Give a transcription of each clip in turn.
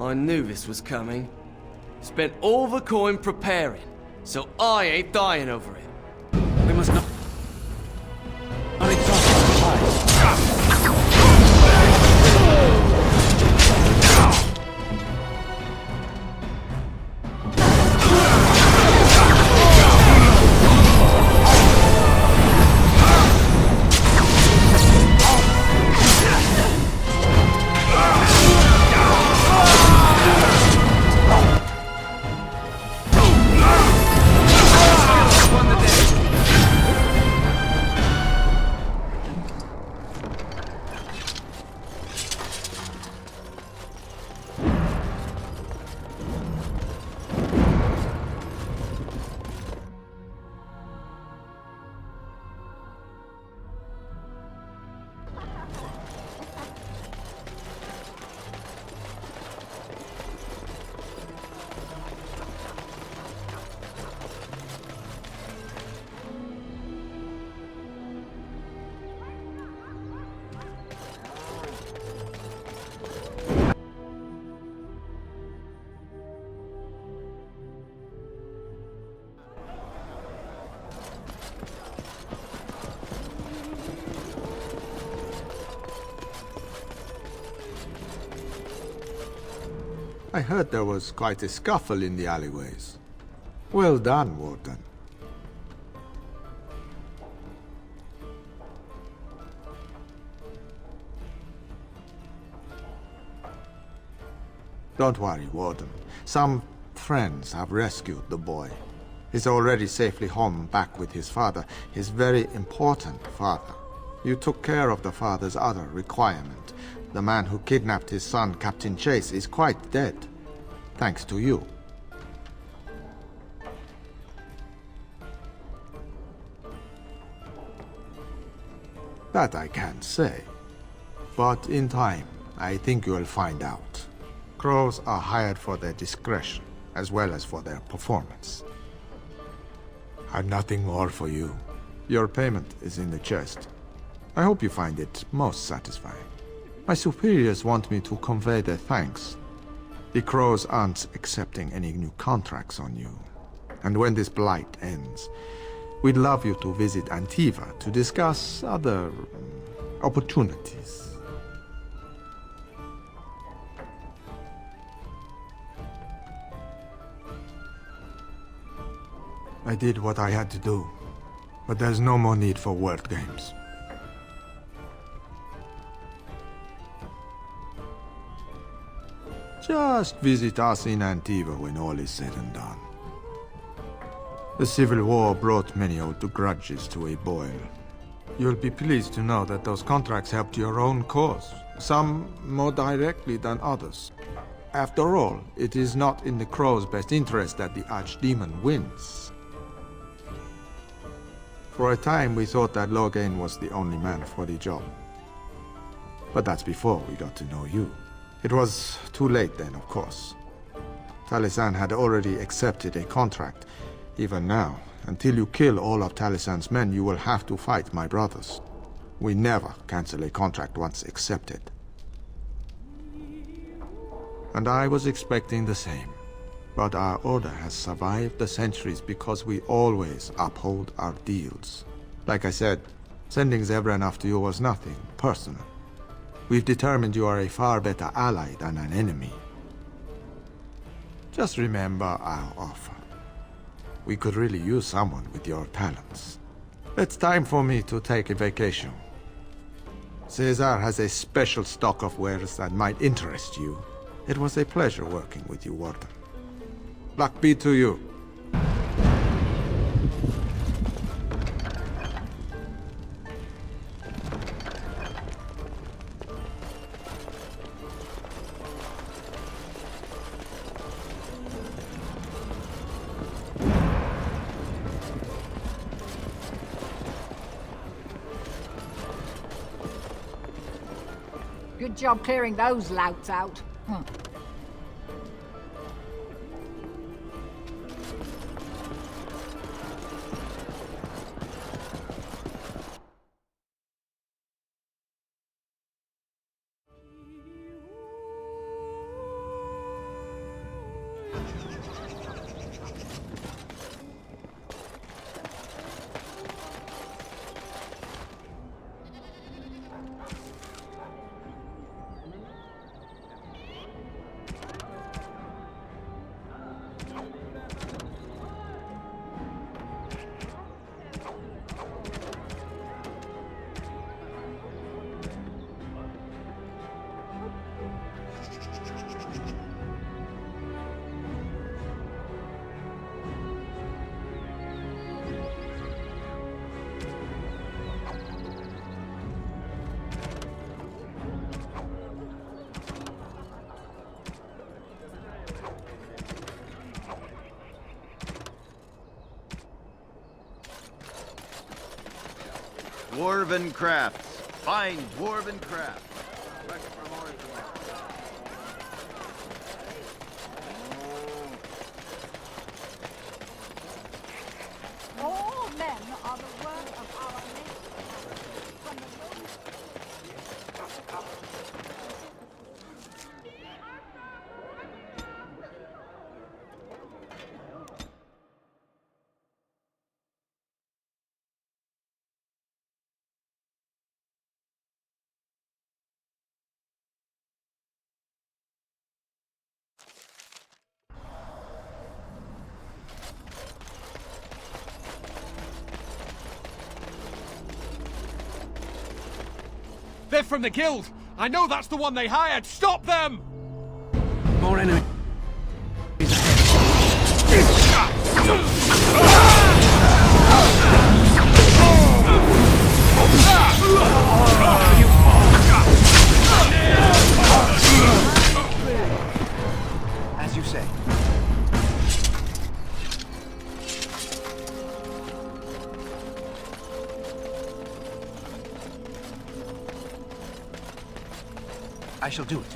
I knew this was coming. Spent all the coin preparing, so I ain't dying over it. We must not exhaust the supplies. I heard there was quite a scuffle in the alleyways. Well done, Warden. Don't worry, Warden. Some friends have rescued the boy. He's already safely home back with his father, his very important father. You took care of the father's other requirement. The man who kidnapped his son, Captain Chase, is quite dead. Thanks to you. That I can't say. But in time, I think you'll find out. Crows are hired for their discretion, as well as for their performance. I've nothing more for you. Your payment is in the chest. I hope you find it most satisfying. My superiors want me to convey their thanks. The Crows aren't accepting any new contracts on you. And when this blight ends, we'd love you to visit Antiva to discuss other opportunities. I did what I had to do, but there's no more need for word games. Just visit us in Antiva when all is said and done. The Civil War brought many old grudges to a boil. You'll be pleased to know that those contracts helped your own cause, some more directly than others. After all, it is not in the Crow's best interest that the Archdemon wins. For a time, we thought that Logain was the only man for the job. But that's before we got to know you. It was too late then, of course. Talisan had already accepted a contract. Even now, until you kill all of Talisan's men, you will have to fight my brothers. We never cancel a contract once accepted. And I was expecting the same. But our order has survived the centuries because we always uphold our deals. Like I said, sending Zebran after you was nothing personal. We've determined you are a far better ally than an enemy. Just remember our offer. We could really use someone with your talents. It's time for me to take a vacation. Caesar has a special stock of wares that might interest you. It was a pleasure working with you, Warden. Luck be to you. Good job clearing those louts out. Dwarven crafts. Fine dwarven crafts. All men are the work of our nation. From the They're from the guild! I know that's the one they hired! Stop them! More enemies As you say. I shall do it.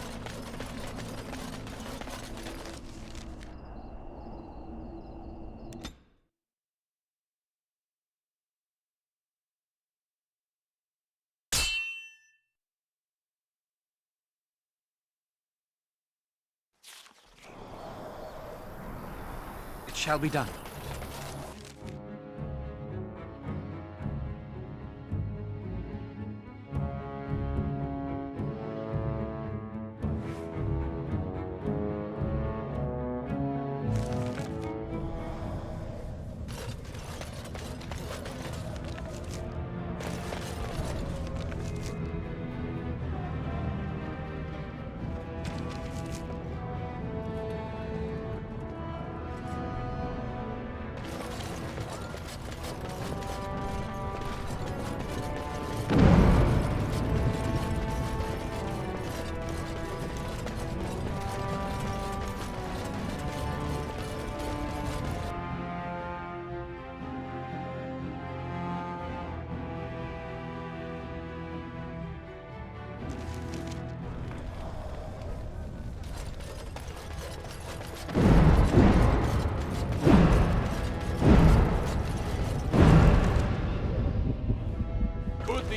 It shall be done.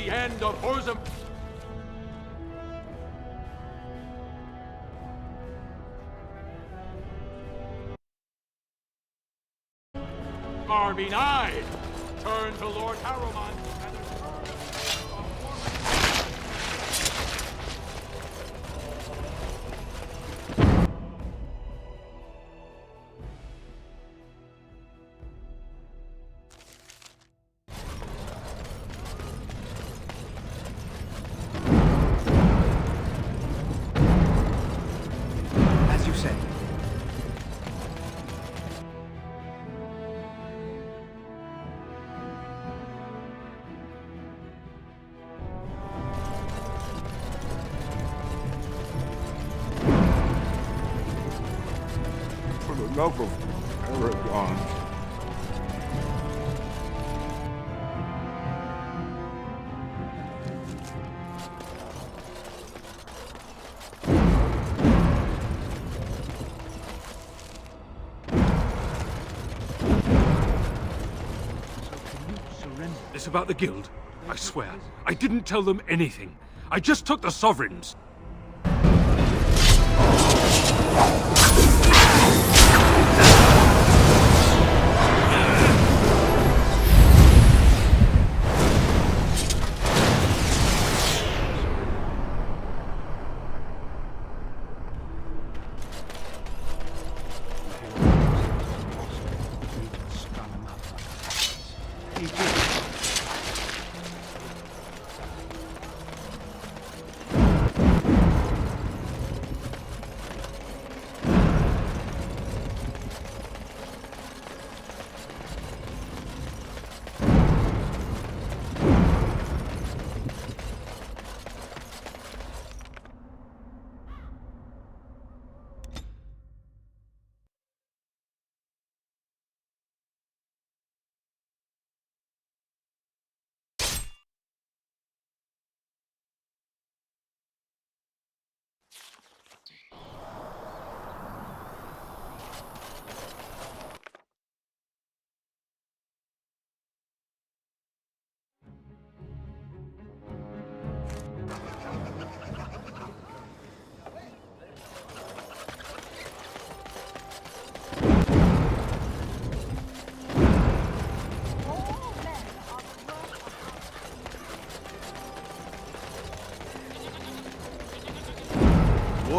the end of Horzum. Army 9, turn to Lord Harrowman and As you say. For the love of Aragon. This about the guild? I swear, I didn't tell them anything. I just took the sovereigns.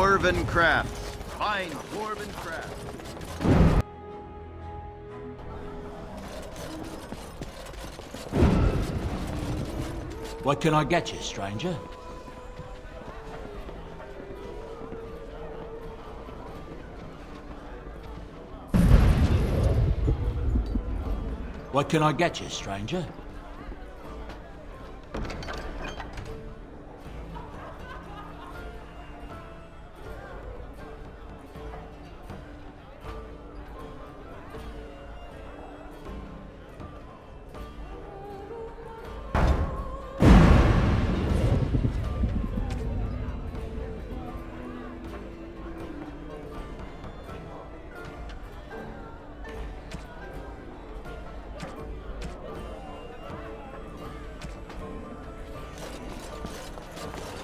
dwarven crafts. Fine dwarven crafts. What can I get you, stranger? What can I get you, stranger?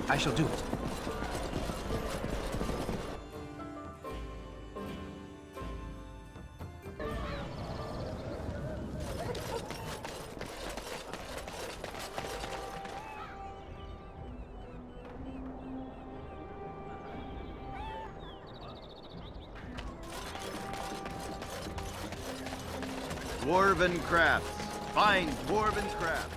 I shall do it. Dwarven crafts. Fine dwarven crafts.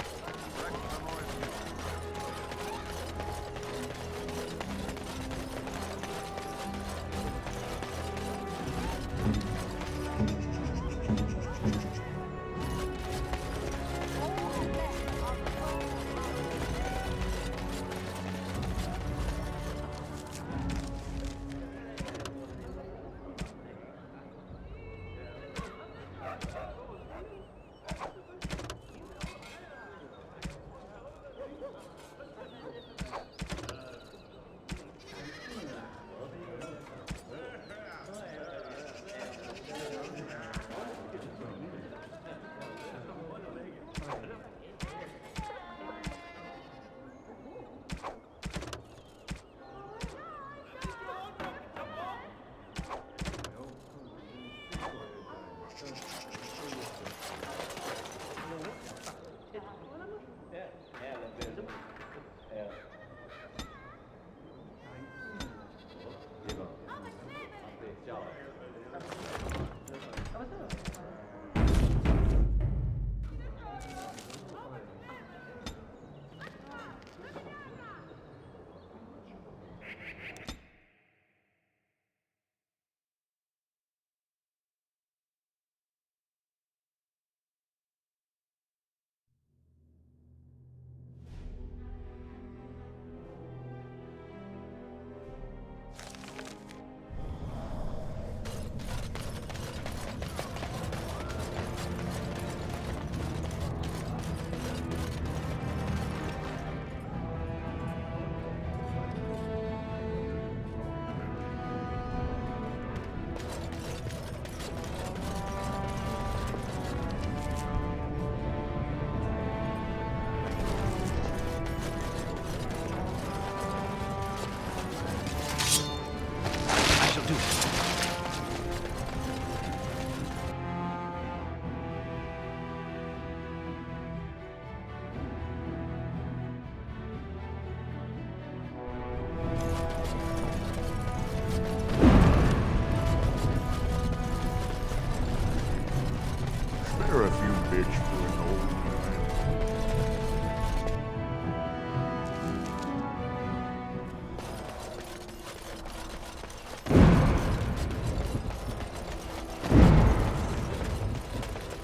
Spare a few bits for an old man.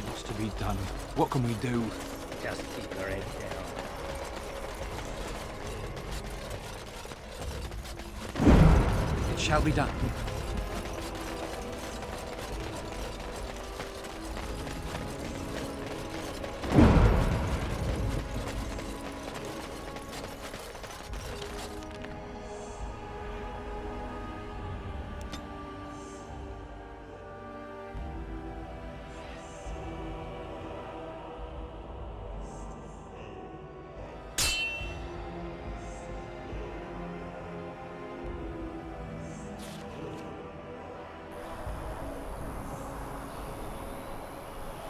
What's to be done? What can we do? Just keep your head down. It shall be done.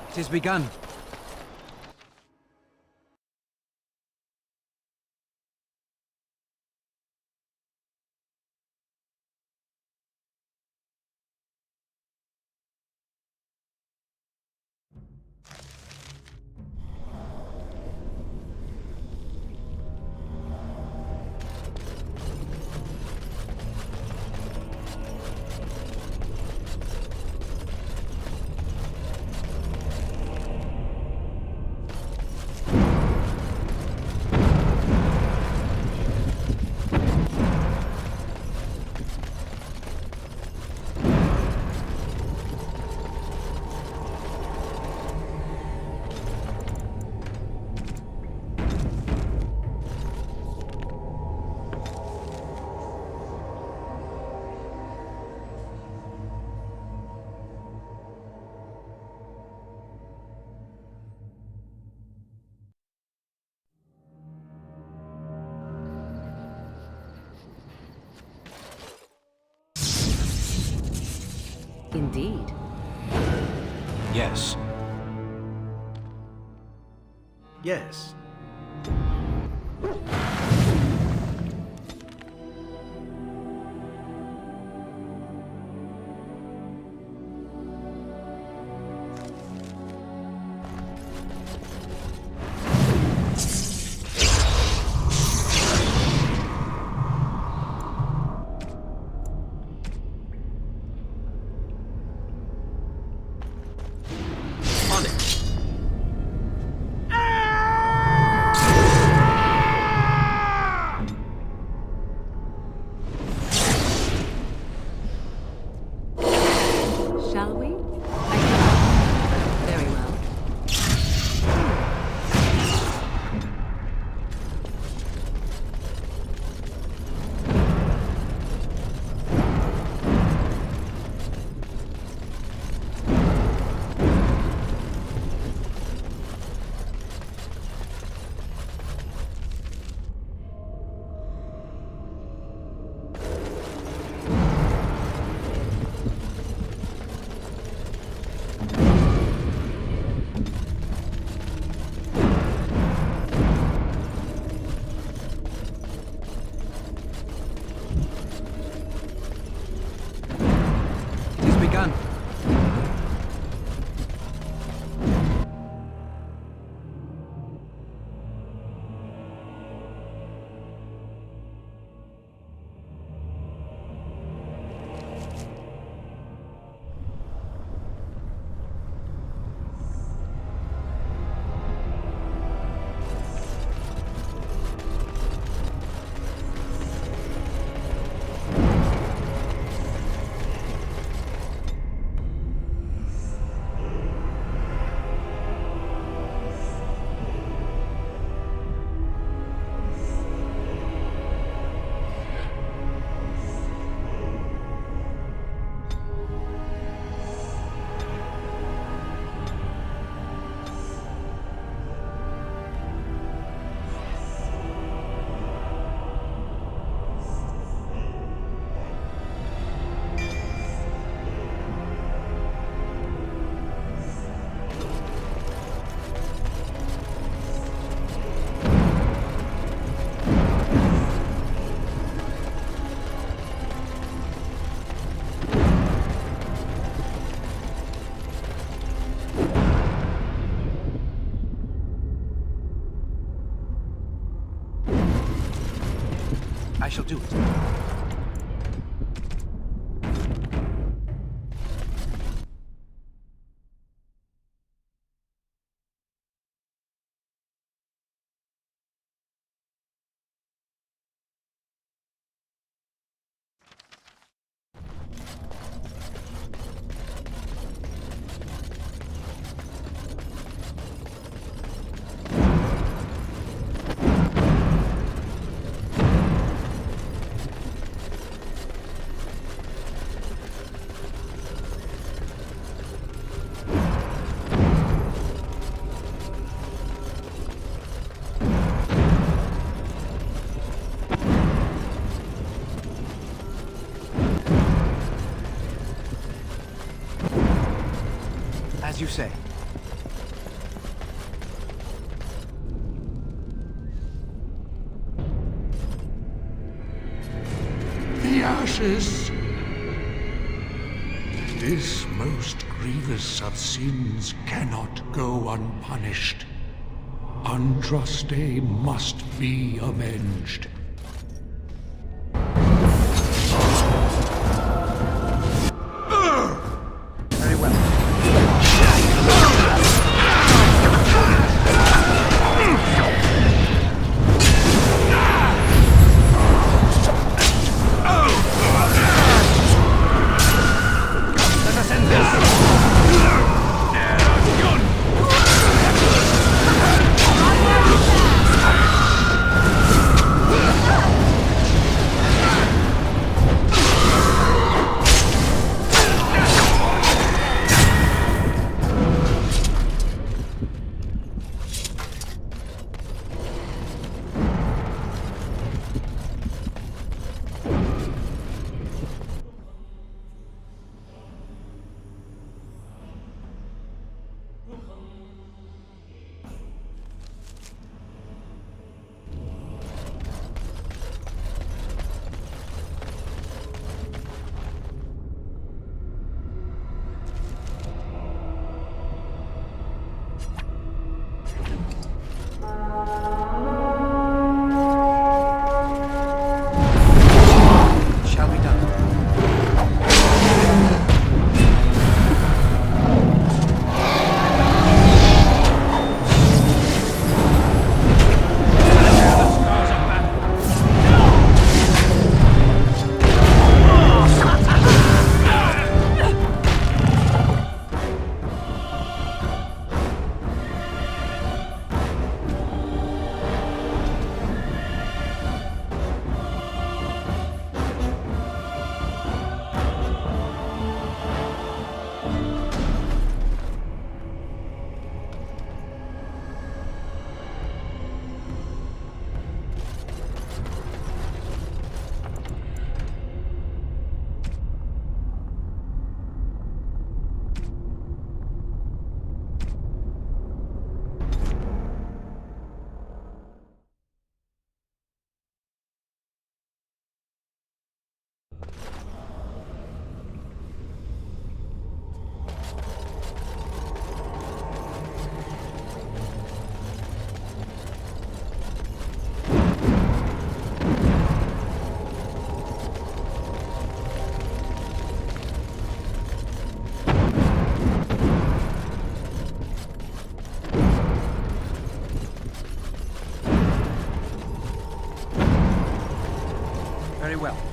It is begun. Yes. Yes. On it. Shall we? Very well. It has begun. I shall do it. As you say. The ashes. This most grievous of sins cannot go unpunished. Andraste must be avenged. Very well. Let us end this. Very well.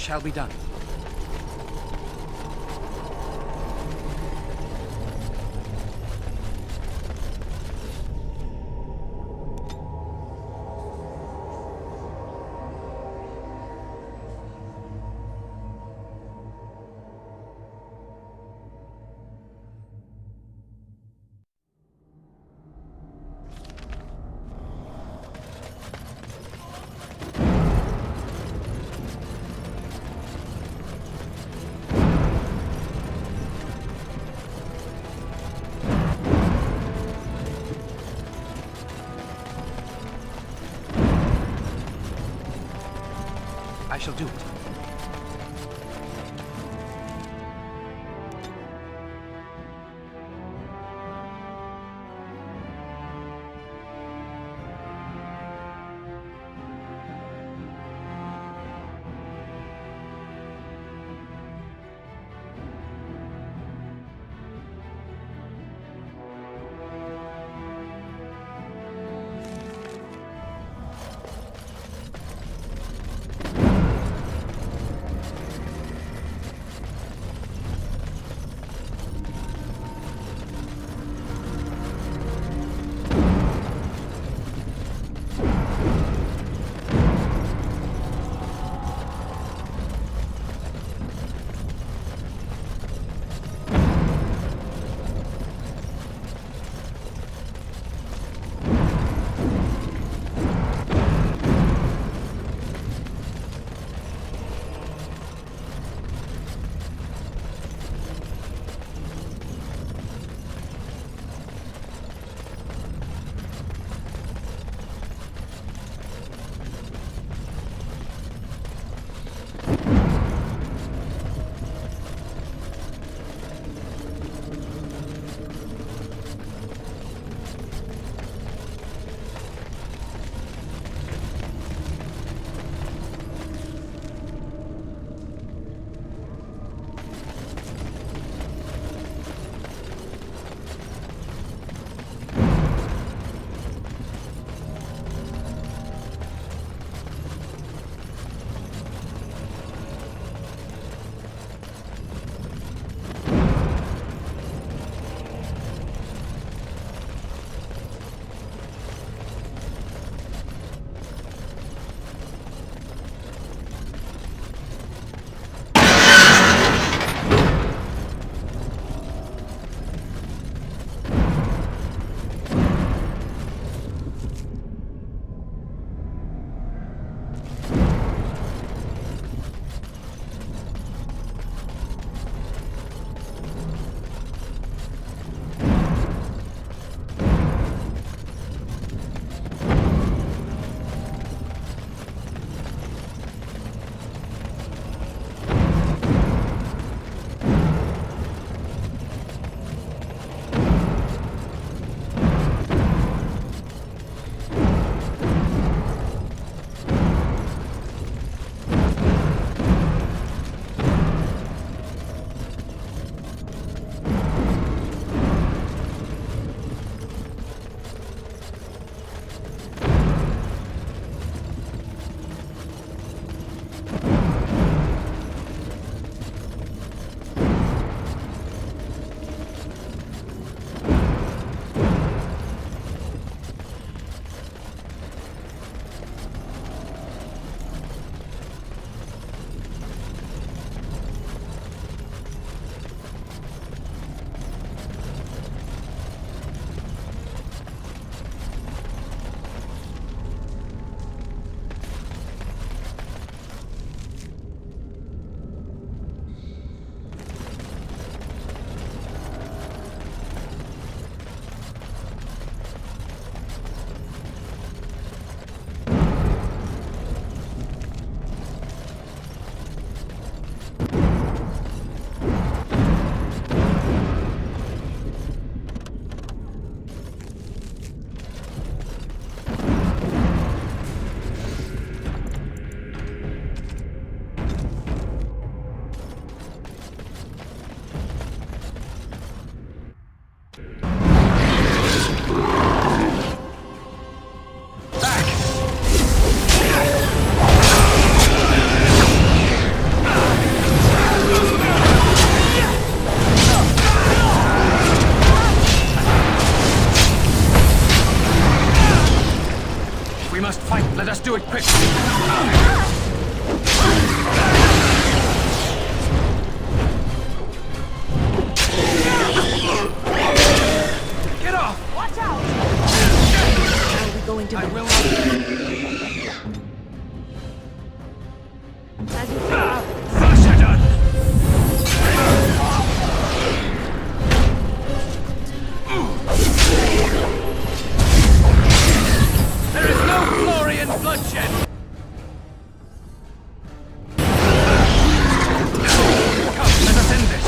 shall be done. I shall do it. we must fight, let us do it quickly. Get off! Watch out! How are we going to I move? will not. As you say. Fashion! There is no glory in bloodshed! Come, let us end this!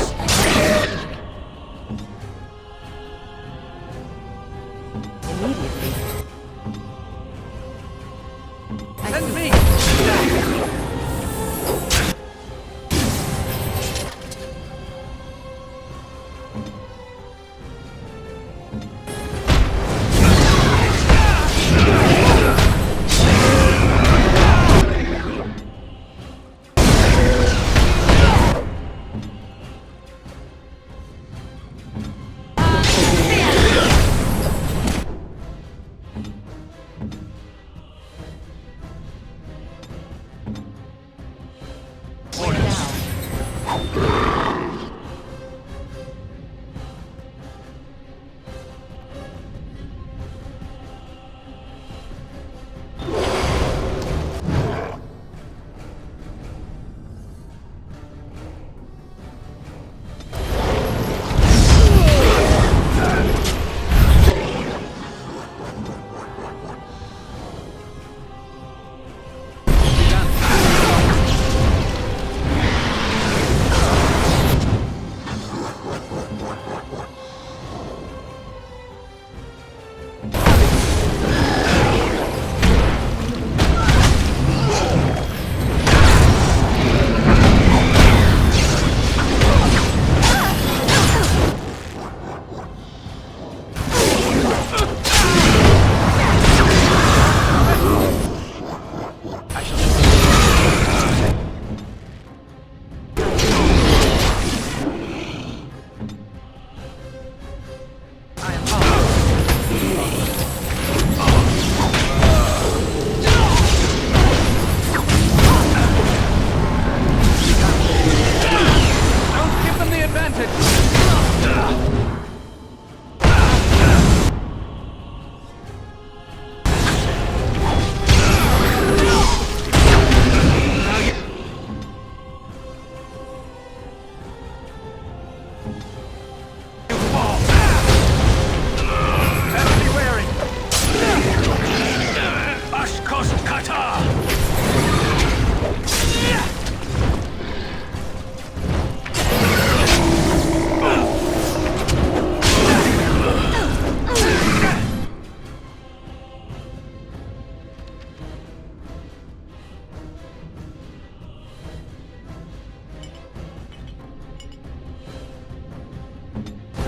Immediately. Send me!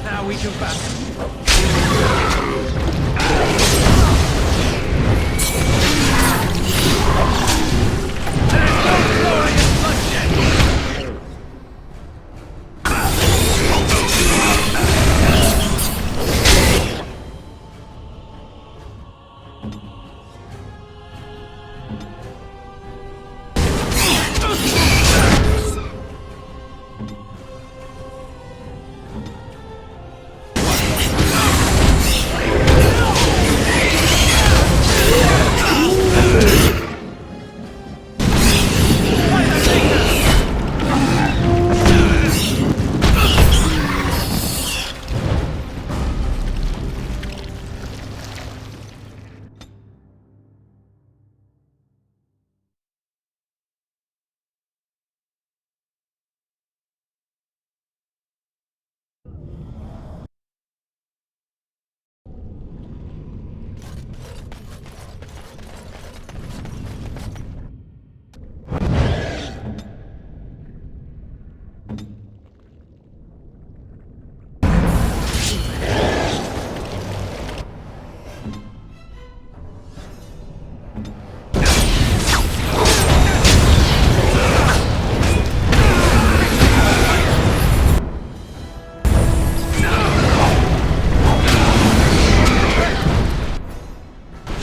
Now we do battle. There's no glory in bloodshed!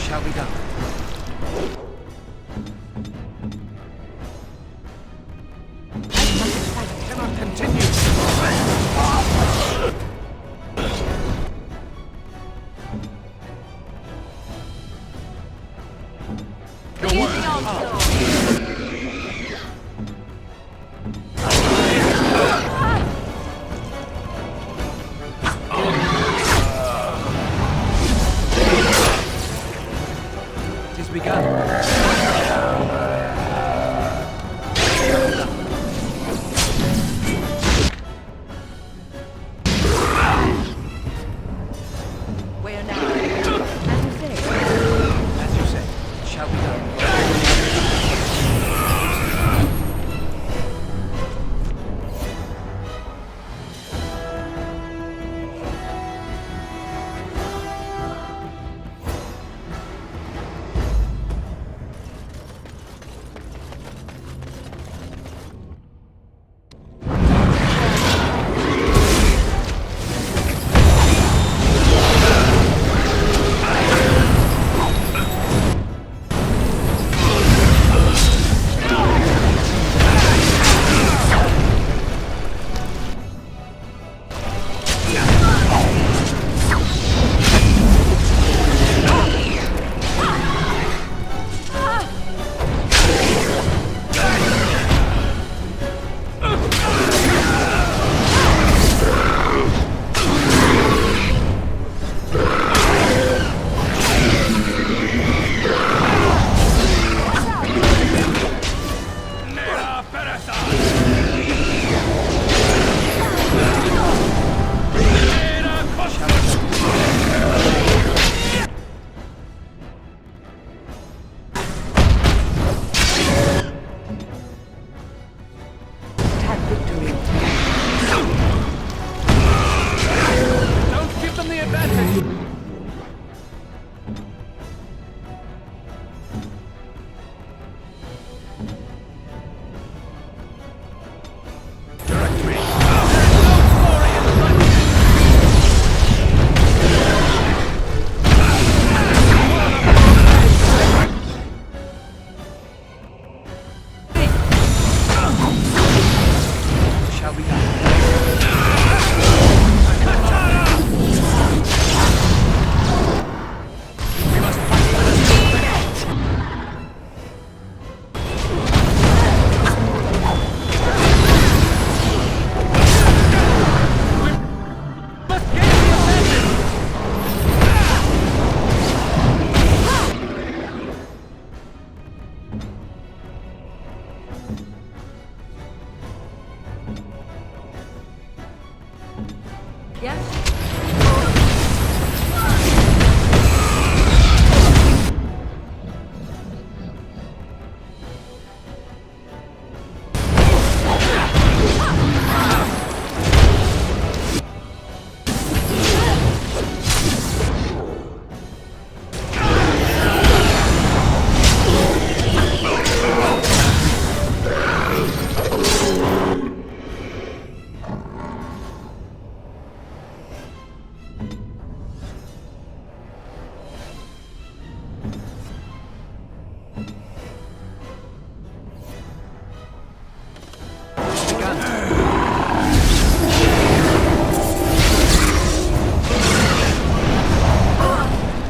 Shall be done. Cannot continue. Your word. It has begun. Where now? As you say. As you say, it shall be done. Tag victory. Don't give them the advantage. Shall we go? We must must gain the offensive. Yes?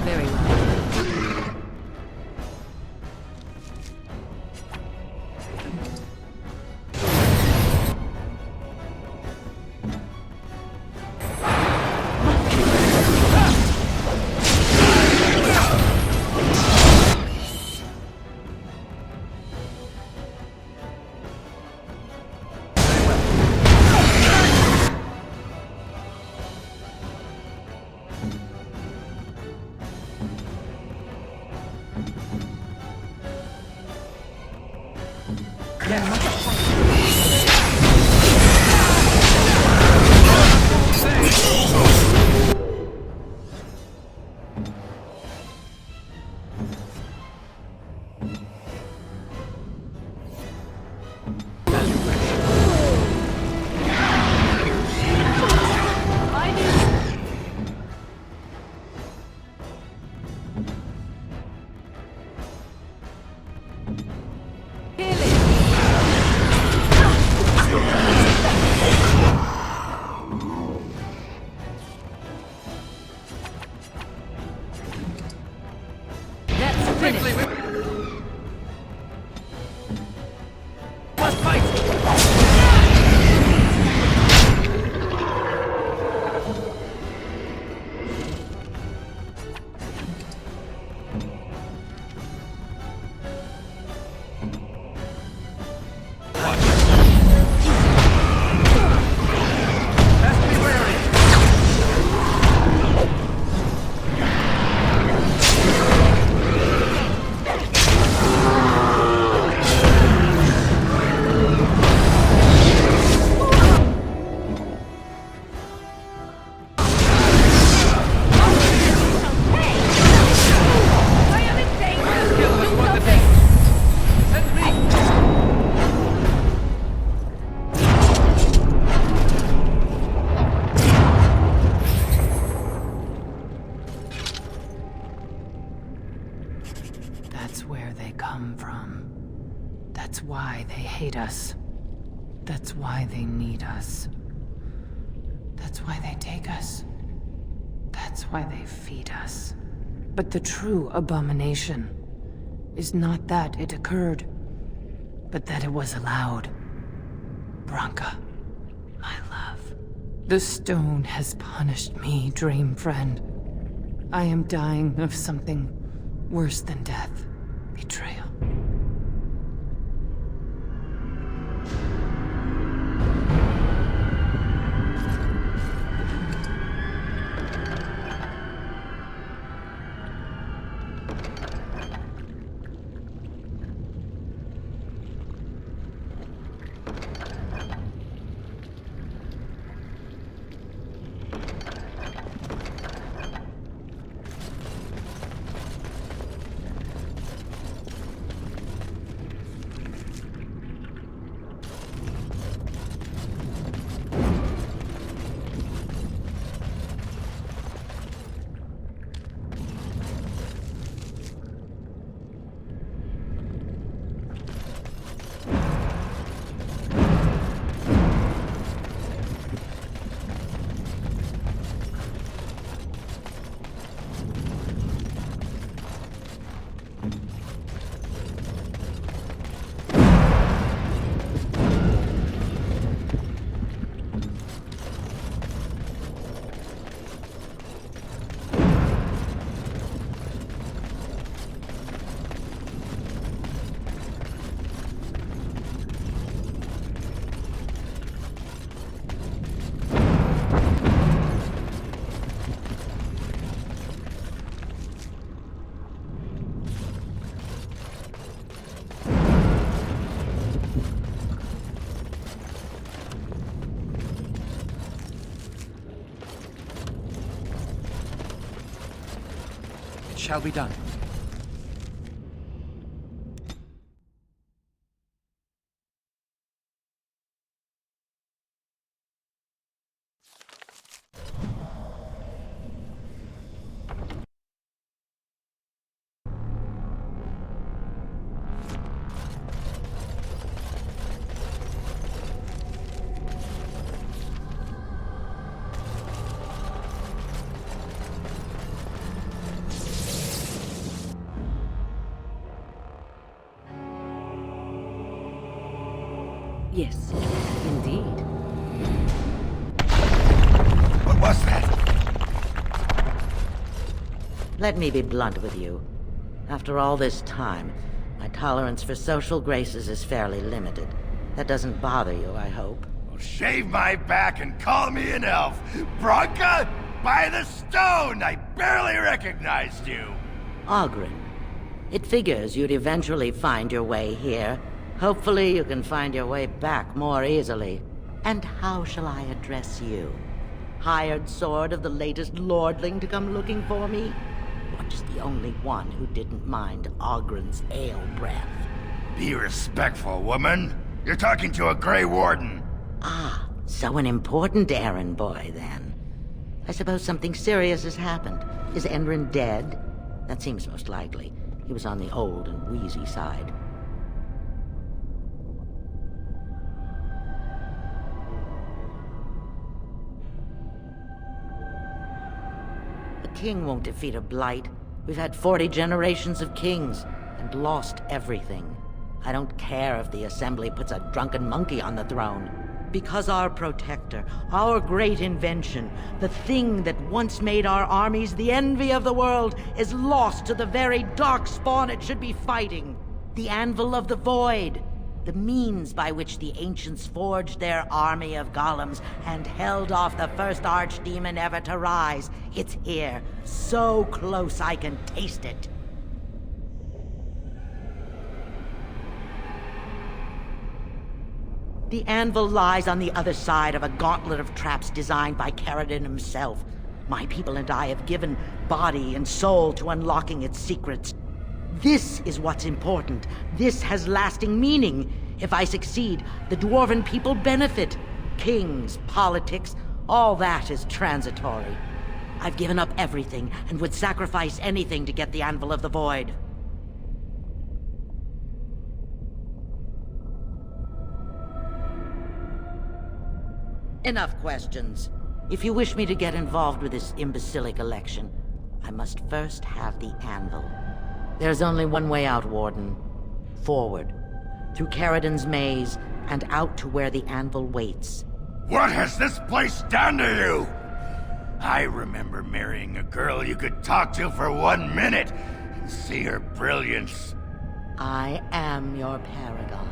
Very well. Must fight! That's where they come from. That's why they hate us. That's why they need us. That's why they take us. That's why they feed us. But the true abomination is not that it occurred, but that it was allowed. Branka, my love. The stone has punished me, dream friend. I am dying of something worse than death. Betrayal. Shall be done. Yes, indeed. What was that? Let me be blunt with you. After all this time, my tolerance for social graces is fairly limited. That doesn't bother you, I hope. Well, shave my back and call me an elf. Branka, by the stone! I barely recognized you. Ogren. It figures you'd eventually find your way here. Hopefully you can find your way back more easily. And how shall I address you? Hired sword of the latest lordling to come looking for me? Or just the only one who didn't mind Ogren's ale breath? Be respectful, woman. You're talking to a Grey Warden. Ah, so an important errand boy, then. I suppose something serious has happened. Is Enrin dead? That seems most likely. He was on the old and wheezy side. A king won't defeat a blight. We've had 40 generations of kings. and lost everything. I don't care if the Assembly puts a drunken monkey on the throne. Because our protector, our great invention, the thing that once made our armies the envy of the world, is lost to the very dark spawn it should be fighting. The Anvil of the Void. The means by which the ancients forged their army of golems and held off the first archdemon ever to rise. It's here, so close I can taste it. The anvil lies on the other side of a gauntlet of traps designed by Caradon himself. My people and I have given body and soul to unlocking its secrets. This is what's important. This has lasting meaning. If I succeed, the Dwarven people benefit. Kings, politics, all that is transitory. I've given up everything and would sacrifice anything to get the Anvil of the Void. Enough questions. If you wish me to get involved with this imbecilic election, I must first have the Anvil. There's only one way out, Warden. Forward. Through Caradon's maze, and out to where the Anvil waits. What has this place done to you? I remember marrying a girl you could talk to for 1 minute and see her brilliance. I am your paragon.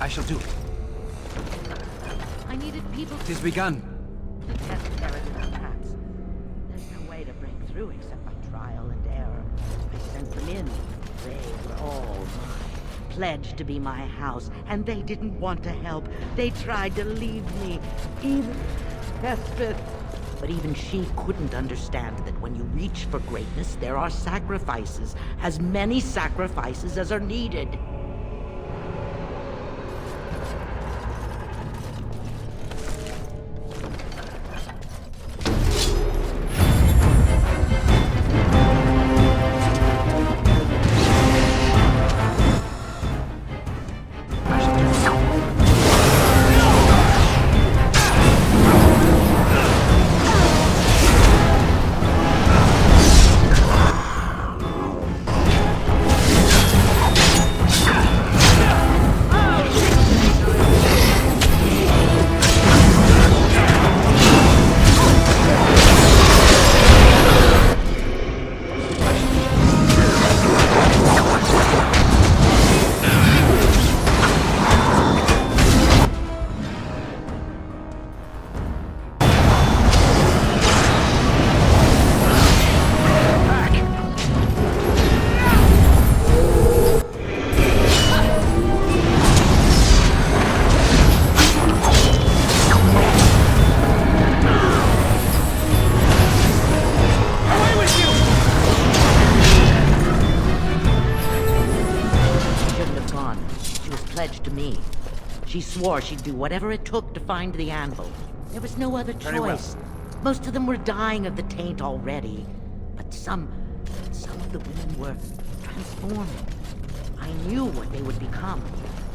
I shall do it. I needed people to... Tis begun. To test Caradon's traps. There's no way to break through except by trial and error. I sent them in. They were all mine. Pledged to be my house, and they didn't want to help. They tried to leave me. Even Hespeth. But even she couldn't understand that when you reach for greatness, there are sacrifices. As many sacrifices as are needed. She swore she'd do whatever it took to find the anvil. There was no other choice. Most of them were dying of the taint already. But some of the women were transforming. I knew what they would become.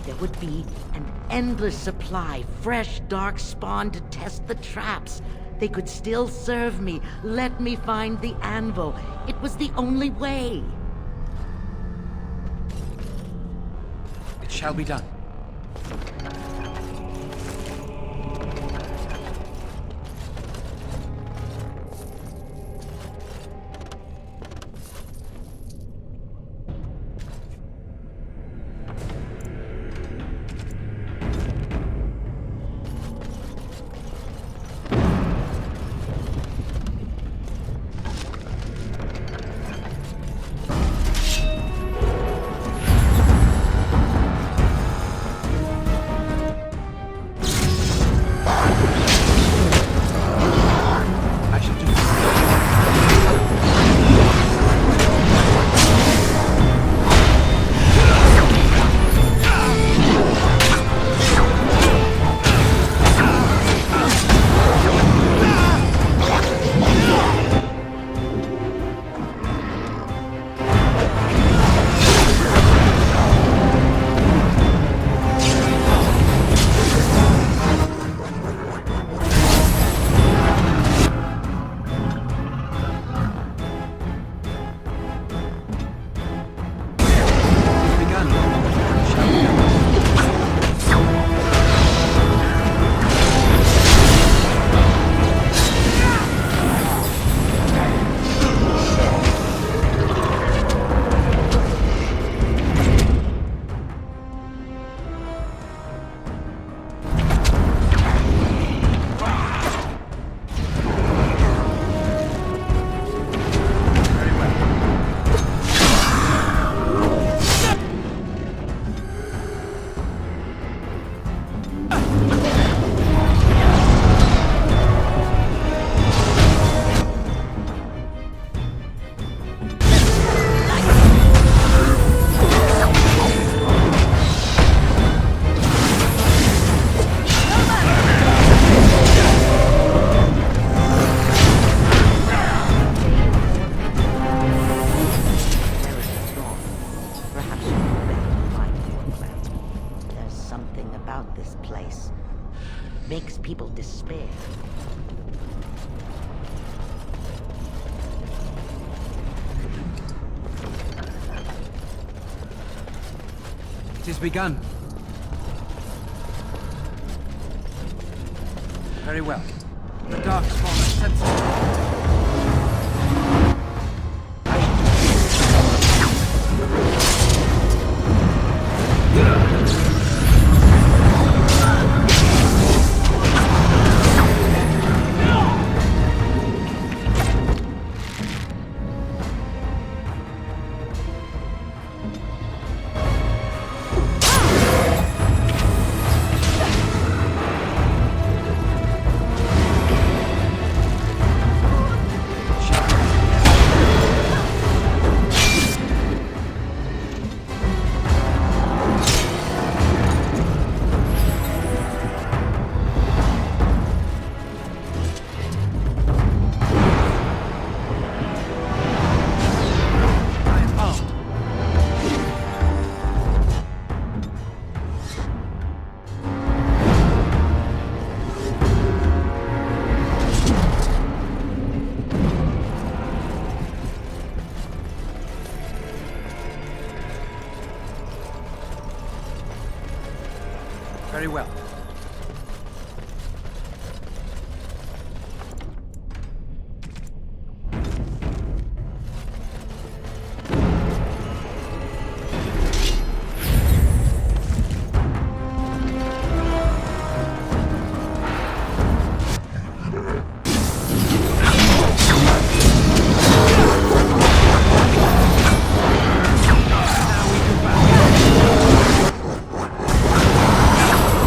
There would be an endless supply, fresh, dark spawn to test the traps. They could still serve me. Let me find the anvil. It was the only way. It shall be done. Makes people despair. It is begun. Very well. The dark spawn is sensitive. Very well.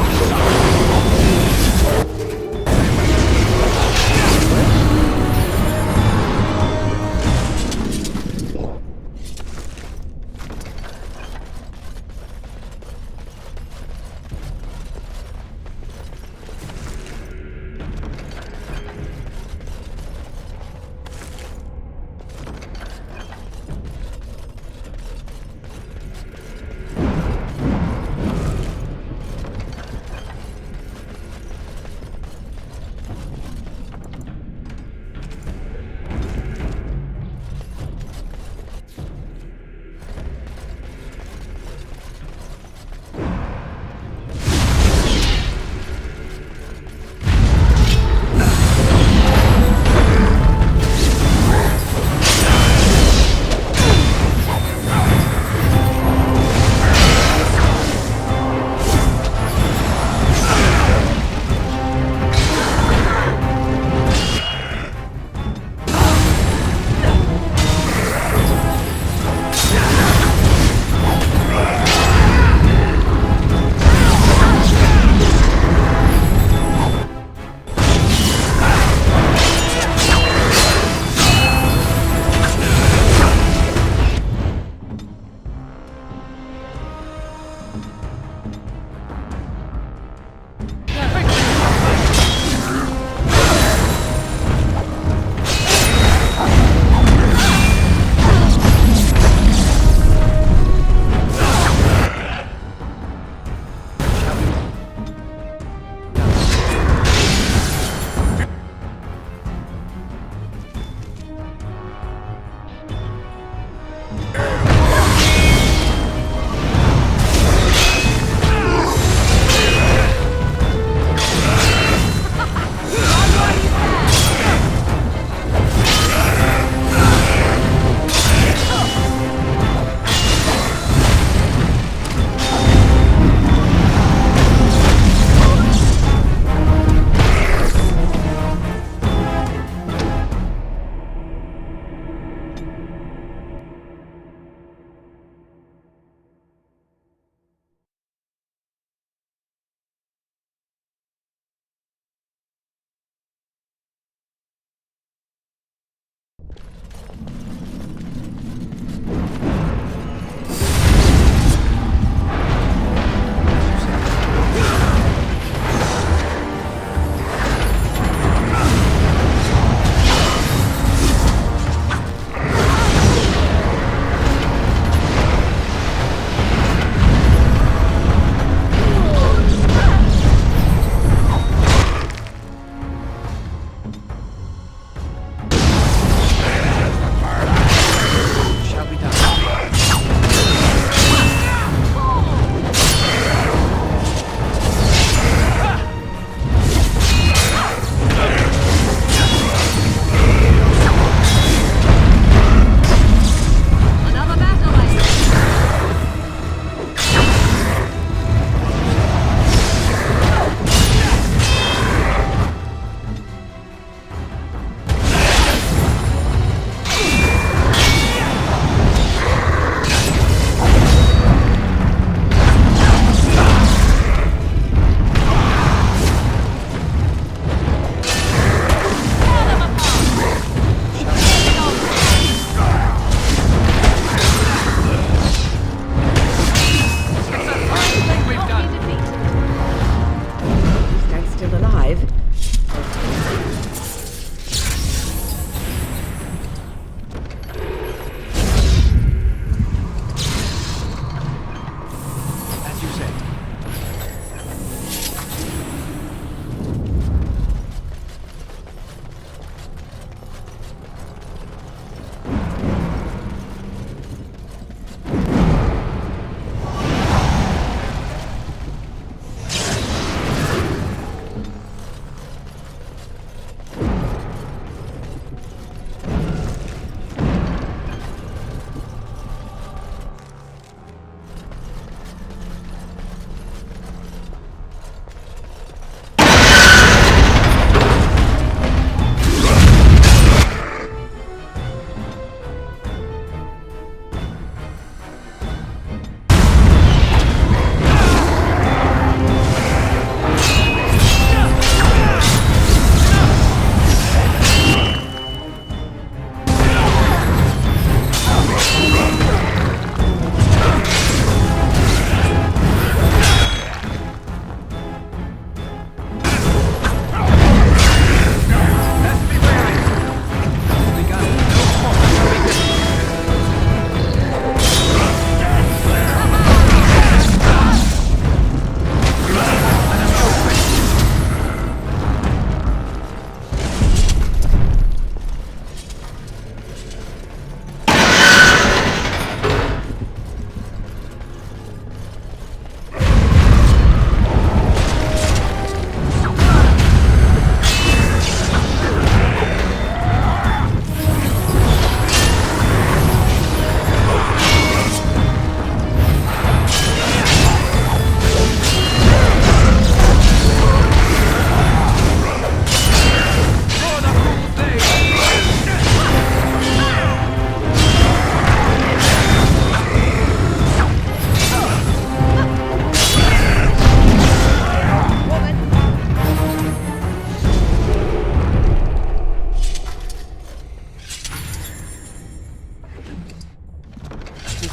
Now we can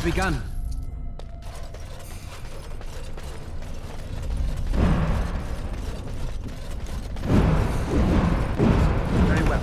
begun. Very well.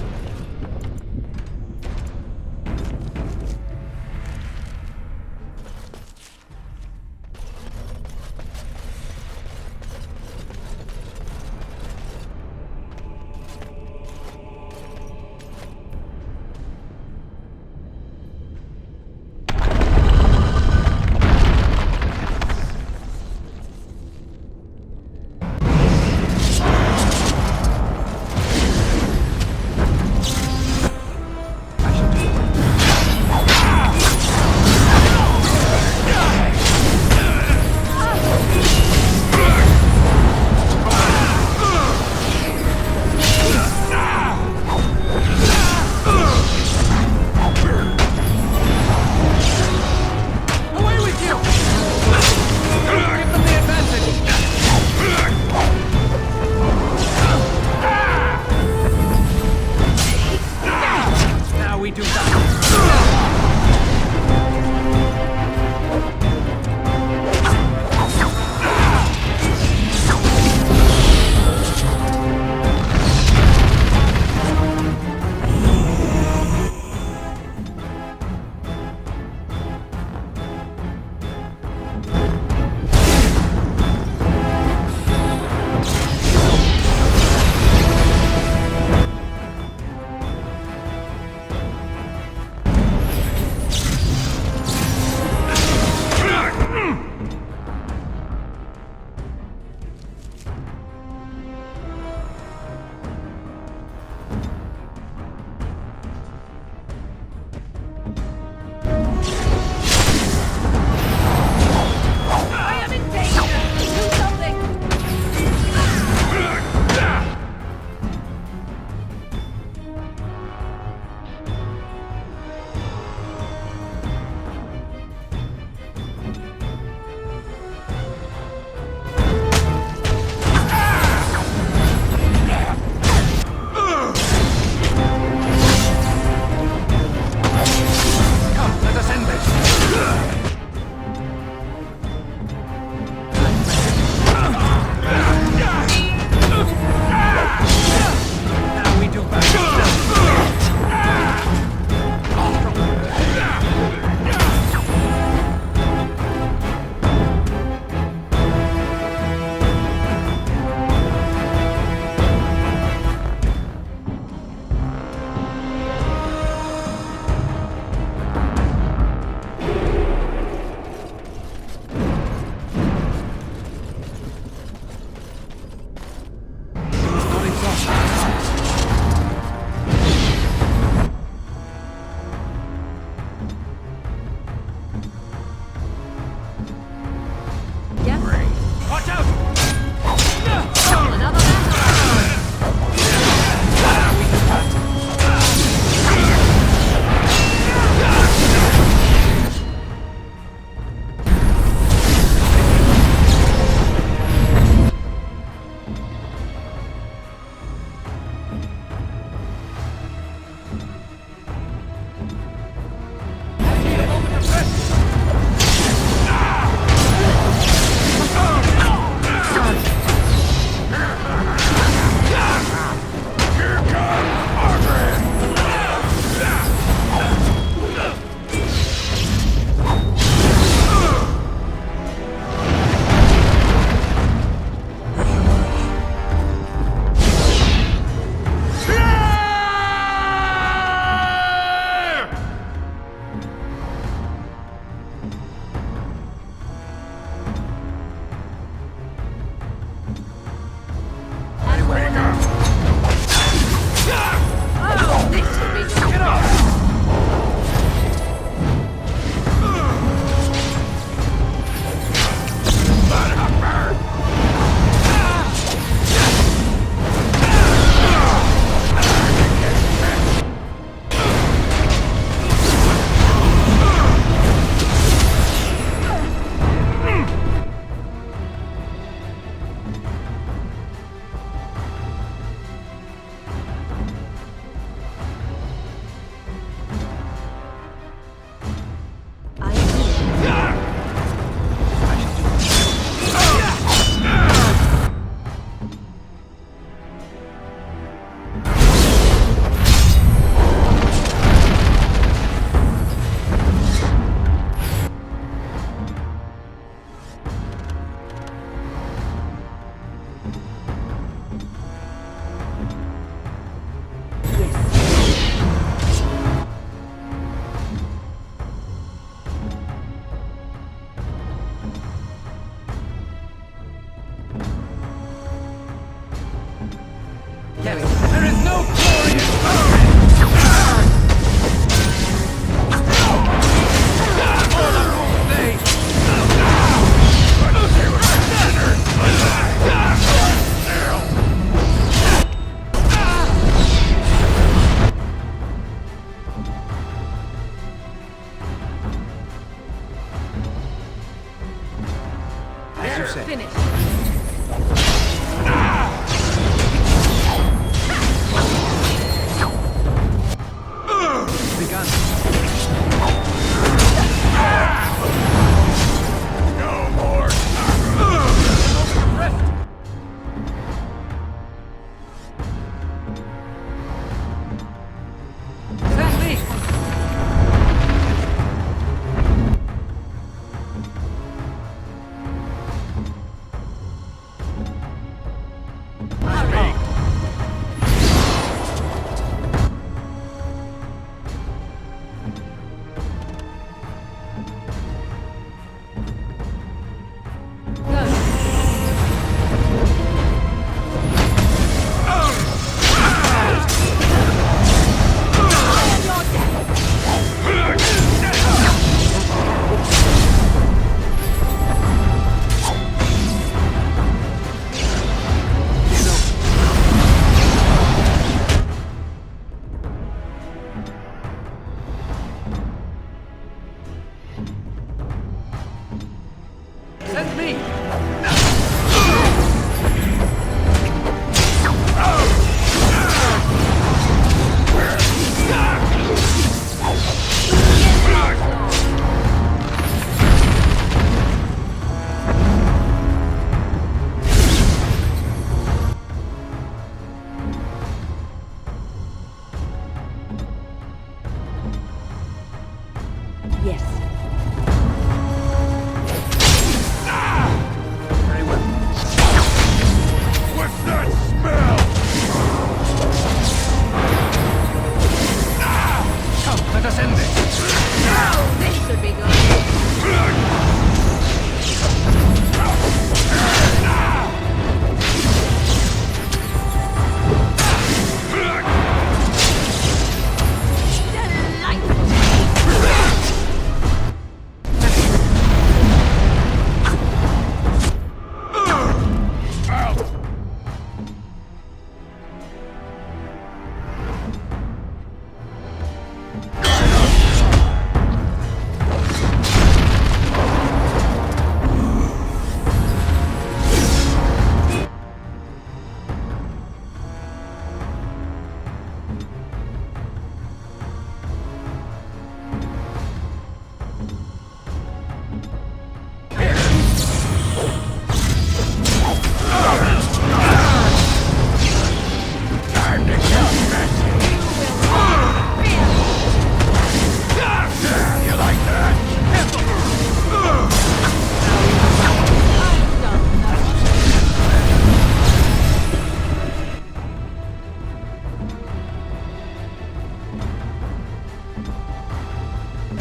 you say? Finish. Begun. No more! Send me! Send me! Yes. Very well. What's that smell? Come, let us end this. This should be good.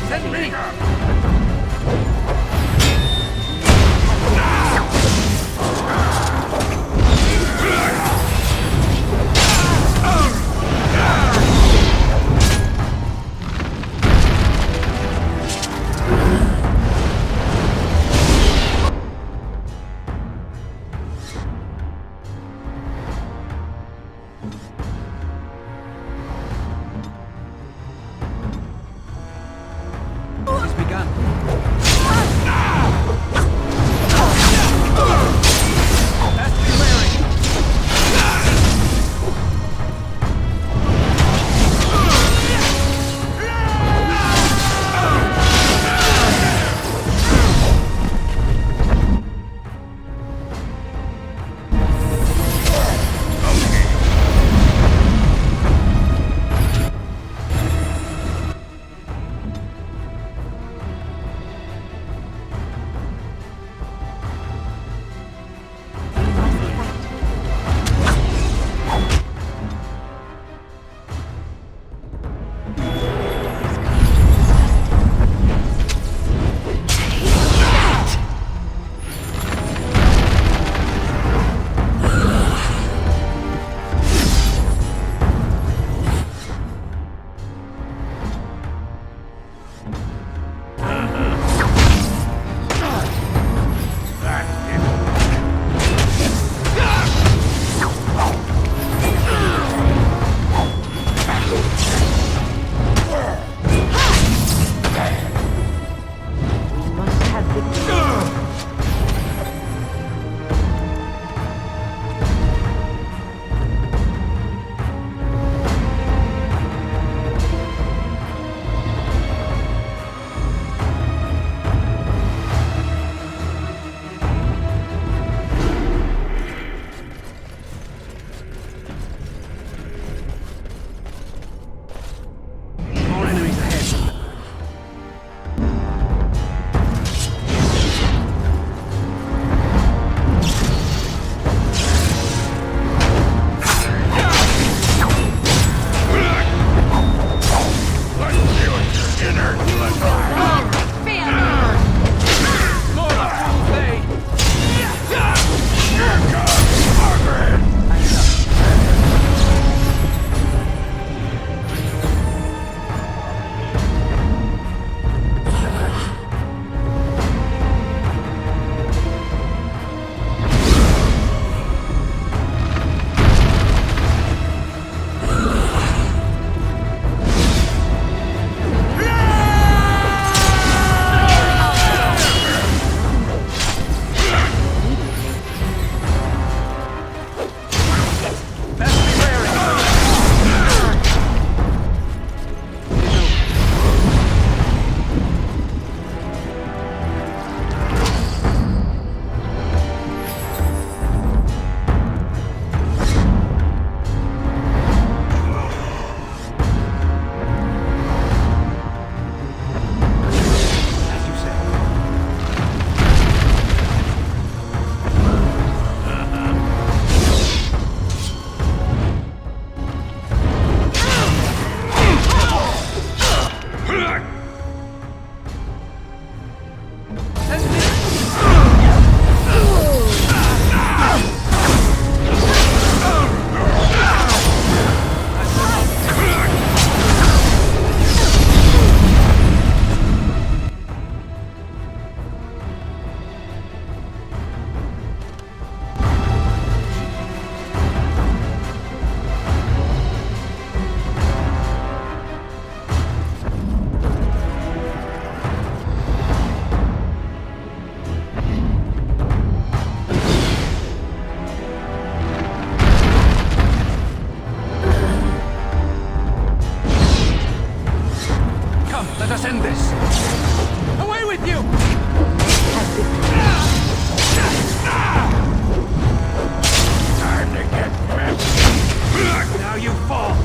Send me! It has begun. Best be wary. Let us end this. Away with you! Time to get back. Now you fall.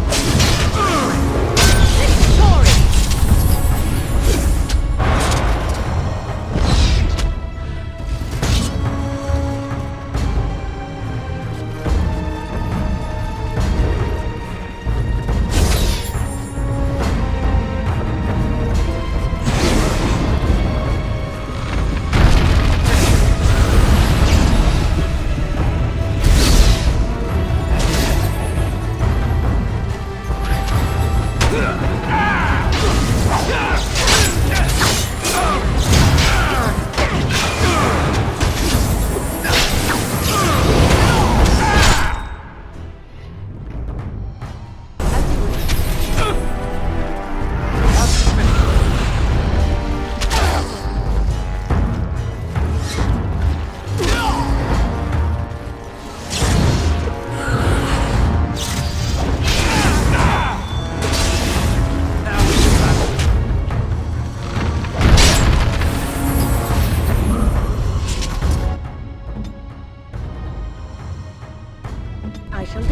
I shall do.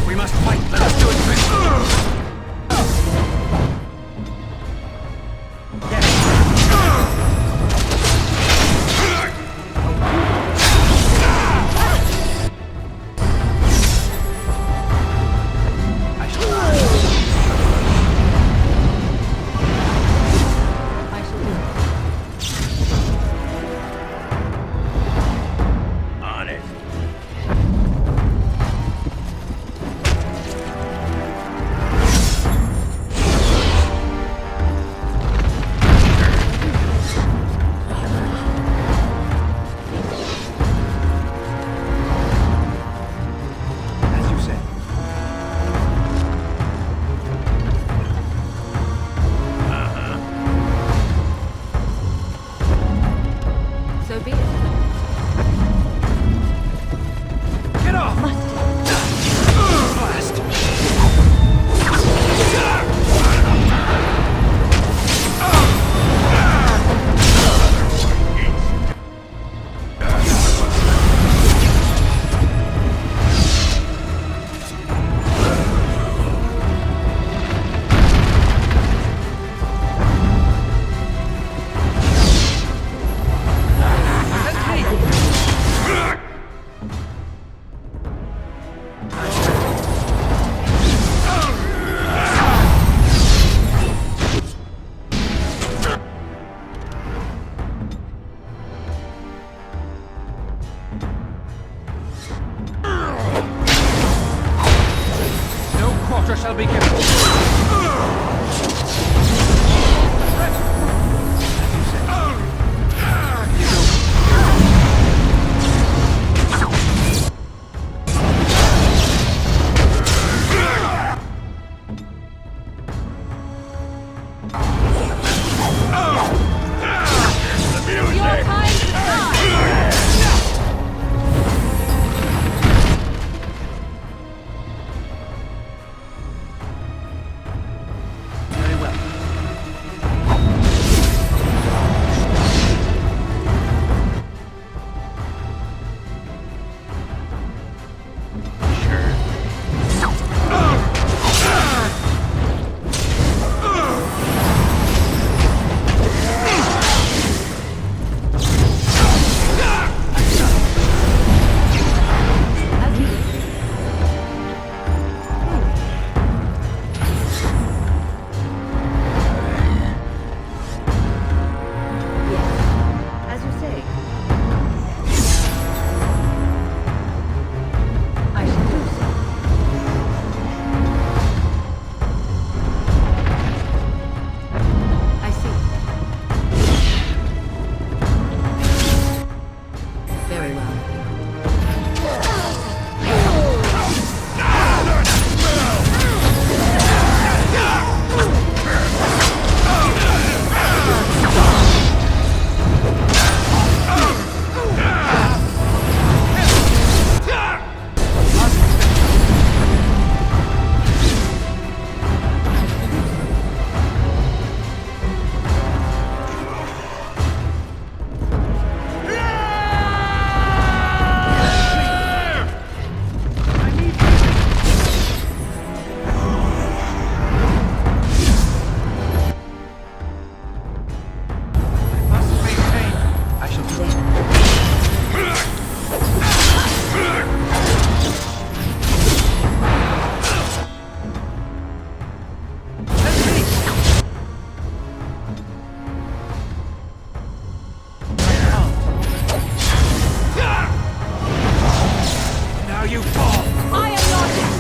We must fight. Let us do it quick. On it. As you say. So be it. Get off! Blast! No quarter shall be given. you fall! I am not...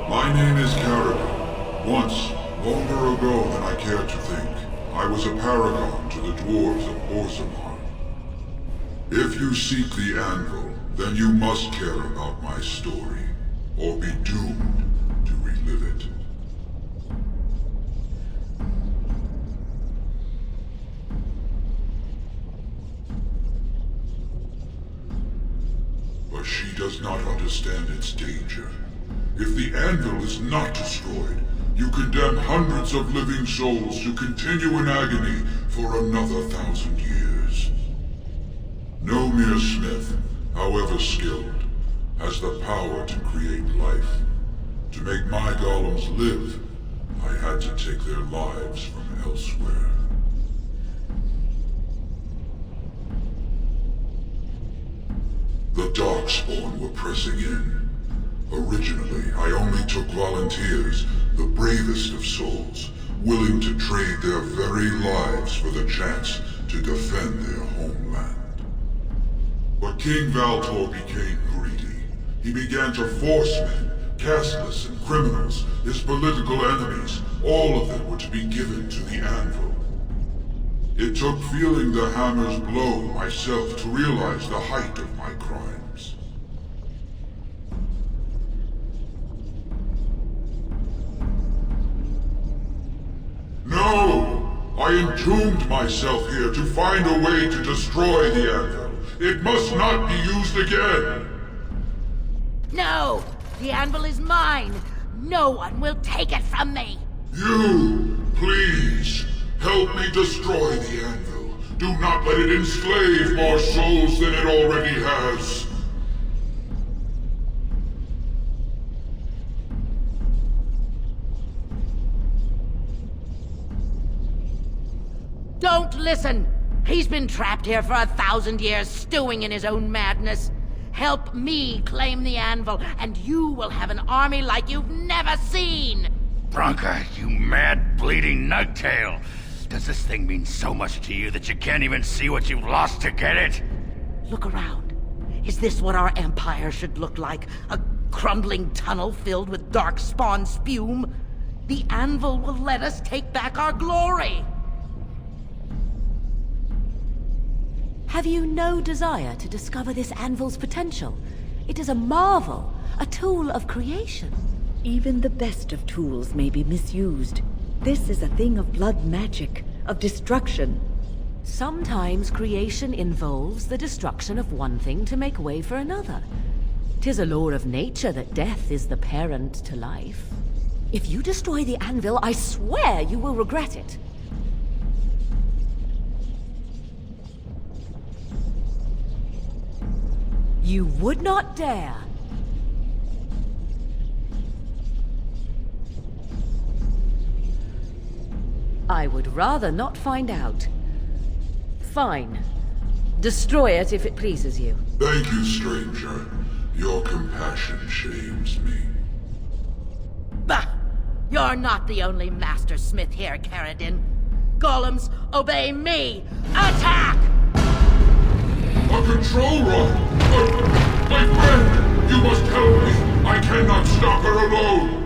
My name is Carrigan. Once, longer ago than I care to think, I was a paragon to the dwarves of Orzammar. If you seek the anvil, then you must care about my story, or be doomed to relive it. But she does not understand its danger. If the anvil is not destroyed, you condemn hundreds of living souls to continue in agony for another 1,000 years. No mere smith, however skilled, has the power to create life. To make my golems live, I had to take their lives from elsewhere. The Darkspawn were pressing in. Originally, I only took volunteers, the bravest of souls, willing to trade their very lives for the chance to defend their homeland. But King Valtor became greedy. He began to force men, casteless and criminals, his political enemies, all of them were to be given to the anvil. It took feeling the hammer's blow myself to realize the height of my crimes. No! I entombed myself here to find a way to destroy the anvil. It must not be used again! No! The anvil is mine! No one will take it from me! You, please, help me destroy the anvil. Do not let it enslave more souls than it already has. Don't listen! He's been trapped here for 1,000 years, stewing in his own madness. Help me claim the anvil, and you will have an army like you've never seen! Bronca, you mad, bleeding nugtail! Does this thing mean so much to you that you can't even see what you've lost to get it? Look around. Is this what our empire should look like? A crumbling tunnel filled with darkspawn spume? The anvil will let us take back our glory! Have you no desire to discover this anvil's potential? It is a marvel, a tool of creation. Even the best of tools may be misused. This is a thing of blood magic, of destruction. Sometimes creation involves the destruction of one thing to make way for another. 'Tis a law of nature that death is the parent to life. If you destroy the anvil, I swear you will regret it. You would not dare. I would rather not find out. Fine. Destroy it if it pleases you. Thank you, stranger. Your compassion shames me. Bah! You're not the only master smith here, Caradin. Golems, obey me! Attack! A control rod! My friend! You must help me! I cannot stop her alone!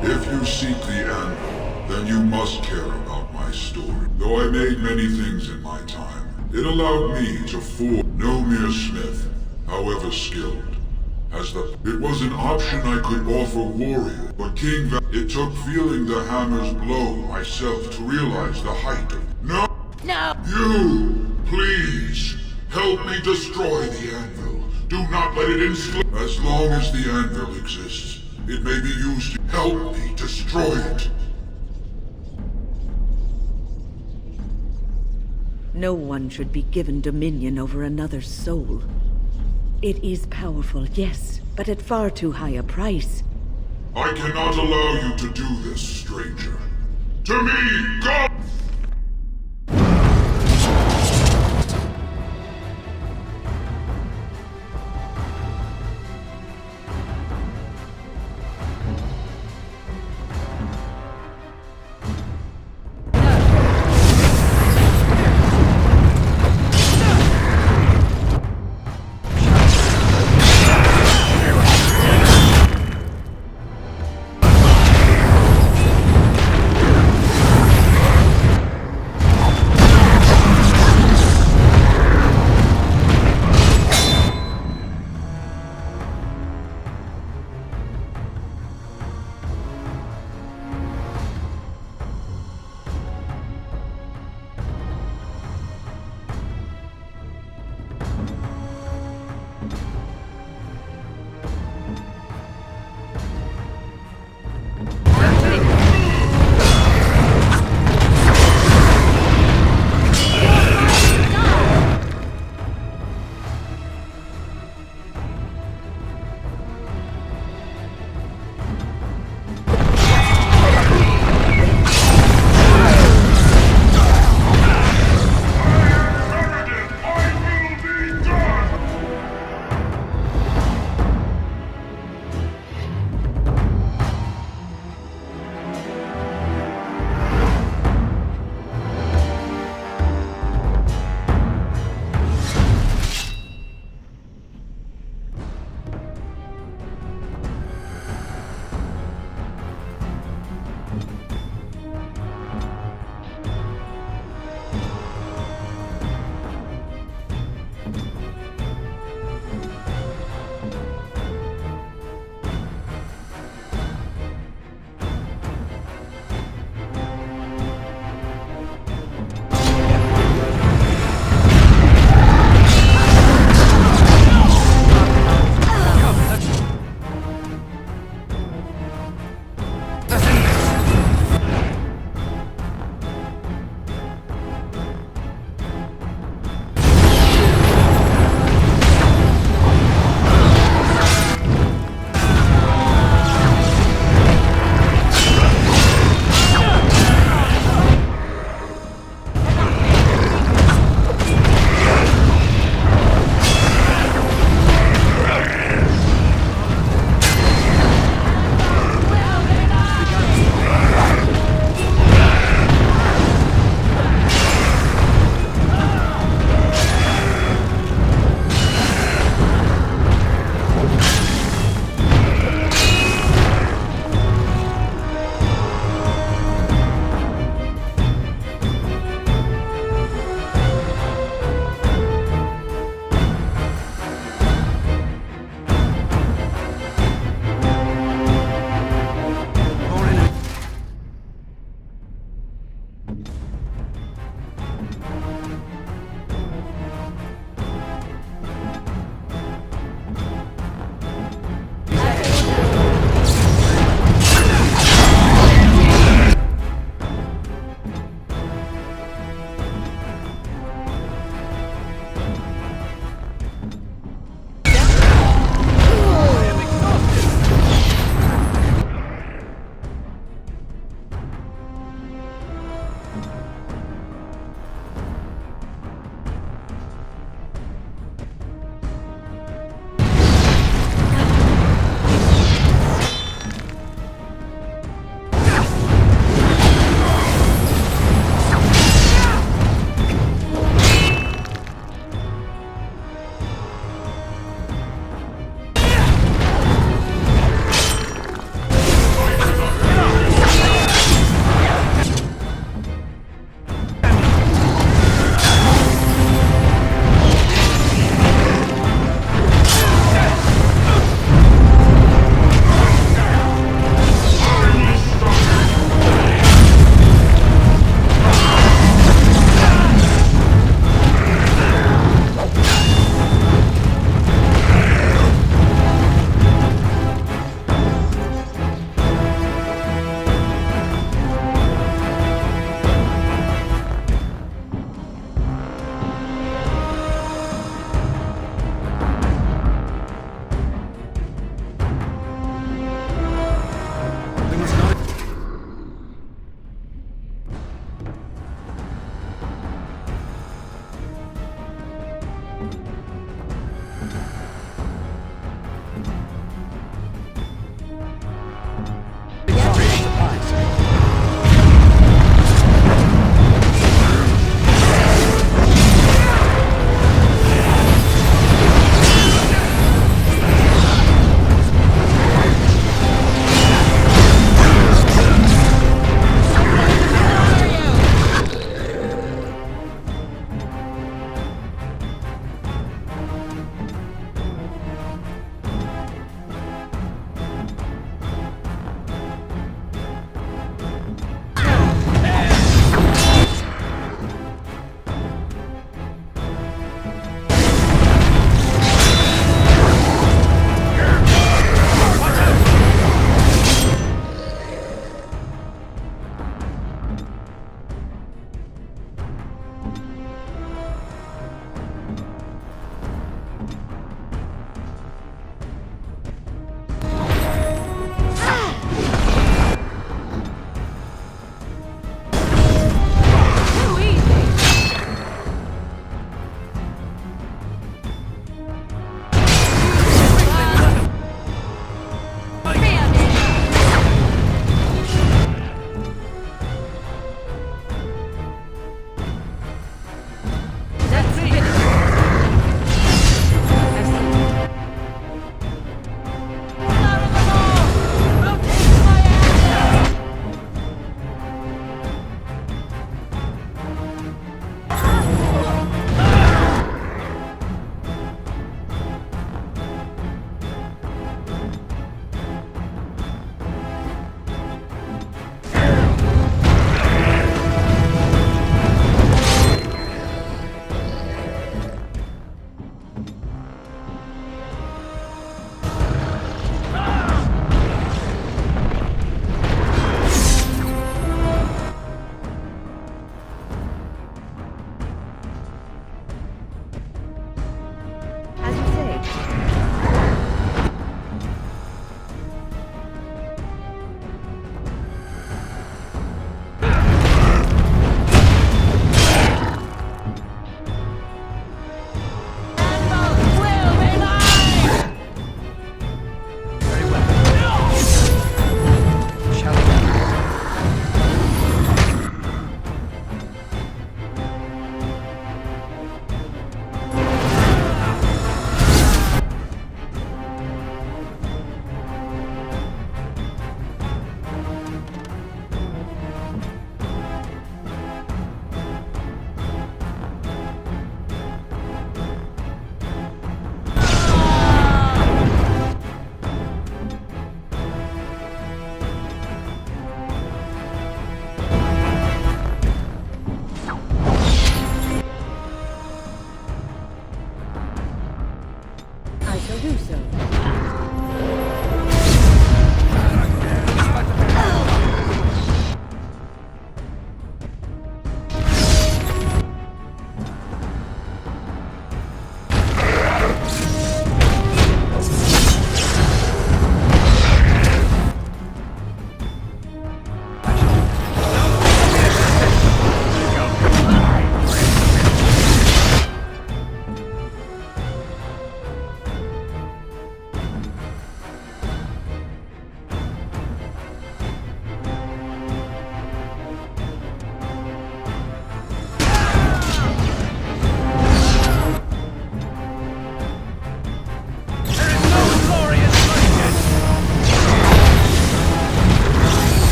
If you seek the end, then you must care about my story. Though I made many things in my time, it allowed me to fool no mere smith, however skilled. It was an option I could offer warrior, but it took feeling the hammer's blow myself to realize the height of— No! No! You, please, help me destroy the anvil. Do not let it enslave. As long as the anvil exists, it may be used to help me destroy it. No one should be given dominion over another's soul. It is powerful, yes, but at far too high a price. I cannot allow you to do this, stranger. To me, God!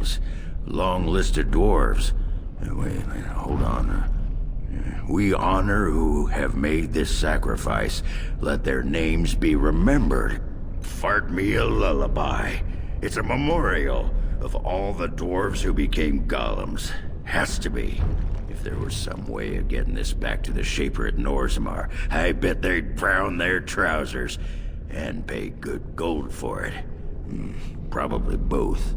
names. Long list of dwarves. Wait, hold on. We honor who have made this sacrifice. Let their names be remembered. Fart me a lullaby. It's a memorial of all the dwarves who became golems. Has to be. If there was some way of getting this back to the Shaper at Norzmar, I bet they'd brown their trousers. And pay good gold for it. Probably both.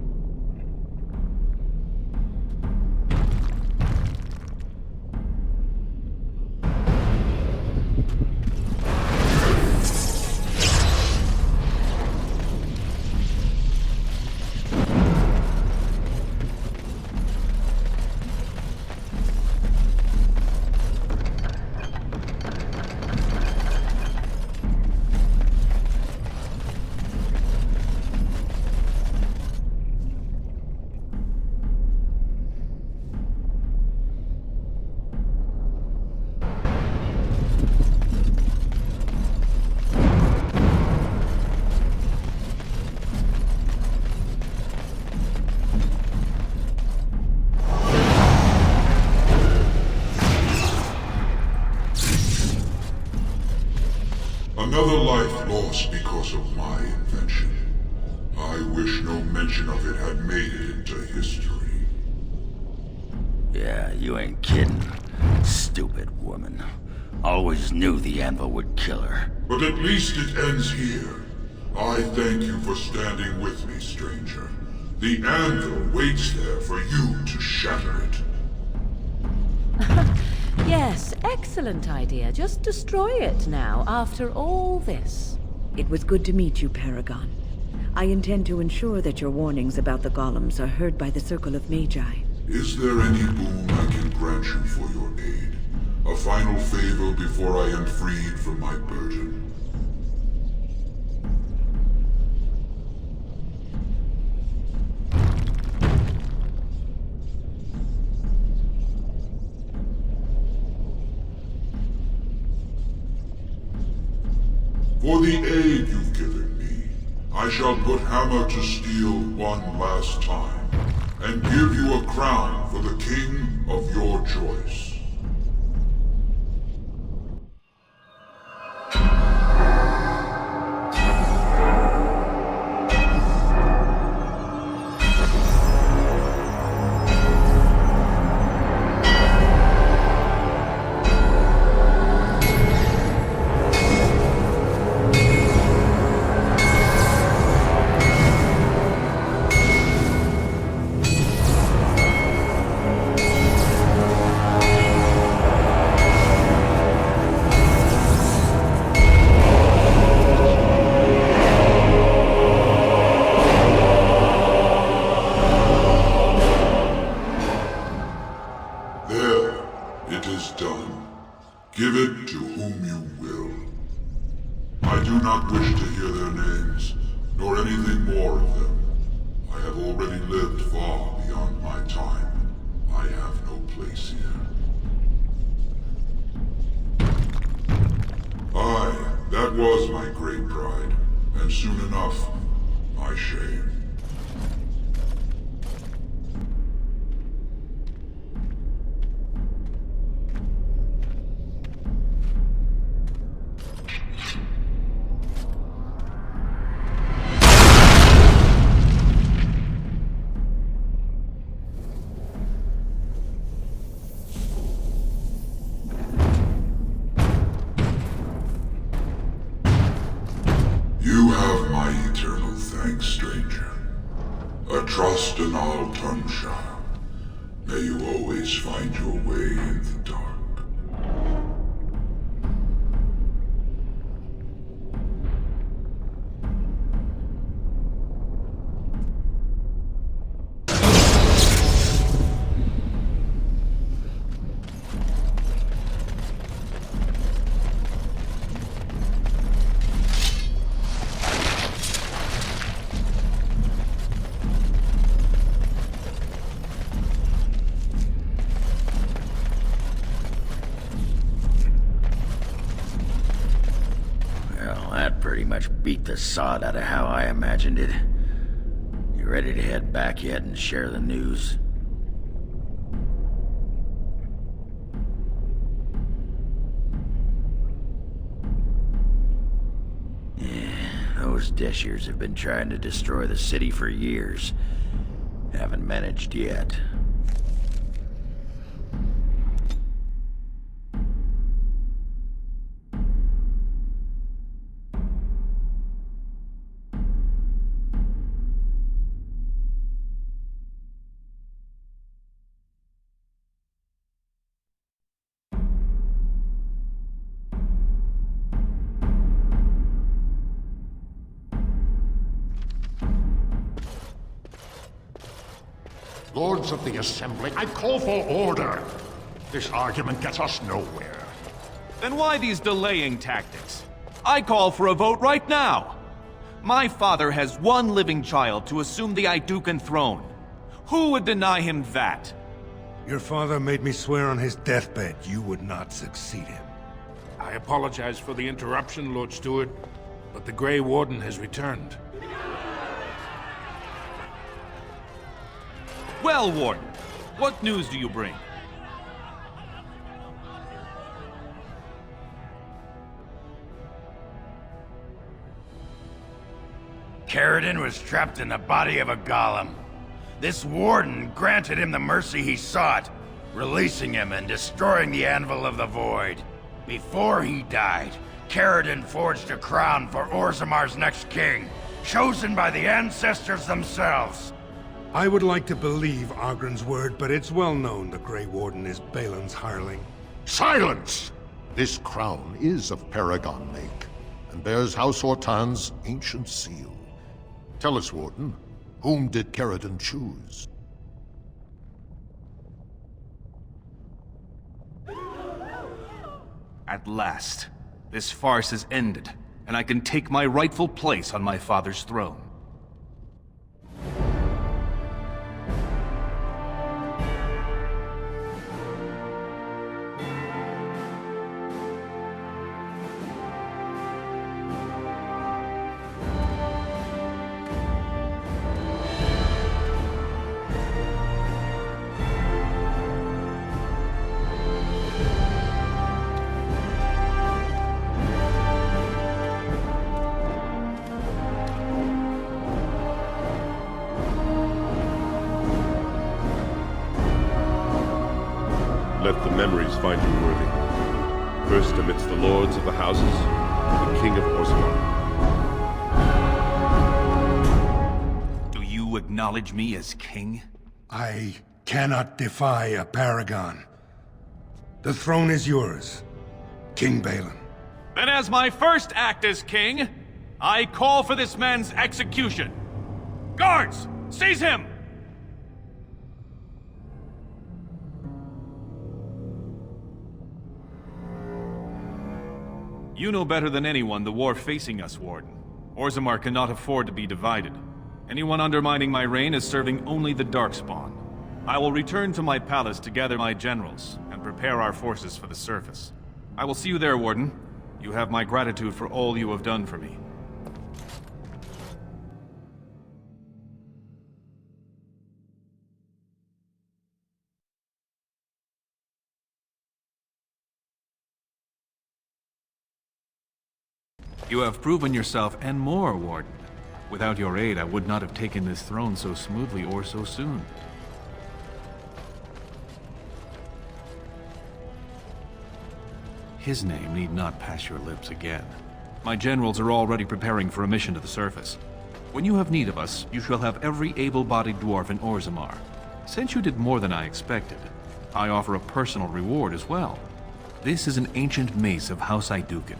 Another life lost because of my invention. I wish no mention of it had made it into history. Yeah, you ain't kidding. Stupid woman. Always knew the anvil would kill her. But at least it ends here. I thank you for standing with me, stranger. The anvil waits there for you to shatter it. Yes, excellent idea. Just destroy it now, after all this. It was good to meet you, Paragon. I intend to ensure that your warnings about the golems are heard by the Circle of Magi. Is there any boon I can grant you for your aid? A final favor before I am freed from my burden? For the aid you've given me, I shall put hammer to steel one last time, and give you a crown for the king of your choice. Give it to whom you will. I do not wish to hear their names, nor anything more of them. I have already lived far beyond my time. I have no place here. Aye, that was my great pride, and soon enough, my shame. You have my eternal thanks, stranger. A trust and all tongue child. May you always find your way in the dark. Pretty much beat the sod out of how I imagined it. You You ready to head back yet and share the news? Yeah, those Deshers have been trying to destroy the city for years. Haven't managed yet. Lords of the Assembly, I call for order. This argument gets us nowhere. Then why these delaying tactics? I call for a vote right now. My father has one living child to assume the Idukan throne. Who would deny him that? Your father made me swear on his deathbed you would not succeed him. I apologize for the interruption, Lord Steward, but the Grey Warden has returned. Well, Warden, what news do you bring? Caridin was trapped in the body of a golem. This warden granted him the mercy he sought, releasing him and destroying the Anvil of the Void. Before he died, Caridin forged a crown for Orzamar's next king, chosen by the ancestors themselves. I would like to believe Ogren's word, but it's well known the Grey Warden is Balin's hireling. Silence! This crown is of Paragon make, and bears House Ortan's ancient seal. Tell us, Warden, whom did Caridin choose? At last, this farce is ended, and I can take my rightful place on my father's throne. Let the memories find you worthy. First amidst the lords of the houses, the King of Orzammar. Do you acknowledge me as king? I cannot defy a paragon. The throne is yours, King Balin. Then as my first act as king, I call for this man's execution. Guards, seize him! You know better than anyone the war facing us, Warden. Orzammar cannot afford to be divided. Anyone undermining my reign is serving only the Darkspawn. I will return to my palace to gather my generals and prepare our forces for the surface. I will see you there, Warden. You have my gratitude for all you have done for me. You have proven yourself and more, Warden. Without your aid, I would not have taken this throne so smoothly or so soon. His name need not pass your lips again. My generals are already preparing for a mission to the surface. When you have need of us, you shall have every able-bodied dwarf in Orzammar. Since you did more than I expected, I offer a personal reward as well. This is an ancient mace of House Idukan.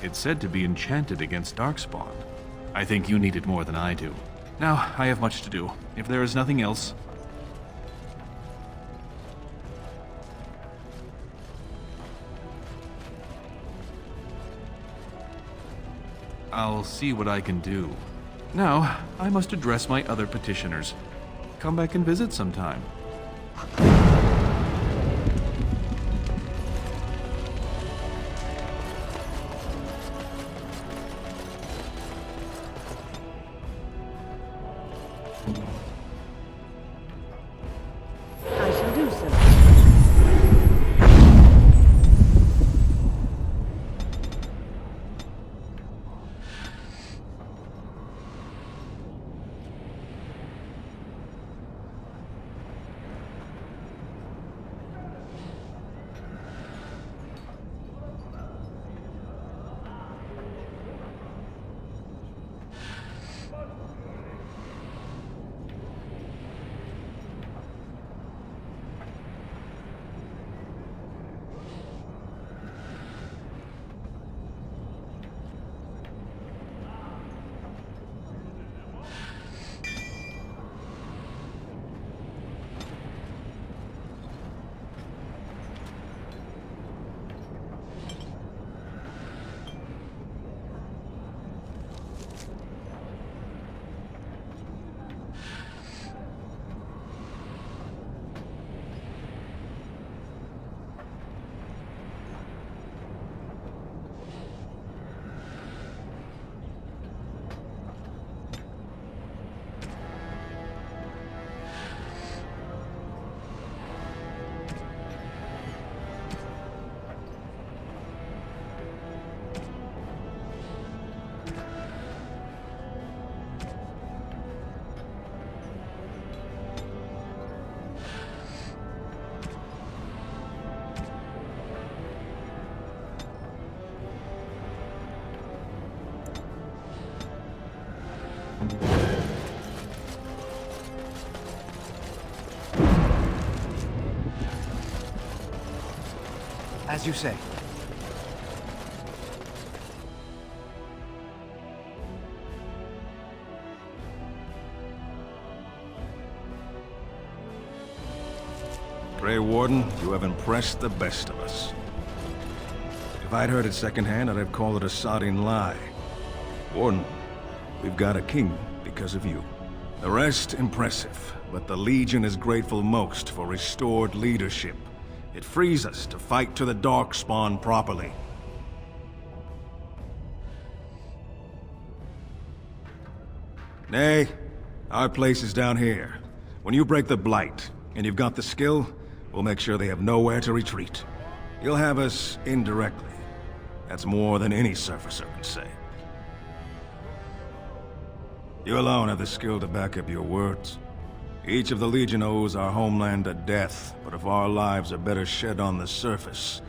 It's said to be enchanted against Darkspawn. I think you need it more than I do. Now, I have much to do. If there is nothing else... I'll see what I can do. Now, I must address my other petitioners. Come back and visit sometime. As you say. Grey Warden, you have impressed the best of us. If I'd heard it secondhand, I'd have called it a sodding lie. Warden, we've got a king because of you. The rest, impressive, but the Legion is grateful most for restored leadership. It frees us to fight to the Darkspawn properly. Nay, our place is down here. When you break the Blight, and you've got the skill, we'll make sure they have nowhere to retreat. You'll have us indirectly. That's more than any surfacer can say. You alone have the skill to back up your words. Each of the Legion owes our homeland a death, but if our lives are better shed on the surface,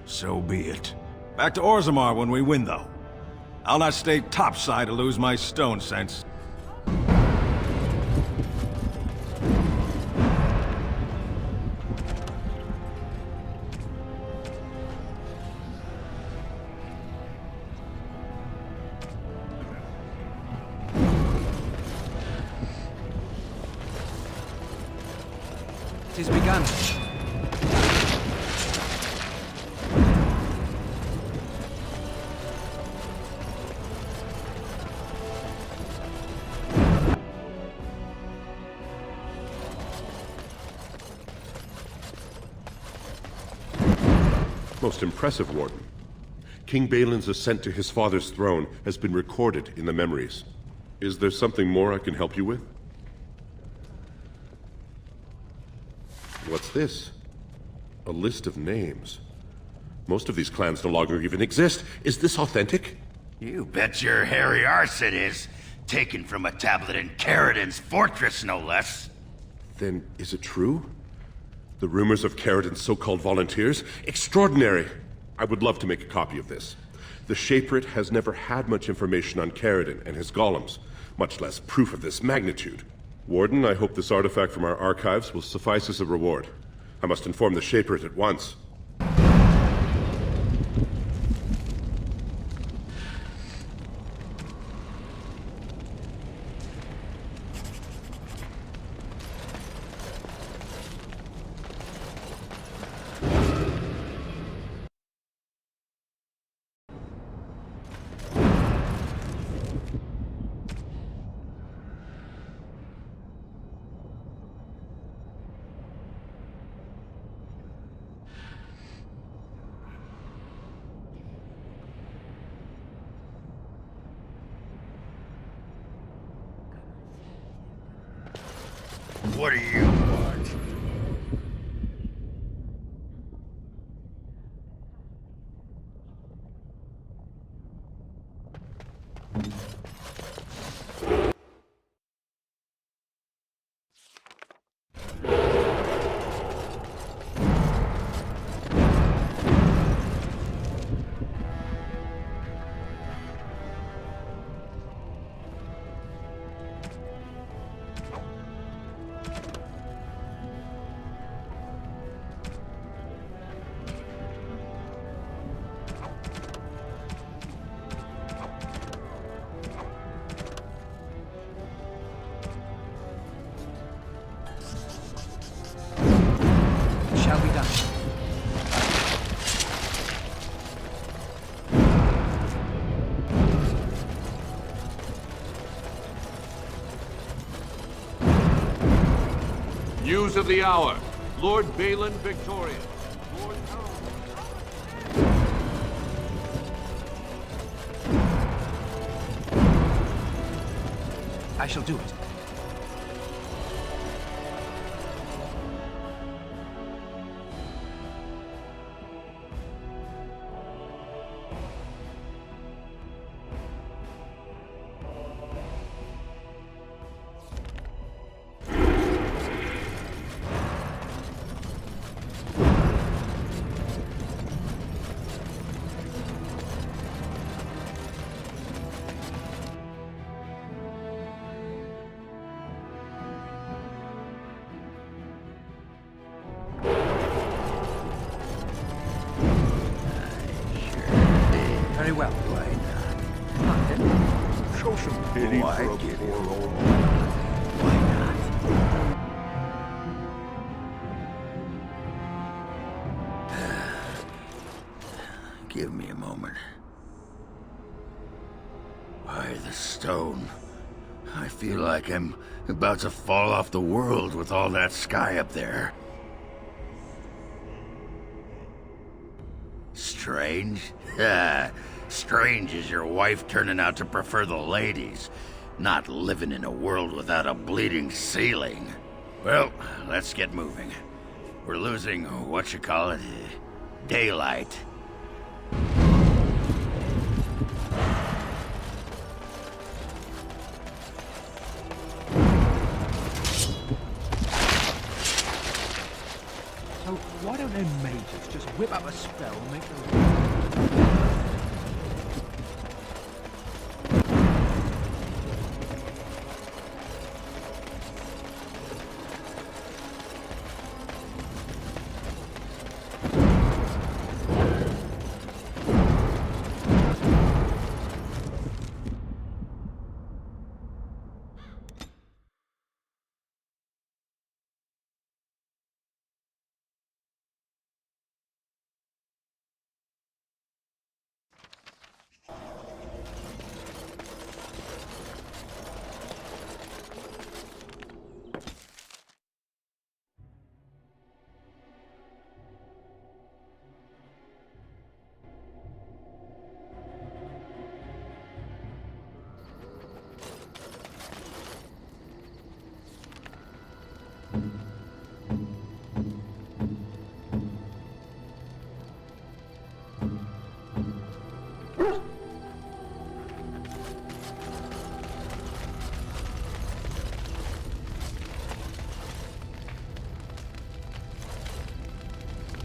so be it. Back to Orzammar when we win, though. I'll not stay topside to lose my stone sense. It is begun. Most impressive, Warden. King Balin's ascent to his father's throne has been recorded in the memories. Is there something more I can help you with? What's this? A list of names. Most of these clans no longer even exist. Is this authentic? You bet your hairy arse it is. Taken from a tablet in Caridin's fortress, no less. Then is it true? The rumors of Caridin's so-called volunteers? Extraordinary! I would love to make a copy of this. The Shaperate has never had much information on Caridin and his golems, much less proof of this magnitude. Warden, I hope this artifact from our archives will suffice as a reward. I must inform the Shaperate at once. What do you want? Shall be done. News of the hour. Lord Balin victorious. Lord I shall do it. Very well. Why not? Show some pity Oh, I for a get it. poor old... Why not? Give me a moment. Why, the stone. I feel like I'm about to fall off the world with all that sky up there. Strange? Strange is your wife turning out to prefer the ladies, not living in a world without a bleeding ceiling. Well, let's get moving. We're losing, daylight. So why don't them mages just whip up a spell and make them...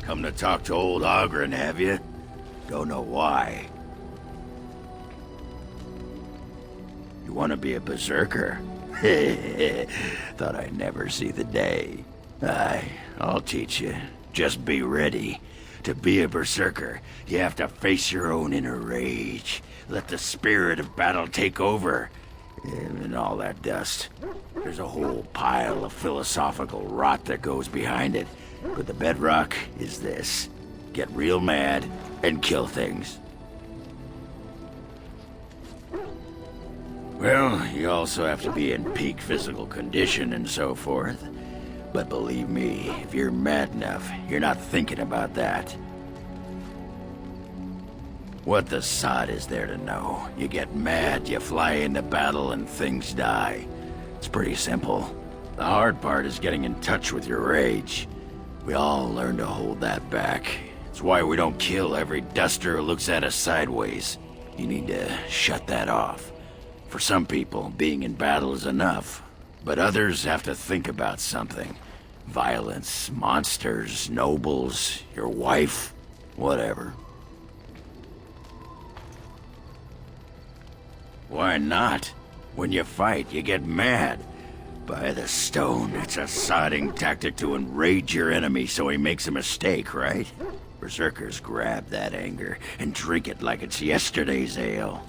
Come to talk to old Ogren, have you? Don't know why. You want to be a berserker? Thought I'd never see the day. I'll teach you. Just be ready. To be a berserker, you have to face your own inner rage. Let the spirit of battle take over. And all that dust. There's a whole pile of philosophical rot that goes behind it. But the bedrock is this. Get real mad and kill things. Well, you also have to be in peak physical condition and so forth. But believe me, if you're mad enough, you're not thinking about that. What the sod is there to know? You get mad, you fly into battle, and things die. It's pretty simple. The hard part is getting in touch with your rage. We all learn to hold that back. It's why we don't kill every duster who looks at us sideways. You need to shut that off. For some people, being in battle is enough. But others have to think about something. Violence, monsters, nobles, your wife, whatever. Why not? When you fight, you get mad. By the stone, it's a sodding tactic to enrage your enemy so he makes a mistake, right? Berserkers grab that anger and drink it like it's yesterday's ale.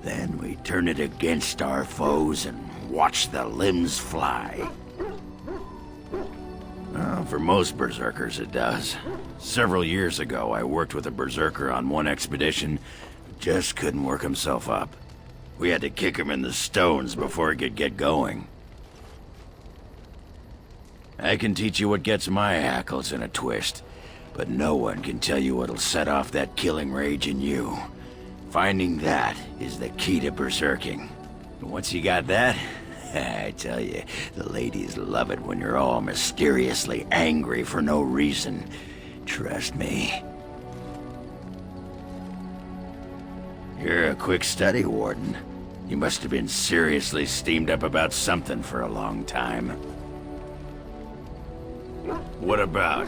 Then we turn it against our foes and watch the limbs fly. Well, for most berserkers it does. Several years ago, I worked with a berserker on one expedition who just couldn't work himself up. We had to kick him in the stones before he could get going. I can teach you what gets my hackles in a twist, but no one can tell you what'll set off that killing rage in you. Finding that is the key to berserking. Once you got that, I tell you, the ladies love it when you're all mysteriously angry for no reason. Trust me. You're a quick study, Warden. You must have been seriously steamed up about something for a long time. What about?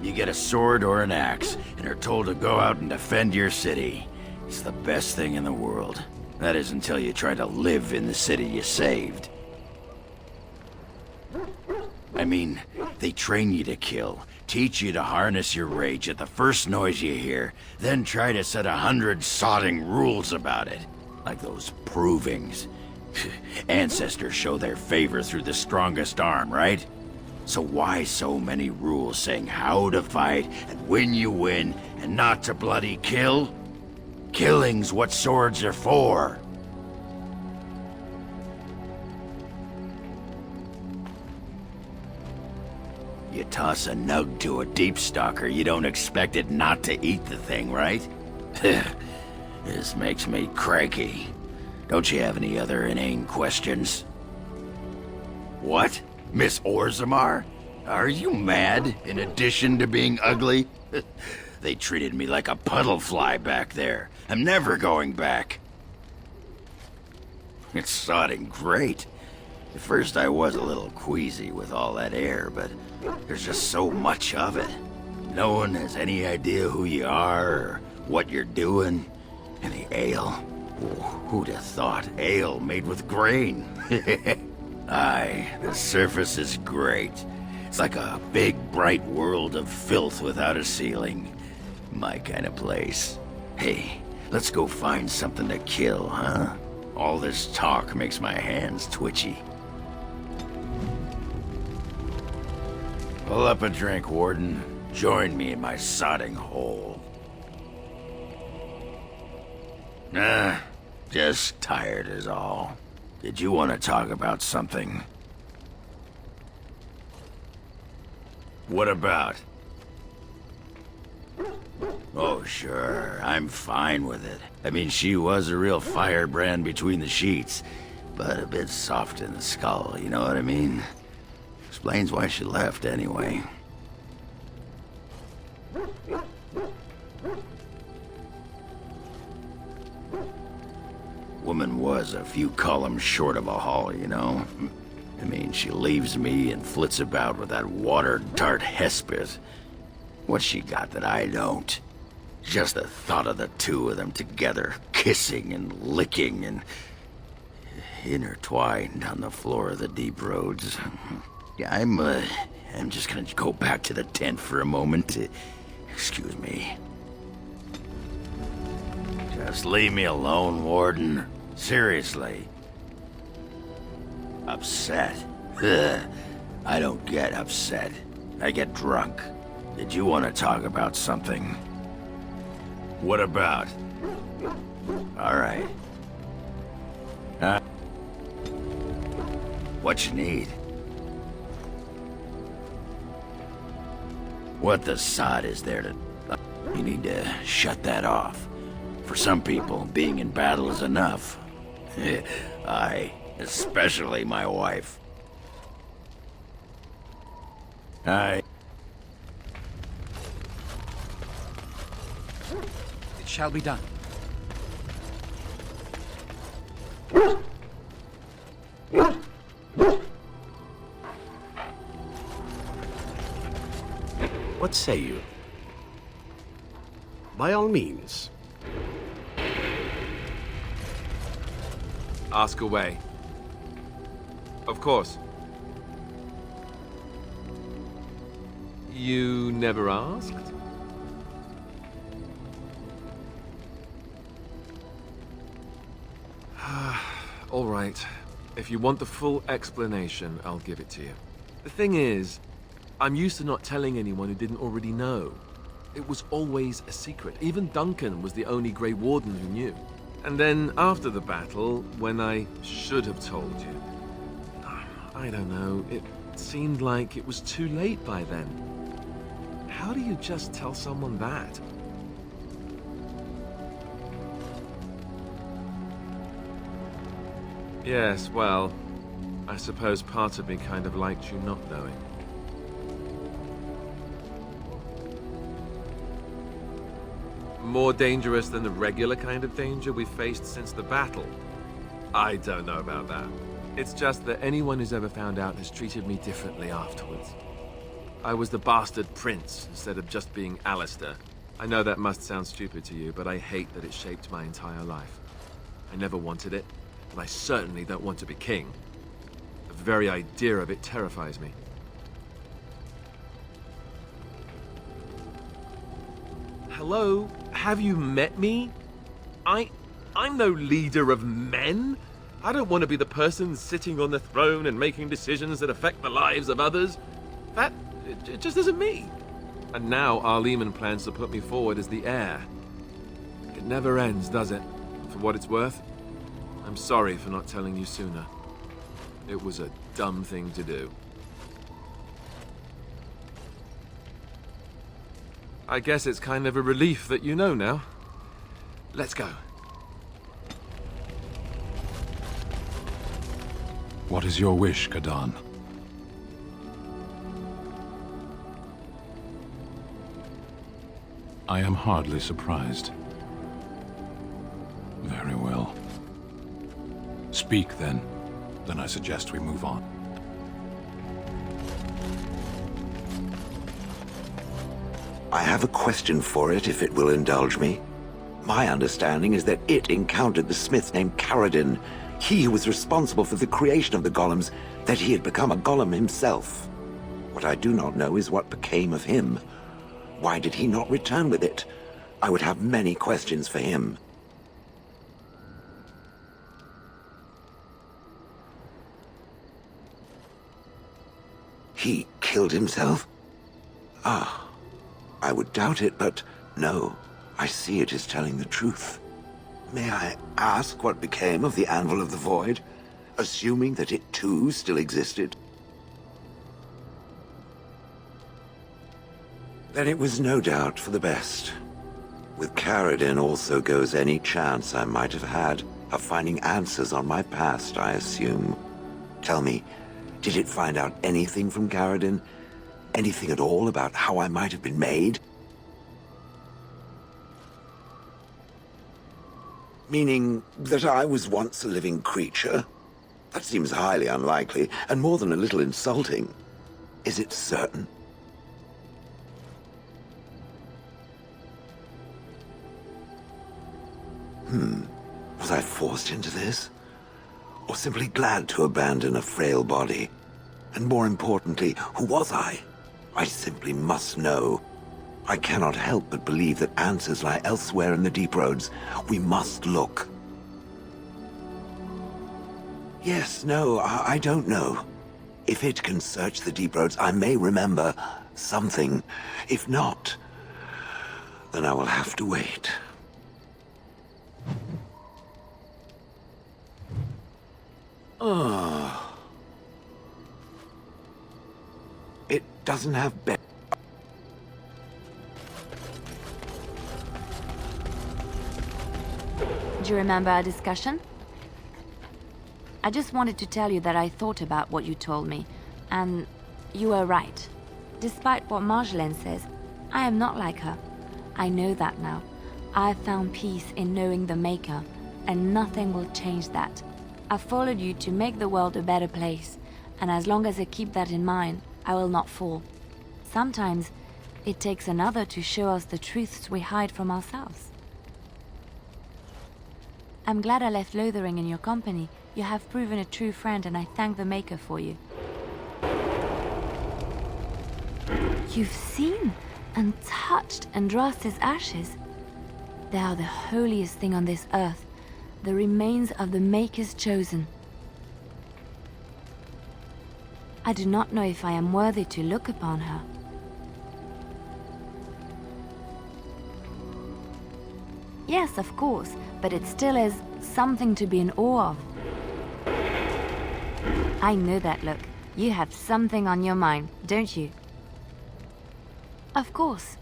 You get a sword or an axe, and are told to go out and defend your city. It's the best thing in the world. That is until you try to live in the city you saved. I mean, They train you to kill, teach you to harness your rage at the first noise you hear, then try to set 100 sodding rules about it. Like those provings. Ancestors show their favor through the strongest arm, right? So why so many rules saying how to fight and when you win and not to bloody kill? Killing's what swords are for. You toss a nug to a deep stalker, you don't expect it not to eat the thing, right? This makes me cranky. Don't you have any other inane questions? What? Miss Orzammar? Are you mad, in addition to being ugly? They treated me like a puddle fly back there. I'm never going back. It's sodding great. At first I was a little queasy with all that air, but there's just so much of it. No one has any idea who you are or what you're doing. And the ale. Oh, who'd have thought ale made with grain? Aye, the surface is great. It's like a big, bright world of filth without a ceiling. My kind of place. Hey, let's go find something to kill, huh? All this talk makes my hands twitchy. Pull up a drink, Warden. Join me in my sodding hole. Nah, just tired is all. Did you want to talk about something? What about? Oh, sure, I'm fine with it. I mean, she was a real firebrand between the sheets, but a bit soft in the skull, you know what I mean? Explains why she left, anyway. Woman was a few columns short of a haul, you know? I mean, she leaves me and flits about with that water-dart Hespith. What's she got that I don't? Just the thought of the two of them together, kissing and licking and intertwined on the floor of the deep roads. Yeah, I'm just gonna go back to the tent for a moment. Excuse me. Just leave me alone, Warden. Seriously. Upset? I don't get upset. I get drunk. Did you want to talk about something? What about? All right. What you need? What the sod is there to... You need to shut that off. For some people, being in battle is enough. Especially my wife. It shall be done. What say you? By all means. Ask away. Of course. You never asked? All right. If you want the full explanation, I'll give it to you. The thing is, I'm used to not telling anyone who didn't already know. It was always a secret. Even Duncan was the only Grey Warden who knew. And then after the battle, when I should have told you, I don't know, it seemed like it was too late by then. How do you just tell someone that? Yes, well, I suppose part of me kind of liked you not knowing. More dangerous than the regular kind of danger we've faced since the battle? I don't know about that. It's just that anyone who's ever found out has treated me differently afterwards. I was the bastard prince instead of just being Alistair. I know that must sound stupid to you, but I hate that it shaped my entire life. I never wanted it, and I certainly don't want to be king. The very idea of it terrifies me. Hello? Have you met me? I'm no leader of men. I don't want to be the person sitting on the throne and making decisions that affect the lives of others. It just isn't me. And now our Lehman plans to put me forward as the heir. It never ends, does it? For what it's worth, I'm sorry for not telling you sooner. It was a dumb thing to do. I guess it's kind of a relief that you know now. Let's go. What is your wish, Kadan? I am hardly surprised. Very well. Speak, then. Then I suggest we move on. I have a question for it, if it will indulge me. My understanding is that it encountered the smith named Caradin, he who was responsible for the creation of the golems, that he had become a golem himself. What I do not know is what became of him. Why did he not return with it? I would have many questions for him. He killed himself? Ah, I would doubt it, but no, I see it is telling the truth. May I ask what became of the Anvil of the Void, assuming that it too still existed? Then it was no doubt for the best. With Caradin also goes any chance I might have had of finding answers on my past, I assume. Tell me, did it find out anything from Caradin? Anything at all about how I might have been made? Meaning that I was once a living creature? That seems highly unlikely, and more than a little insulting. Is it certain? Was I forced into this? Or simply glad to abandon a frail body? And more importantly, who was I? I simply must know. I cannot help but believe that answers lie elsewhere in the deep roads. We must look. Yes, no, I don't know. If it can search the deep roads, I may remember something. If not, then I will have to wait. It doesn't have bed. Do you remember our discussion? I just wanted to tell you that I thought about what you told me, and you were right. Despite what Marjolaine says, I am not like her. I know that now. I have found peace in knowing the Maker, and nothing will change that. I followed you to make the world a better place, and as long as I keep that in mind, I will not fall. Sometimes, it takes another to show us the truths we hide from ourselves. I'm glad I left Lothering in your company. You have proven a true friend, and I thank the Maker for you. You've seen and touched Andraste's ashes. They are the holiest thing on this earth, the remains of the Maker's chosen. I do not know if I am worthy to look upon her. Yes, of course, but it still is something to be in awe of. I know that look. You have something on your mind, don't you? Of course.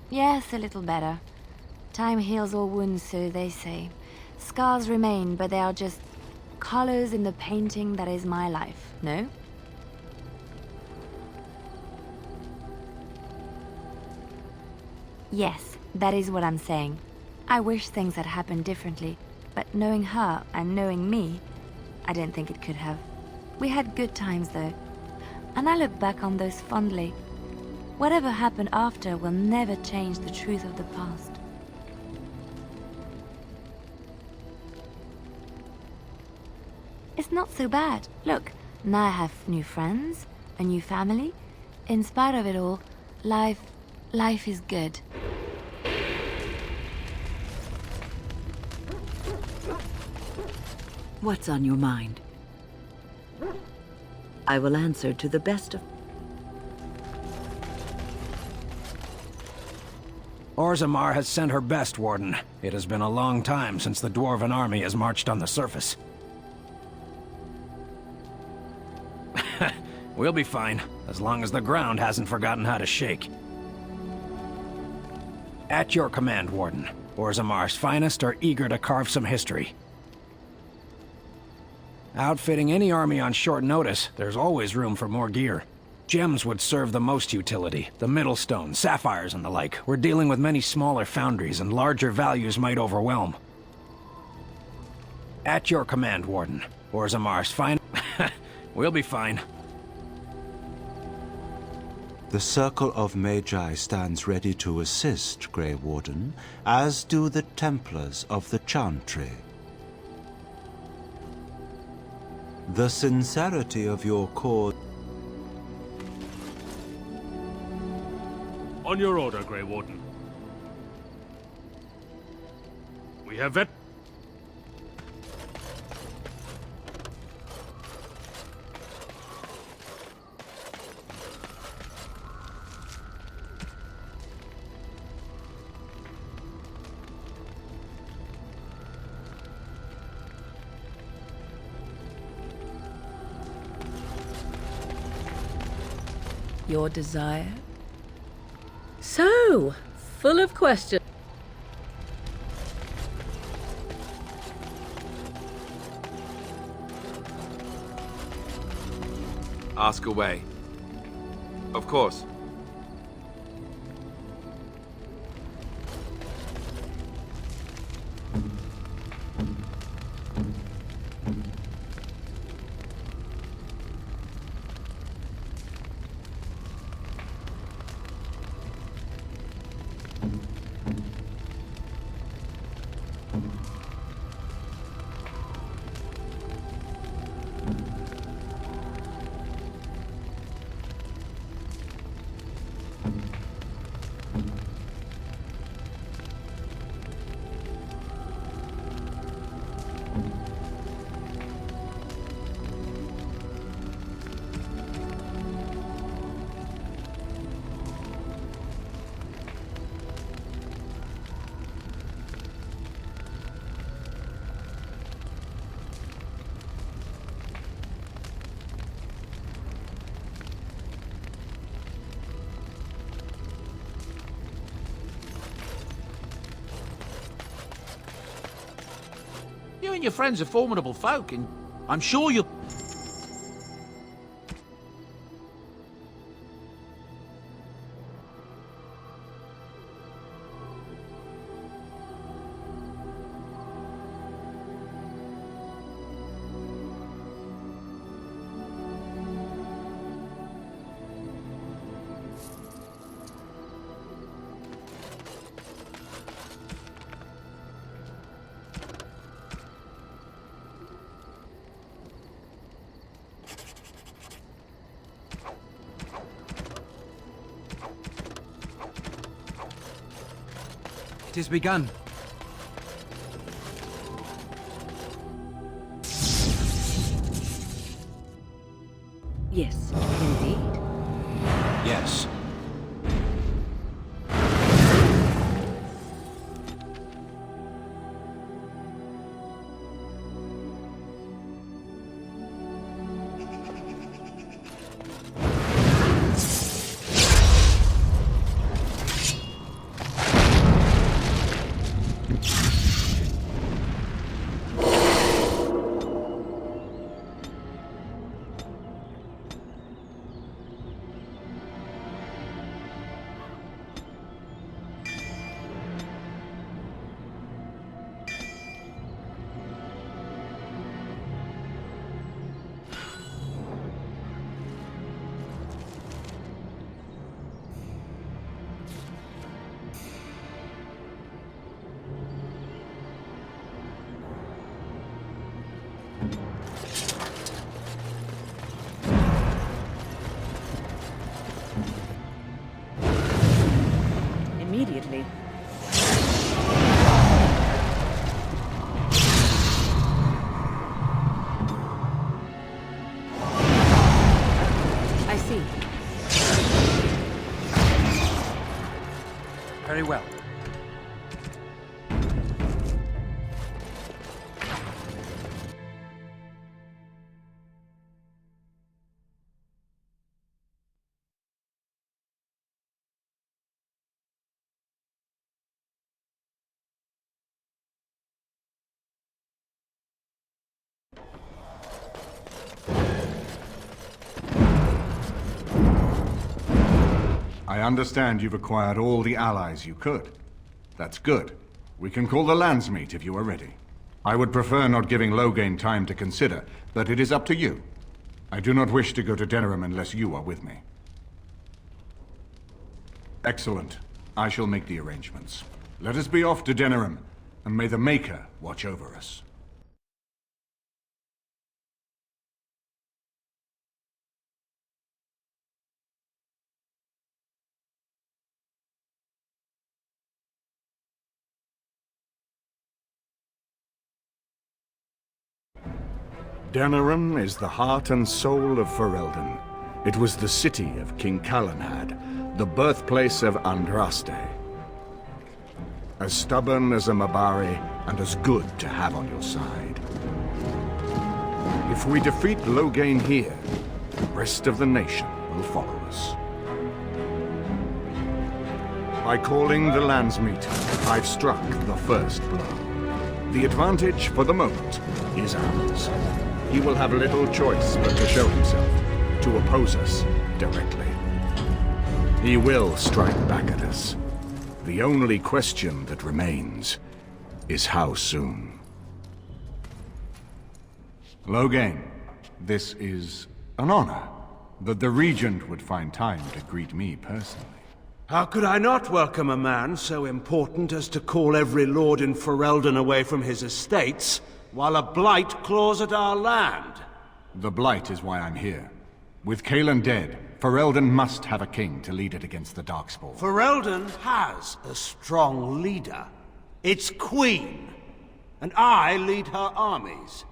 Yes, a little better. Time heals all wounds, so they say. Scars remain, but they are just colors in the painting that is my life, no? Yes, that is what I'm saying. I wish things had happened differently, but knowing her and knowing me, I don't think it could have. We had good times though, and I look back on those fondly. Whatever happened after will never change the truth of the past. It's not so bad. Look, now I have new friends, a new family. In spite of it all, Life is good. What's on your mind? I will answer to the best of... Orzammar has sent her best, Warden. It has been a long time since the Dwarven army has marched on the surface. We'll be fine, as long as the ground hasn't forgotten how to shake. At your command, Warden. Orzammar's finest are eager to carve some history. Outfitting any army on short notice, there's always room for more gear. Gems would serve the most utility. The middle stone, sapphires and the like. We're dealing with many smaller foundries, and larger values might overwhelm. At your command, Warden. Orzammar's fine... We'll be fine. The Circle of Magi stands ready to assist, Grey Warden, as do the Templars of the Chantry. The sincerity of your cause... On your order, Grey Warden. We have vet... Your desire? So, full of questions. Ask away. Of course. You and your friends are formidable folk, and I'm sure you'll... It is begun. Yes. Indeed. Yes. immediately. I see. Very well. I understand you've acquired all the allies you could. That's good. We can call the Landsmeet if you are ready. I would prefer not giving Loghain time to consider, but it is up to you. I do not wish to go to Denerim unless you are with me. Excellent. I shall make the arrangements. Let us be off to Denerim, and may the Maker watch over us. Denerim is the heart and soul of Ferelden. It was the city of King Calenhad, the birthplace of Andraste. As stubborn as a Mabari, and as good to have on your side. If we defeat Loghain here, the rest of the nation will follow us. By calling the Landsmeet, I've struck the first blow. The advantage, for the moment, is ours. He will have little choice but to show himself, to oppose us directly. He will strike back at us. The only question that remains is how soon. Loghain, this is an honor that the Regent would find time to greet me personally. How could I not welcome a man so important as to call every lord in Ferelden away from his estates, while a blight claws at our land? The blight is why I'm here. With Cailan dead, Ferelden must have a king to lead it against the Darkspawn. Ferelden has a strong leader. Its queen. And I lead her armies.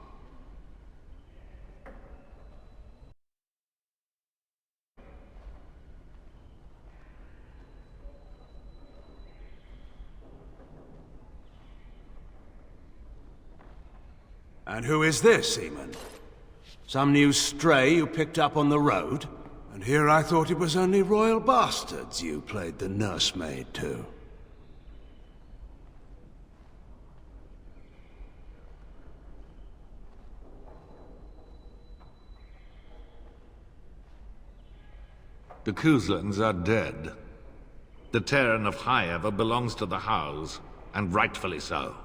And who is this, Eamon? Some new stray you picked up on the road? And here I thought it was only royal bastards you played the nursemaid to. The Kuzlans are dead. The Terran of Highever belongs to the House, and rightfully so.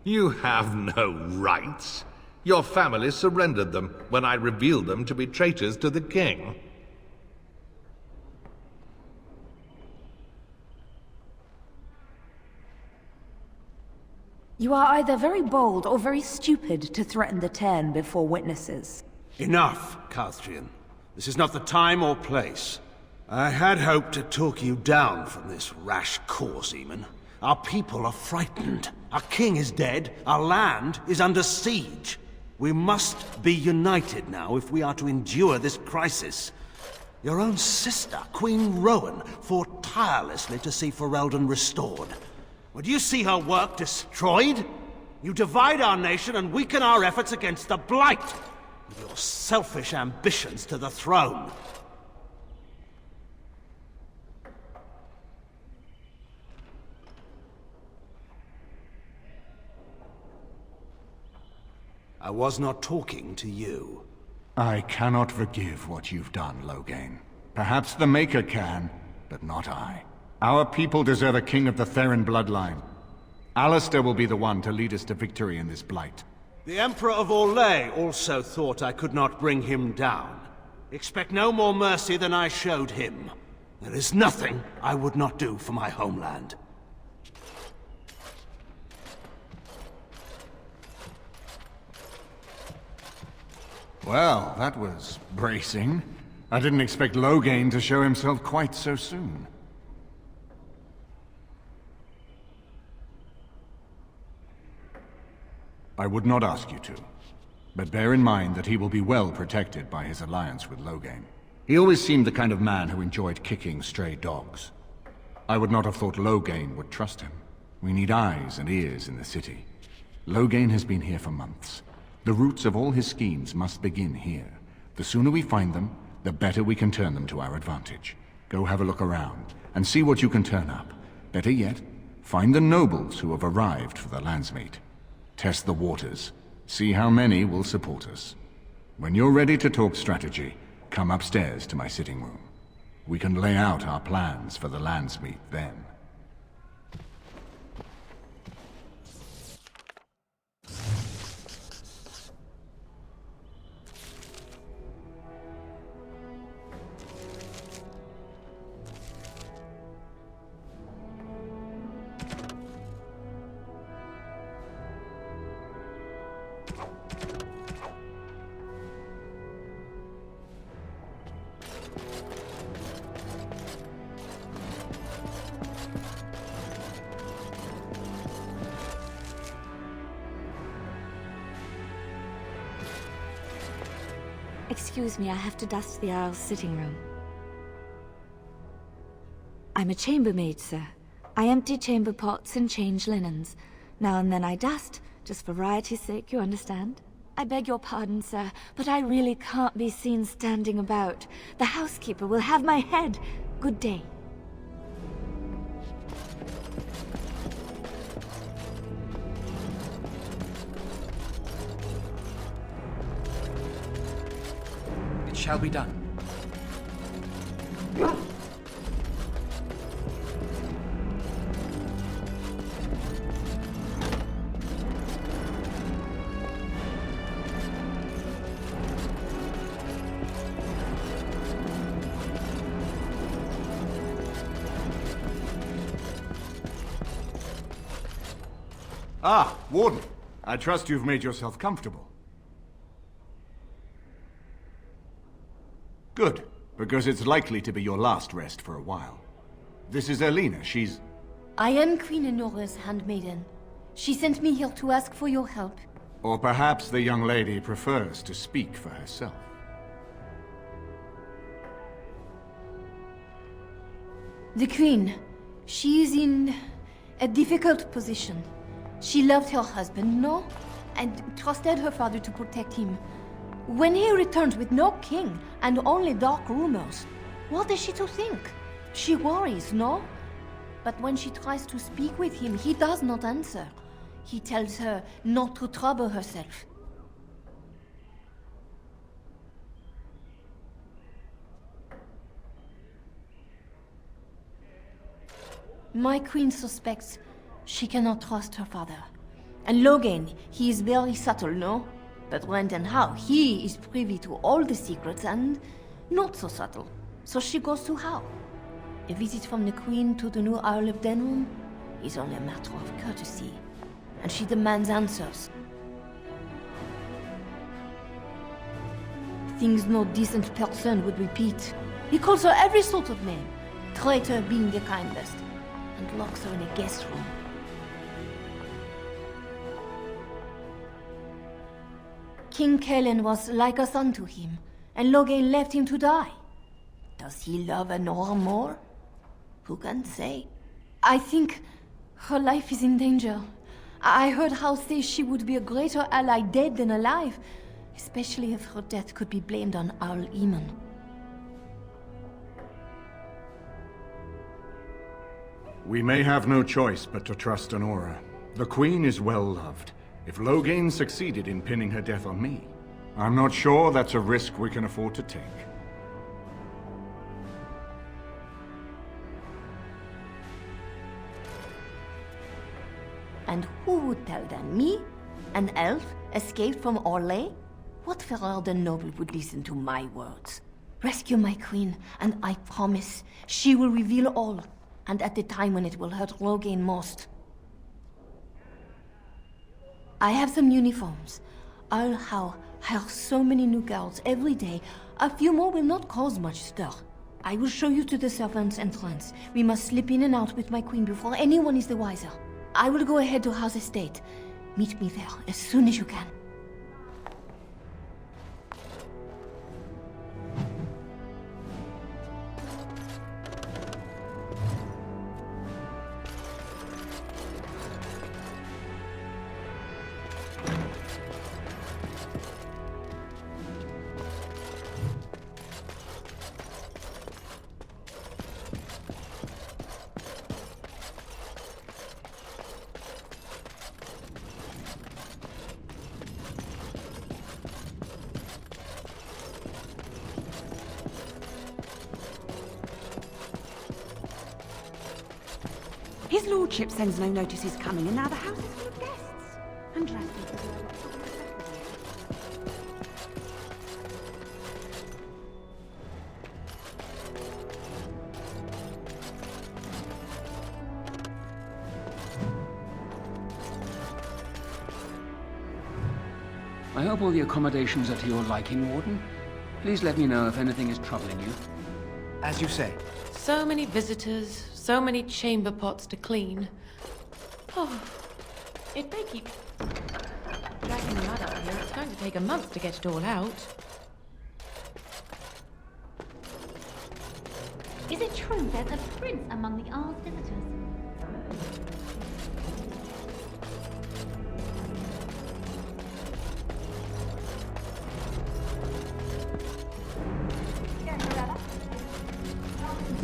You have no rights. Your family surrendered them when I revealed them to be traitors to the king. You are either very bold or very stupid to threaten the Terran before witnesses. Enough, Calthrian. This is not the time or place. I had hoped to talk you down from this rash course, Eamon. Our people are frightened. Our king is dead. Our land is under siege. We must be united now if we are to endure this crisis. Your own sister, Queen Rowan, fought tirelessly to see Ferelden restored. Would you see her work destroyed? You divide our nation and weaken our efforts against the Blight, with your selfish ambitions to the throne. I was not talking to you. I cannot forgive what you've done, Loghain. Perhaps the Maker can, but not I. Our people deserve a king of the Theron bloodline. Alistair will be the one to lead us to victory in this blight. The Emperor of Orlais also thought I could not bring him down. Expect no more mercy than I showed him. There is nothing I would not do for my homeland. Well, that was bracing. I didn't expect Loghain to show himself quite so soon. I would not ask you to, but bear in mind that he will be well protected by his alliance with Loghain. He always seemed the kind of man who enjoyed kicking stray dogs. I would not have thought Loghain would trust him. We need eyes and ears in the city. Loghain has been here for months. The roots of all his schemes must begin here. The sooner we find them, the better we can turn them to our advantage. Go have a look around, and see what you can turn up. Better yet, find the nobles who have arrived for the Landsmeet. Test the waters. See how many will support us. When you're ready to talk strategy, come upstairs to my sitting room. We can lay out our plans for the Landsmeet then. Excuse me, I have to dust the Isle's sitting room. I'm a chambermaid, sir. I empty chamber pots and change linens. Now and then I dust, just for variety's sake, you understand? I beg your pardon, sir, but I really can't be seen standing about. The housekeeper will have my head. Good day. It shall be done. Ah, Warden. I trust you've made yourself comfortable. Good, because it's likely to be your last rest for a while. This is Elena, she's... I am Queen Enora's handmaiden. She sent me here to ask for your help. Or perhaps the young lady prefers to speak for herself. The Queen, she is in a difficult position. She loved her husband, no? And trusted her father to protect him. When he returns with no king and only dark rumors, what is she to think? She worries, no? But when she tries to speak with him, he does not answer. He tells her not to trouble herself. My queen suspects she cannot trust her father. And Loghain, he is very subtle, no? But when and how, he is privy to all the secrets and not so subtle. So she goes to how? A visit from the Queen to the new Isle of Denham is only a matter of courtesy. And she demands answers. Things no decent person would repeat. He calls her every sort of name, traitor being the kindest, and locks her in a guest room. King Kellen was like a son to him, and Loghain left him to die. Does he love Enora more? Who can say? I think her life is in danger. I heard House say she would be a greater ally dead than alive, especially if her death could be blamed on Owl Eamon. We may have no choice but to trust Enora. The Queen is well loved. If Loghain succeeded in pinning her death on me, I'm not sure that's a risk we can afford to take. And who would tell them? Me? An elf escaped from Orlais? What Ferrer noble would listen to my words? Rescue my queen, and I promise she will reveal all, and at the time when it will hurt Loghain most. I have some uniforms. I'll hire so many new girls every day. A few more will not cause much stir. I will show you to the servants' entrance. We must slip in and out with my queen before anyone is the wiser. I will go ahead to House Estate. Meet me there as soon as you can. His lordship sends no notice he's coming, and now the house is full of guests. And dressed as I hope all the accommodations are to your liking, Warden. Please let me know if anything is troubling you. As you say. So many visitors, so many chamber pots to clean. Oh, if they keep dragging the mud up here, it's going to take a month to get it all out. Is it true there's a prince among the Arl's visitors?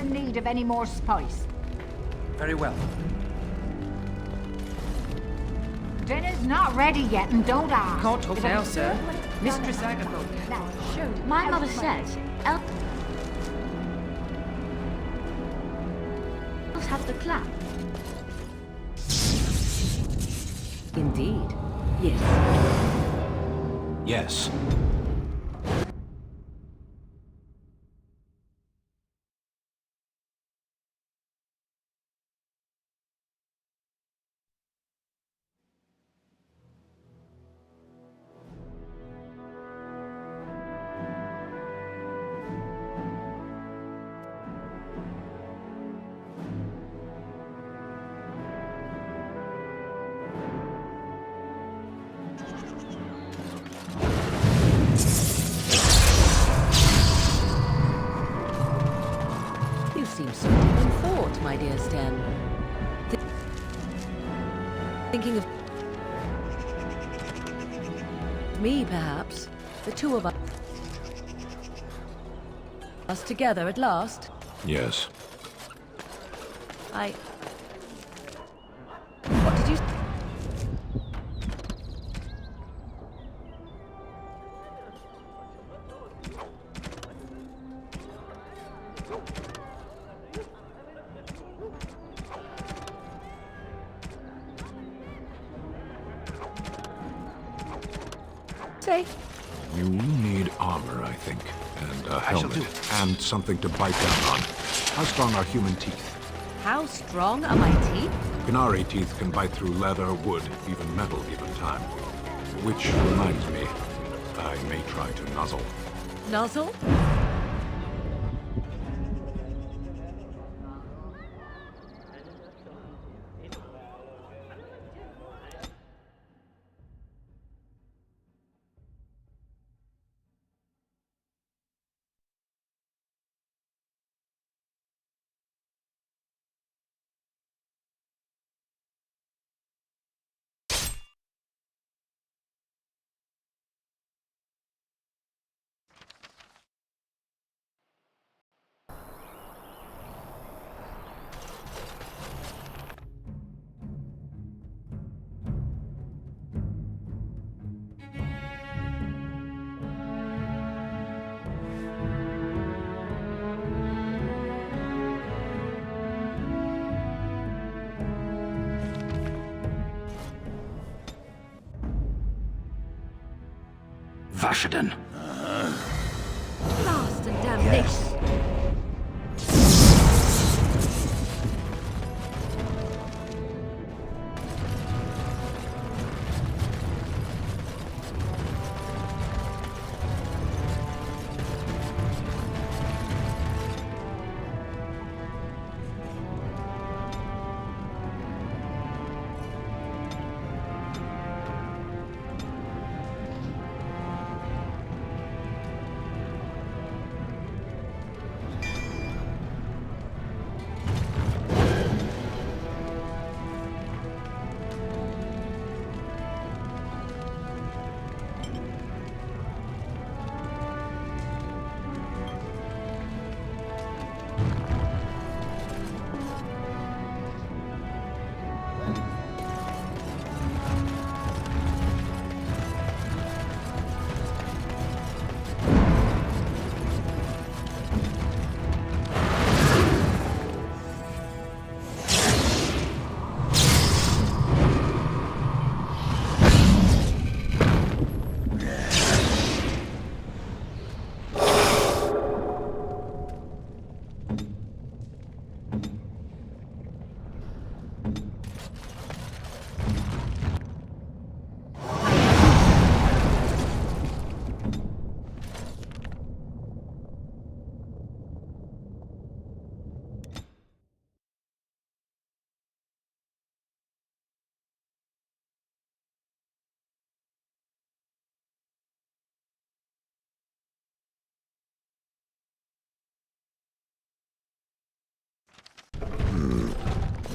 in need of any more spice. Very well. Dinner's not ready yet, and don't ask. Can't talk now, sir. Mistress Agatha. My mother said, elves have the clap. Indeed. Yes. Yes. You seem so deep in thought, my dear Stem. Thinking of me, perhaps? The two of us together at last? Yes. What did you... say? You will need armor, I think, and a helmet, and something to bite down on. How strong are human teeth? How strong are my teeth? Canary teeth can bite through leather, wood, even metal given time. Which reminds me, I may try to nuzzle. Nuzzle? Vashaden. Blast and damnation!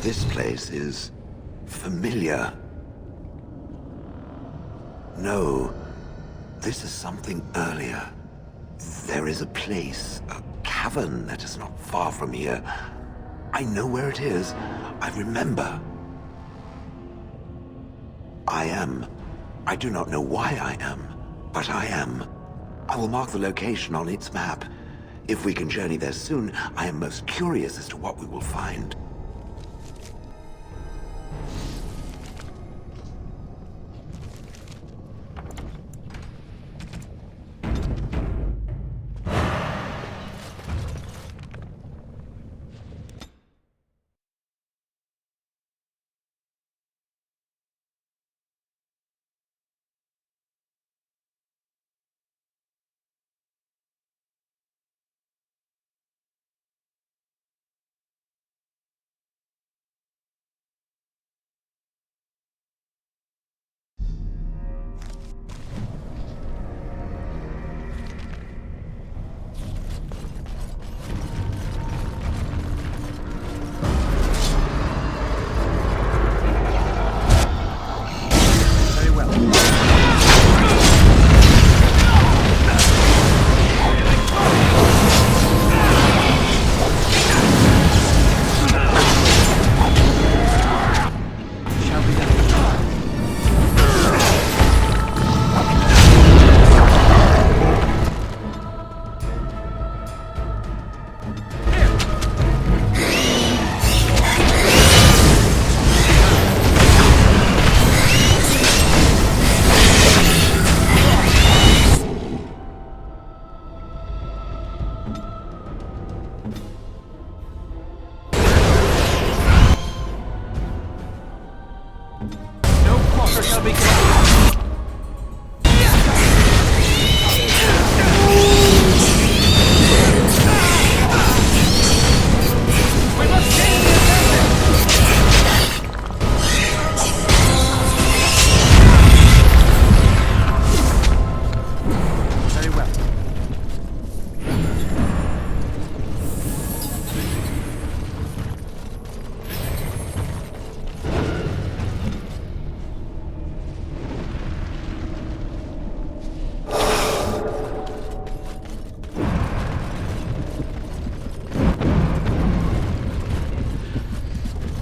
This place is familiar. No, this is something earlier. There is a place, a cavern that is not far from here. I know where it is. I remember. I am. I do not know why I am, but I am. I will mark the location on its map. If we can journey there soon, I am most curious as to what we will find.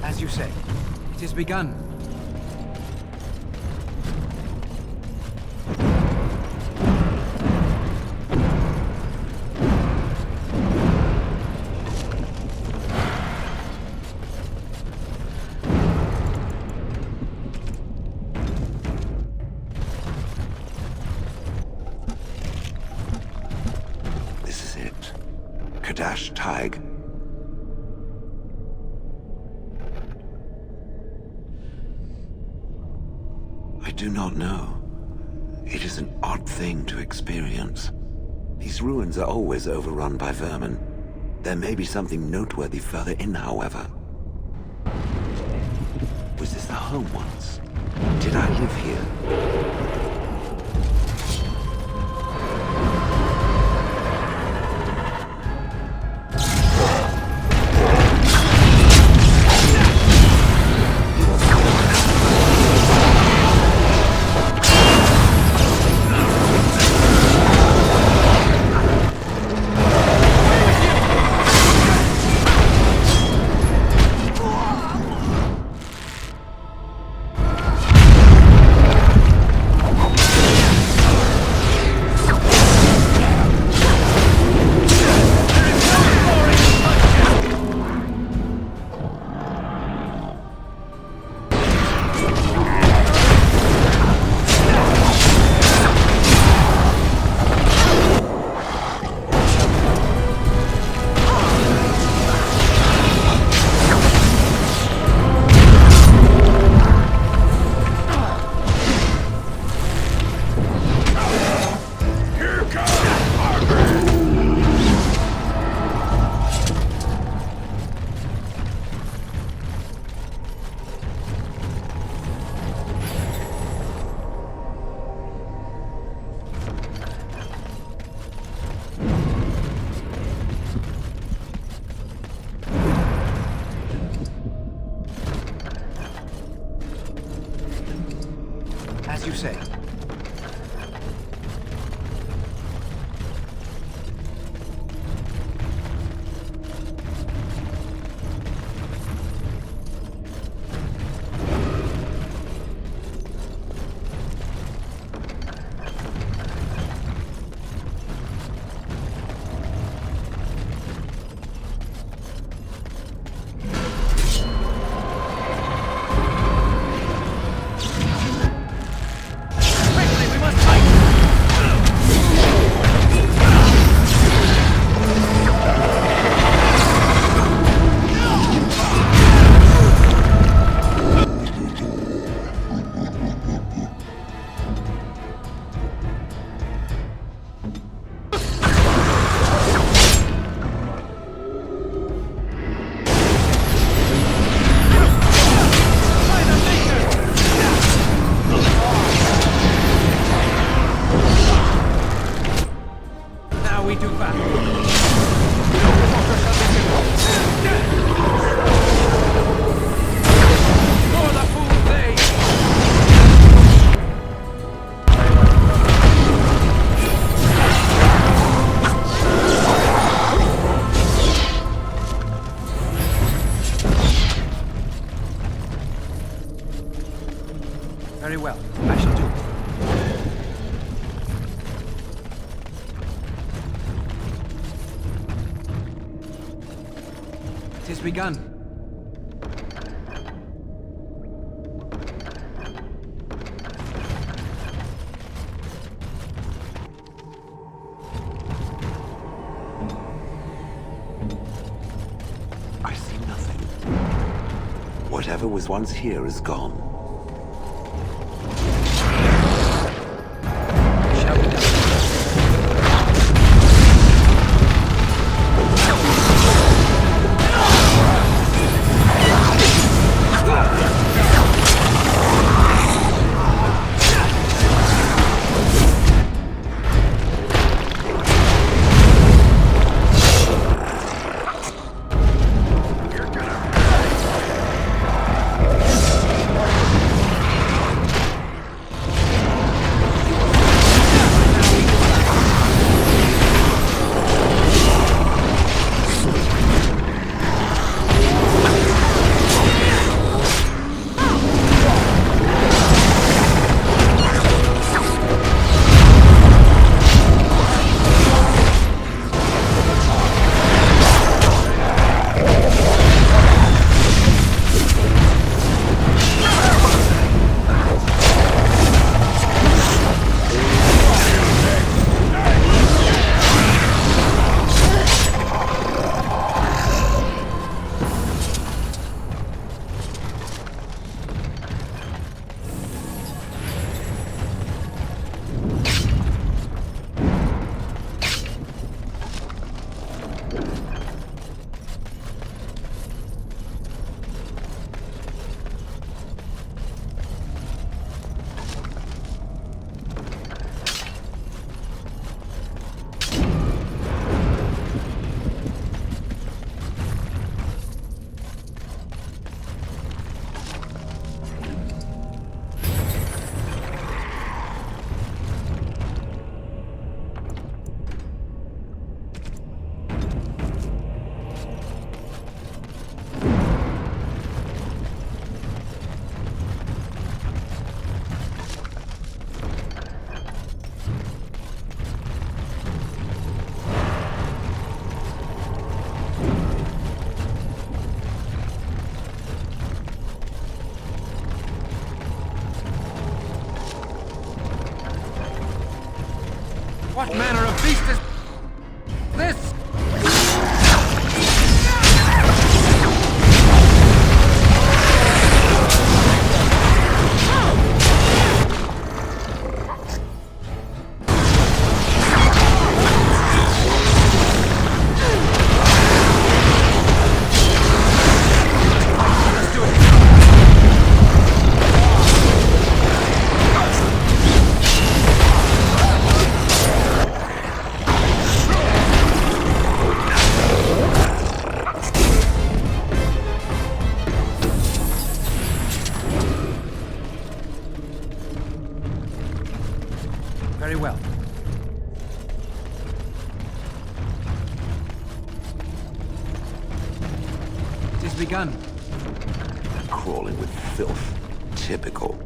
As you say, it has begun. This is it. Kadash Taig. I do not know. It is an odd thing to experience. These ruins are always overrun by vermin. There may be something noteworthy further in, however. Was this the home once? Did I live here? As you say. Very well. I shall do it. 'Tis begun. I see nothing. Whatever was once here is gone. What manner of beast is this? Very well. It is begun. Crawling with filth. Typical.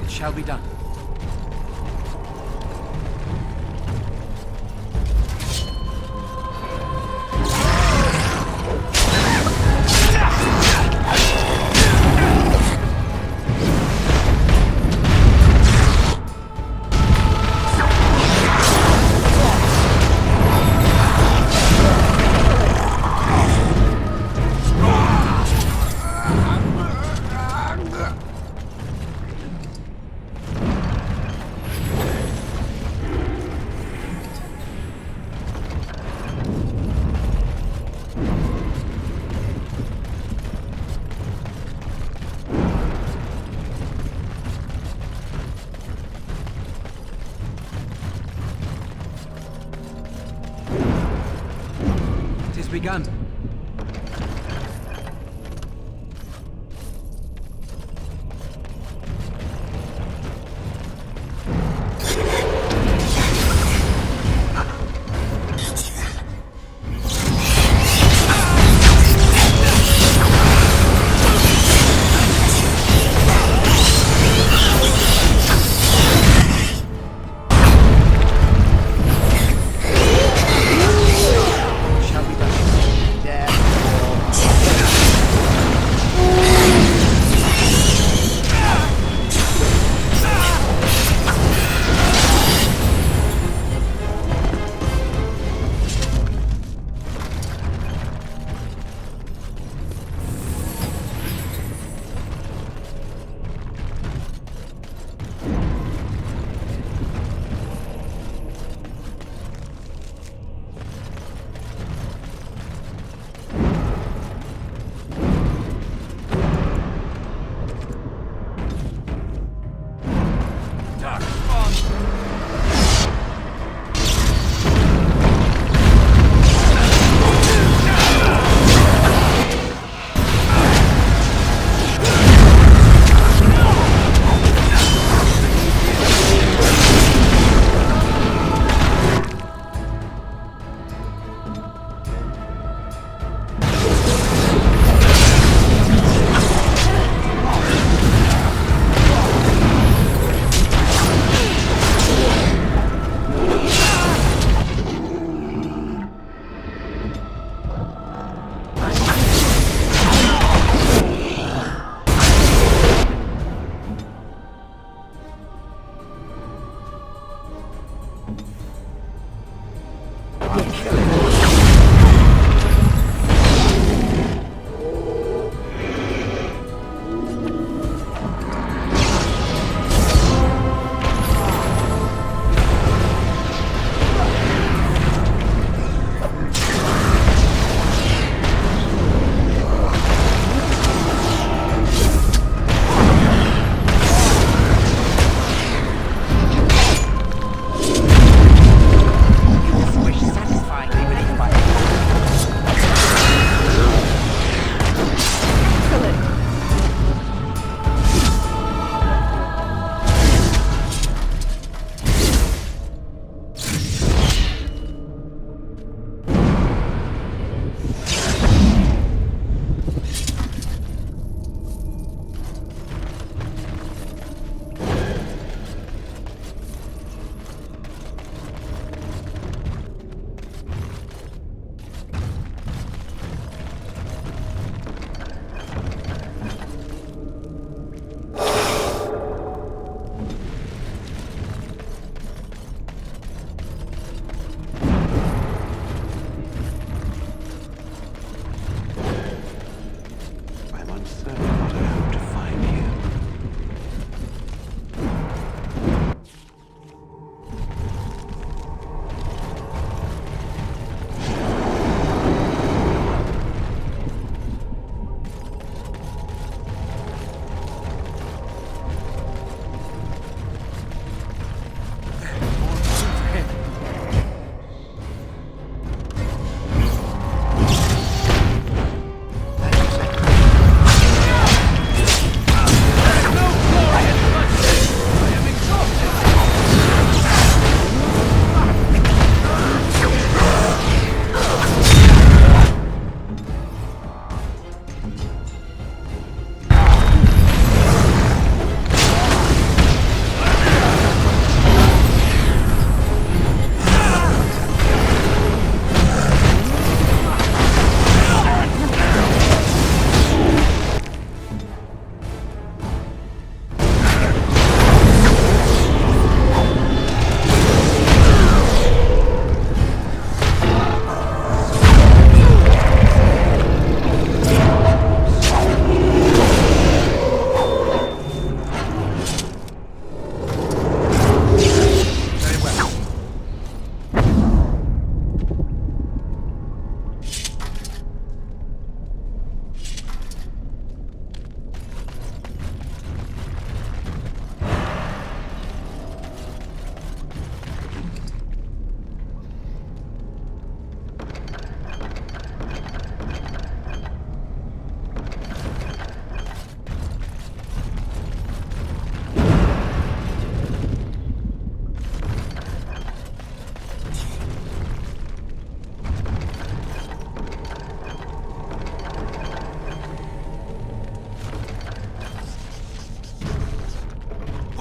Shall be done. Begun. Shall be done.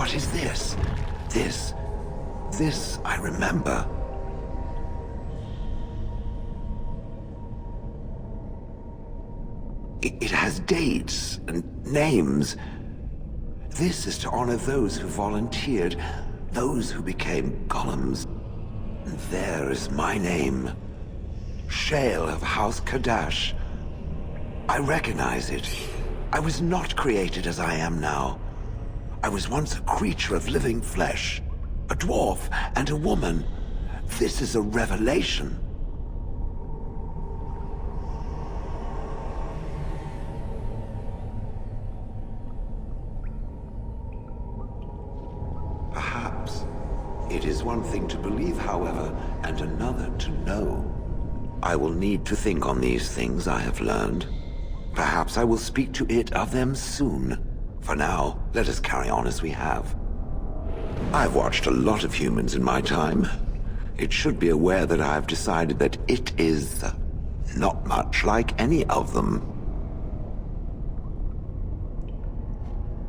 What is this? This I remember. It has dates and names. This is to honor those who volunteered, those who became golems. And there is my name. Shale of House Kadash. I recognize it. I was not created as I am now. I was once a creature of living flesh, a dwarf and a woman. This is a revelation. Perhaps. It is one thing to believe, however, and another to know. I will need to think on these things I have learned. Perhaps I will speak to it of them soon. For now, let us carry on as we have. I've watched a lot of humans in my time. It should be aware that I've decided that it is not much like any of them.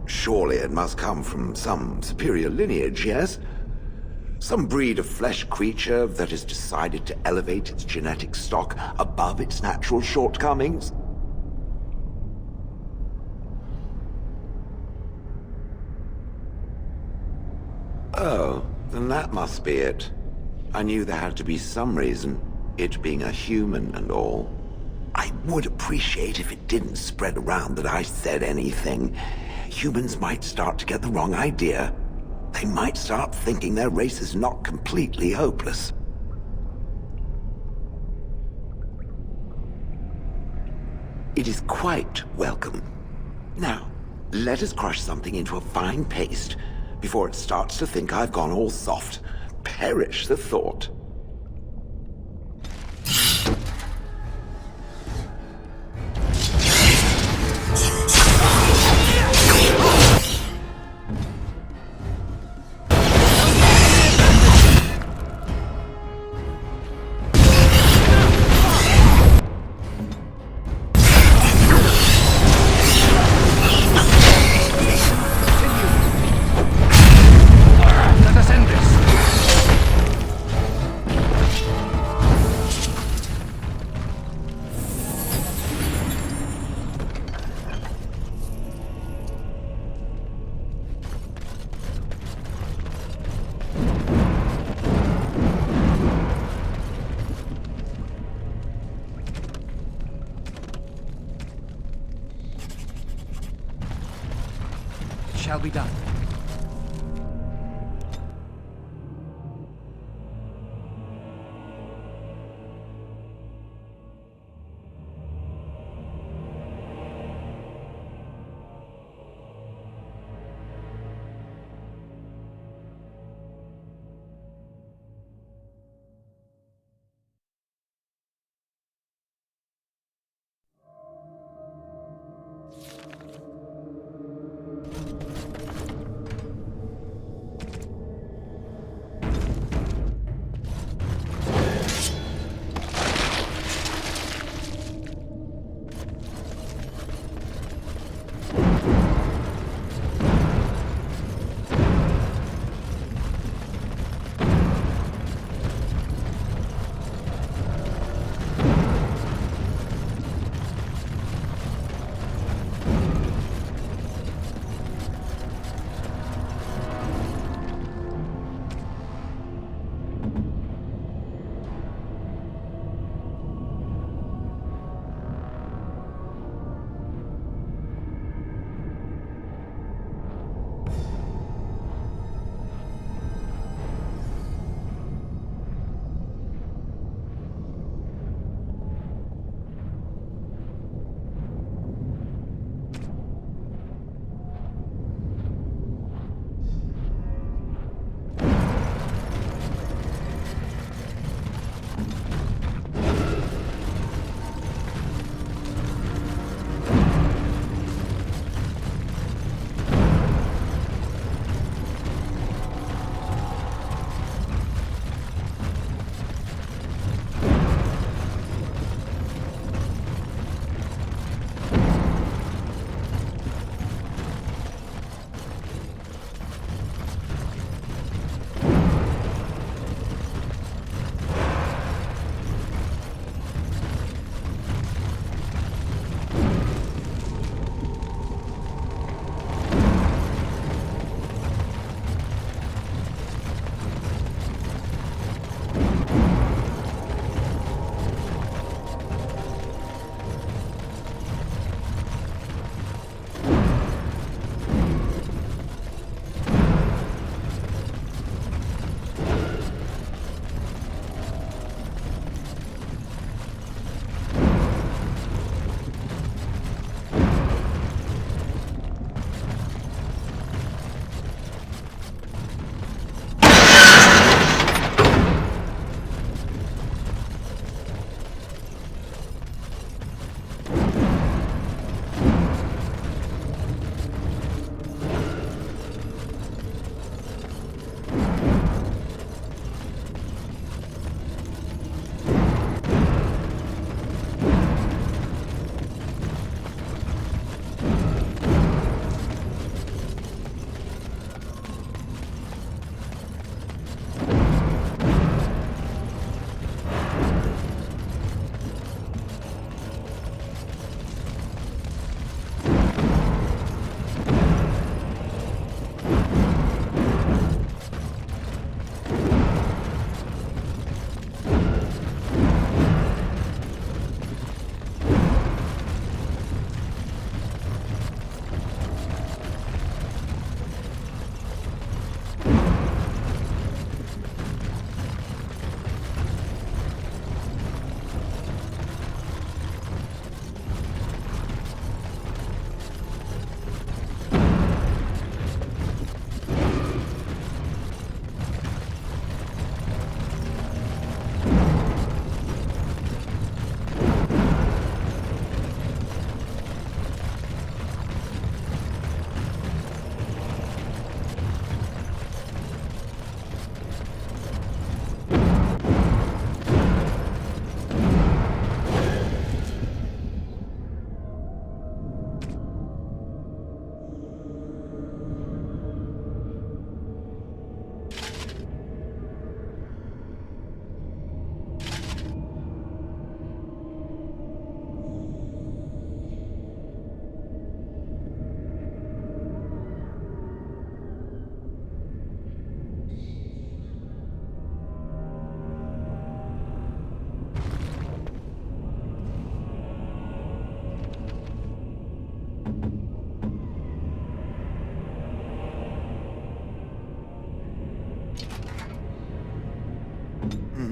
Surely it must come from some superior lineage, yes? Some breed of flesh creature that has decided to elevate its genetic stock above its natural shortcomings? Oh, then that must be it. I knew there had to be some reason, it being a human and all. I would appreciate if it didn't spread around that I said anything. Humans might start to get the wrong idea. They might start thinking their race is not completely hopeless. It is quite welcome. Now, let us crush something into a fine paste before it starts to think I've gone all soft. Perish the thought. Let us end this. It shall be done.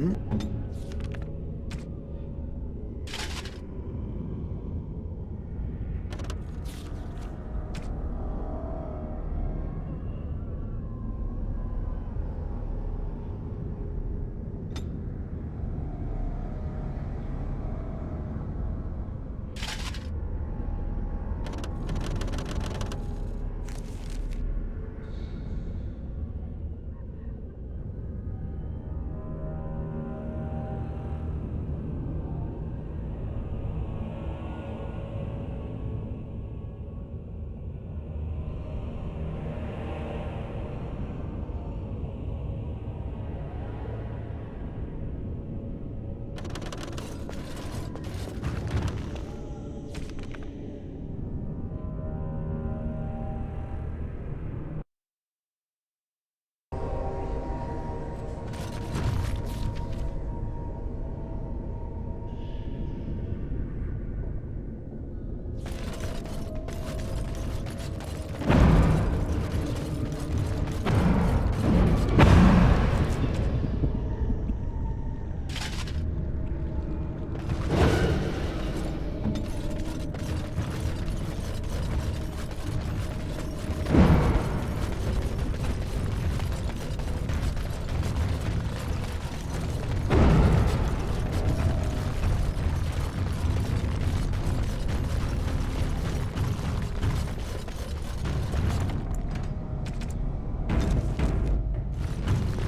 Warden.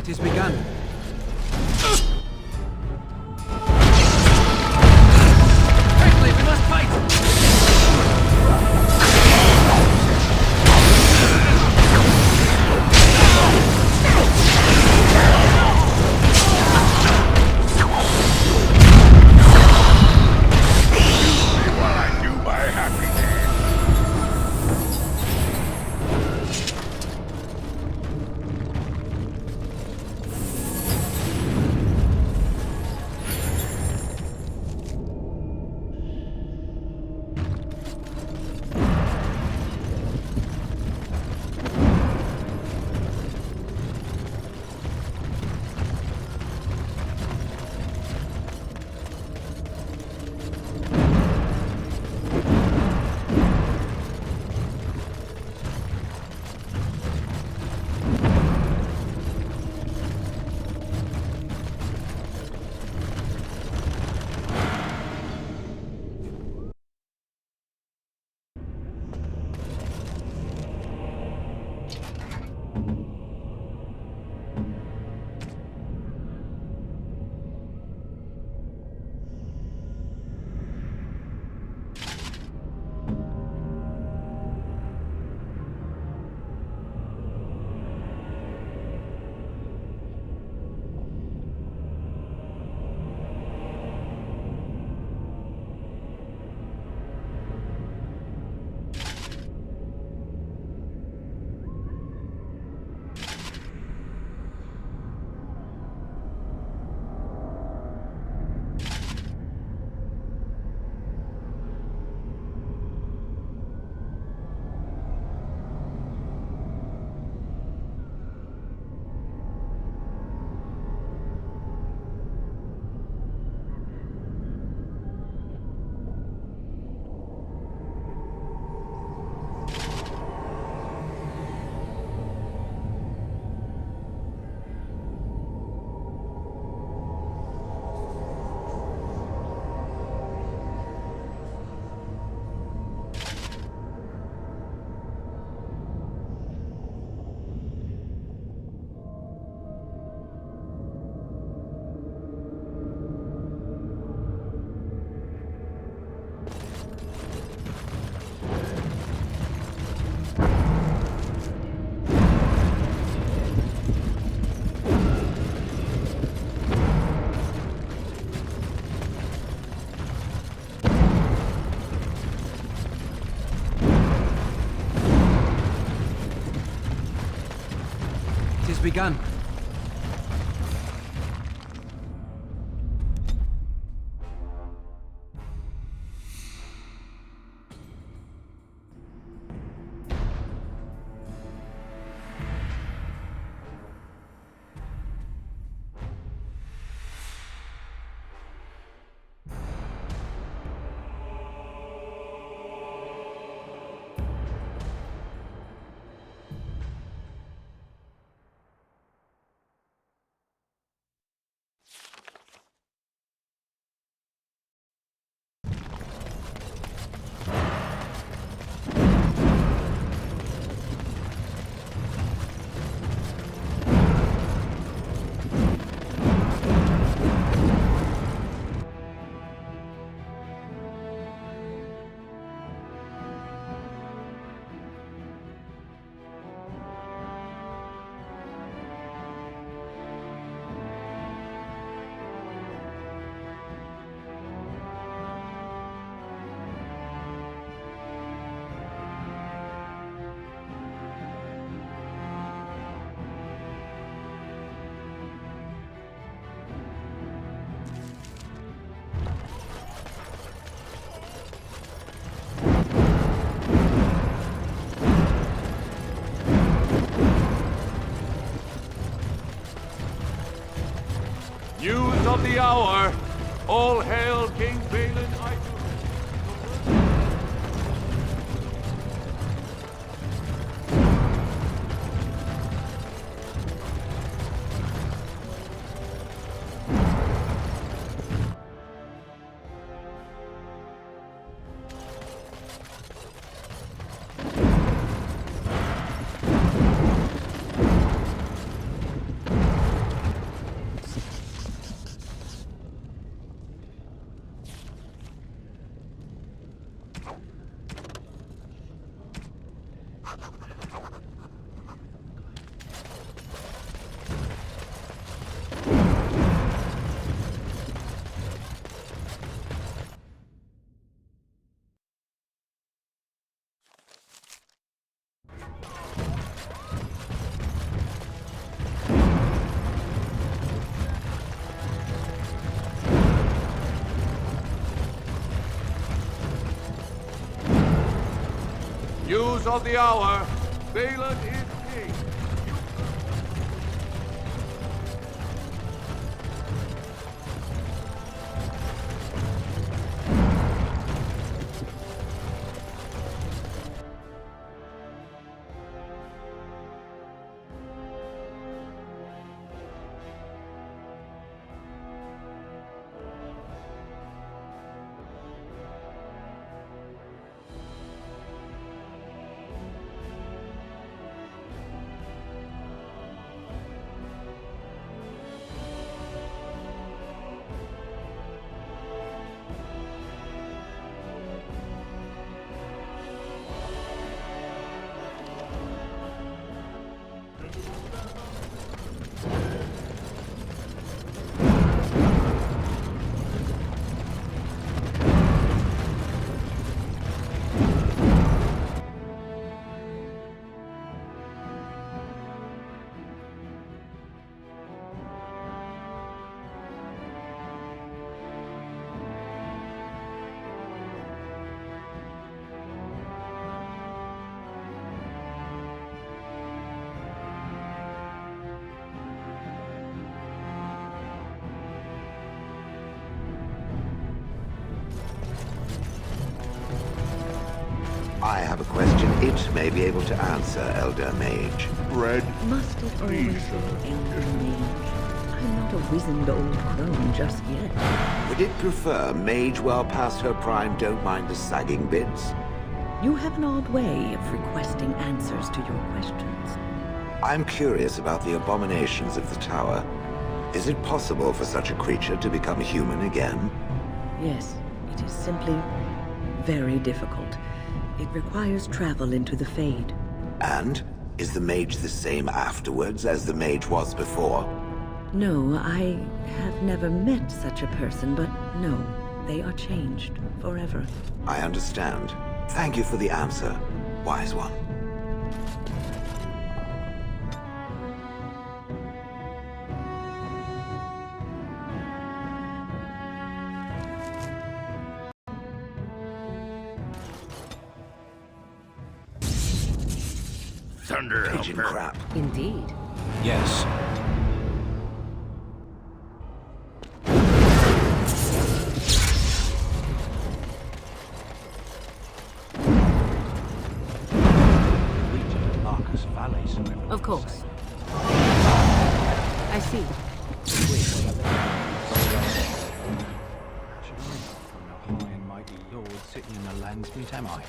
It has begun. Quickly, we must fight! Begun. News of the hour! All hail King Balin I... News of the hour! Balin is king! I have a question it may be able to answer, Elder Mage. Red. Must it always be Elder Mage? I'm not a wizened old crone just yet. Would it prefer mage well past her prime don't mind the sagging bits? You have an odd way of requesting answers to your questions. I'm curious about the abominations of the tower. Is it possible for such a creature to become human again? Yes, it is simply very difficult. It requires travel into the Fade. And? Is the mage the same afterwards as the mage was before? No, I have never met such a person, but no, they are changed forever. I understand. Thank you for the answer, wise one. Thunder Pigeon crap. Indeed. Yes. Of course. I see. From the high and mighty lord sitting in the land's meet, am I?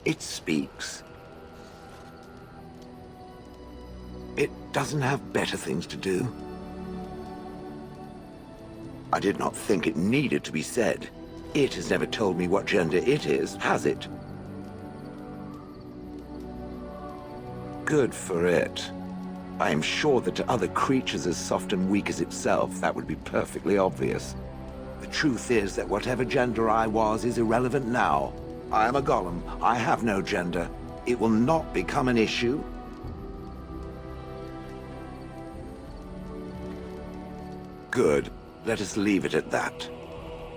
It speaks. It doesn't have better things to do. I did not think it needed to be said. It has never told me what gender it is, has it? Good for it. I am sure that to other creatures as soft and weak as itself, that would be perfectly obvious. The truth is that whatever gender I was is irrelevant now. I am a golem. I have no gender. It will not become an issue. Good. Let us leave it at that.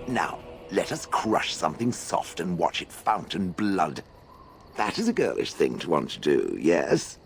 Now, let us crush something soft and watch it fountain blood. That is a girlish thing to want to do, yes?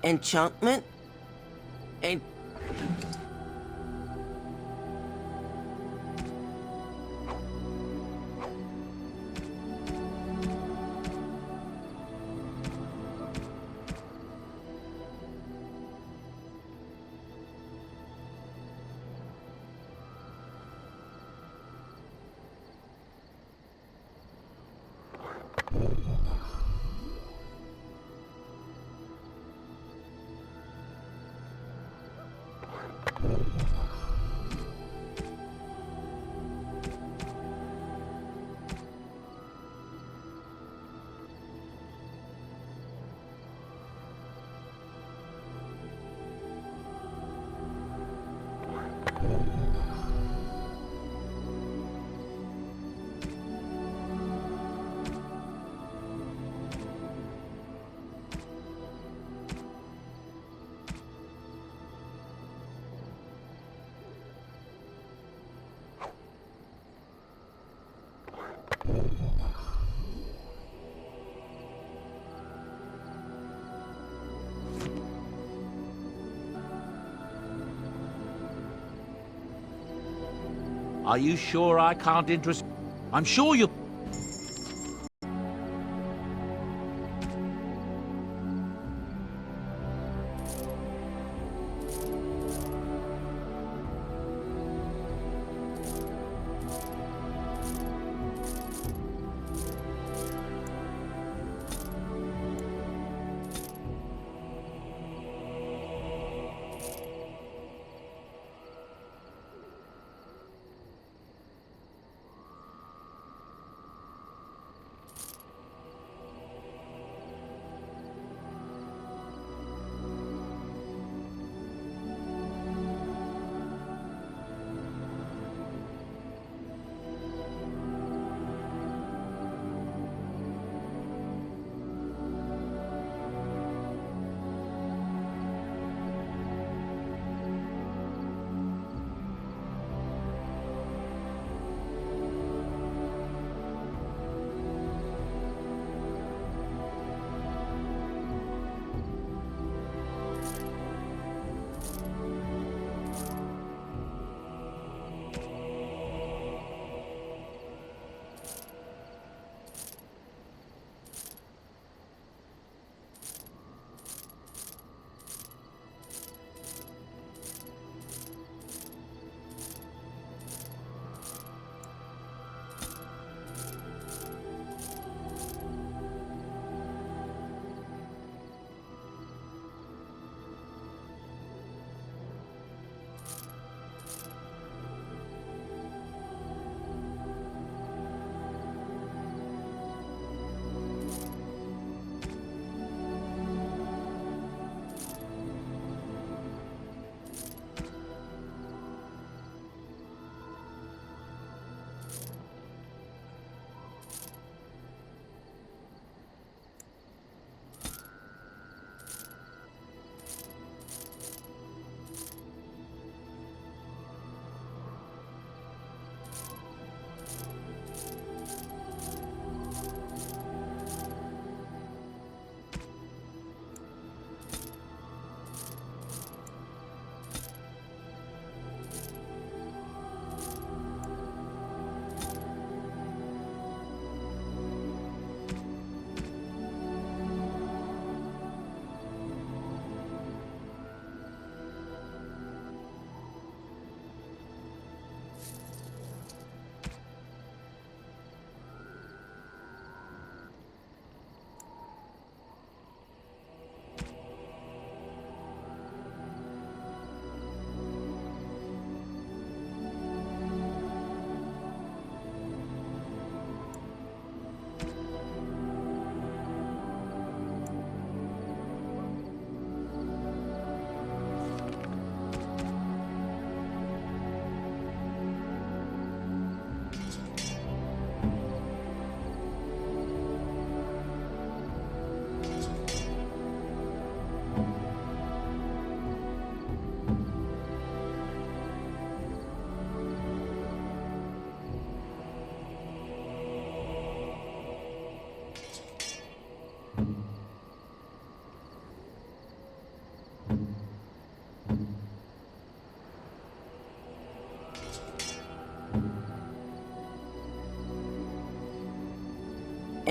Enchantment? And... Are you sure I can't interest... I'm sure you...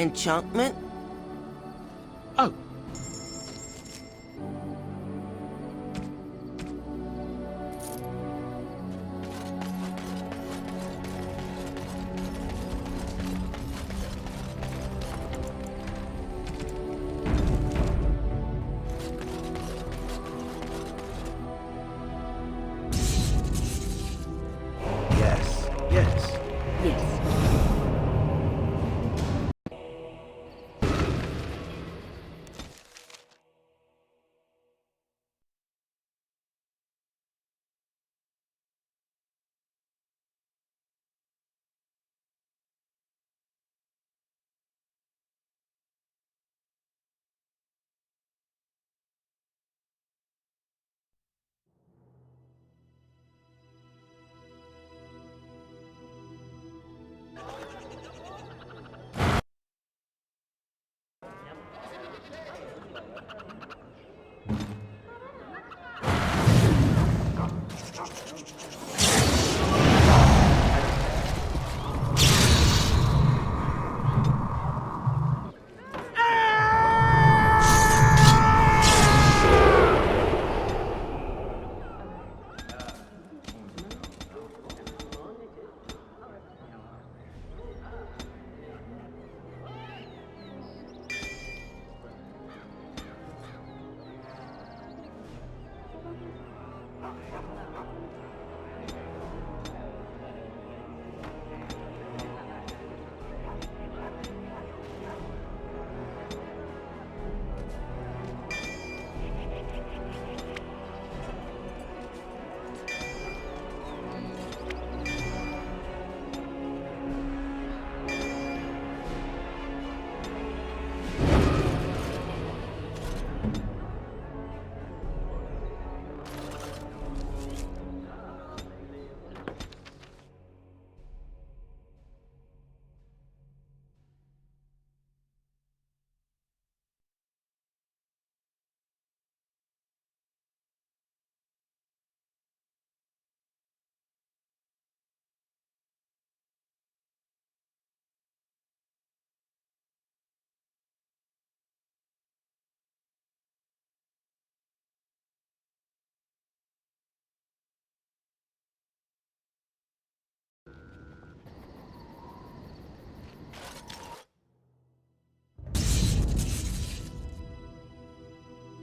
Enchantment? Oh.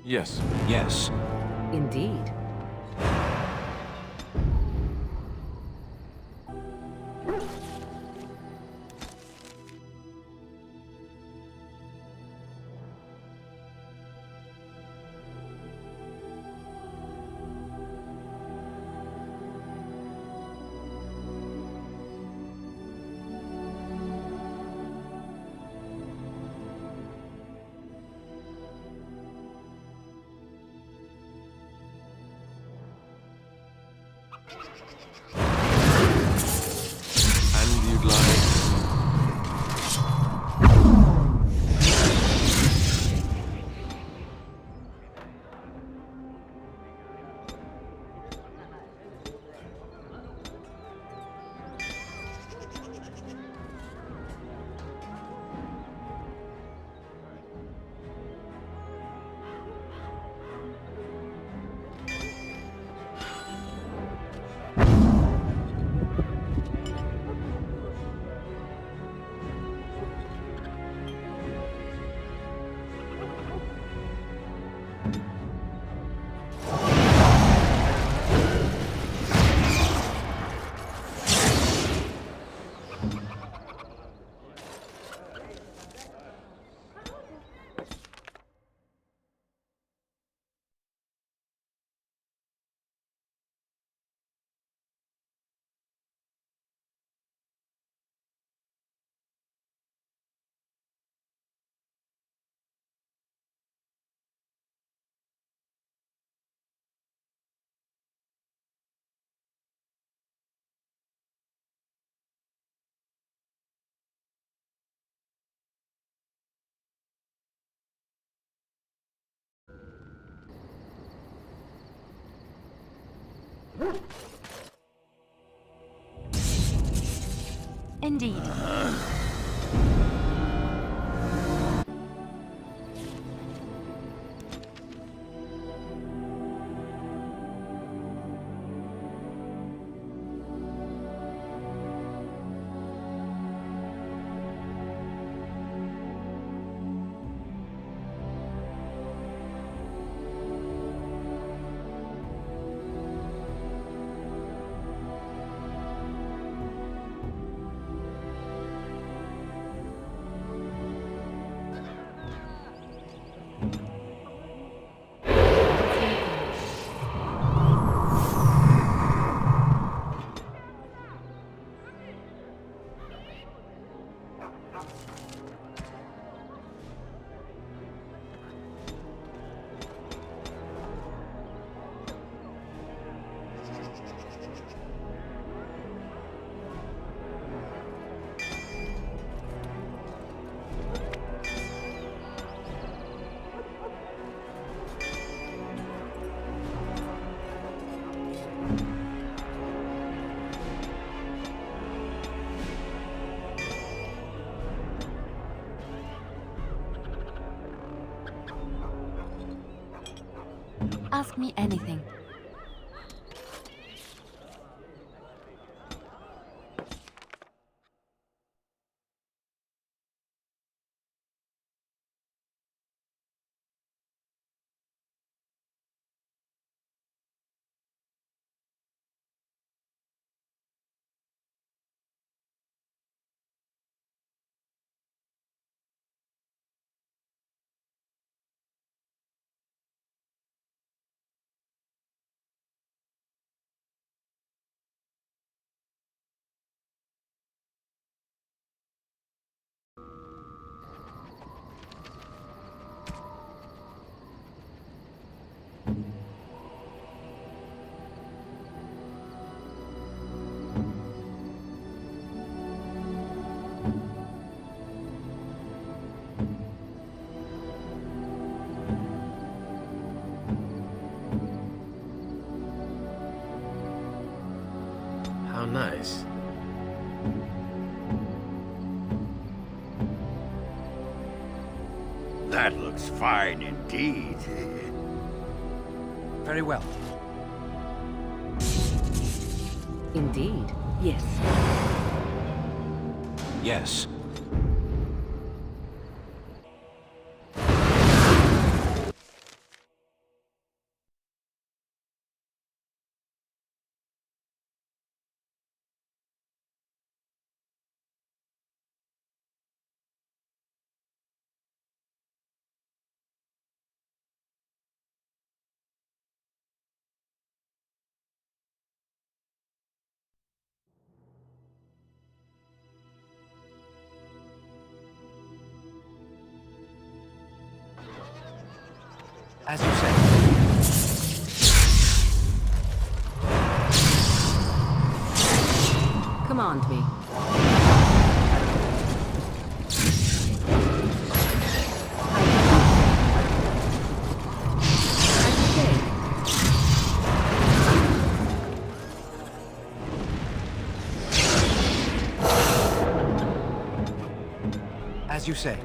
Yes. Yes. Indeed. And you'd like... Indeed. Ask me anything. How nice. That looks fine indeed. Very well. Indeed. Yes. Yes. As you say. Command me. As you say.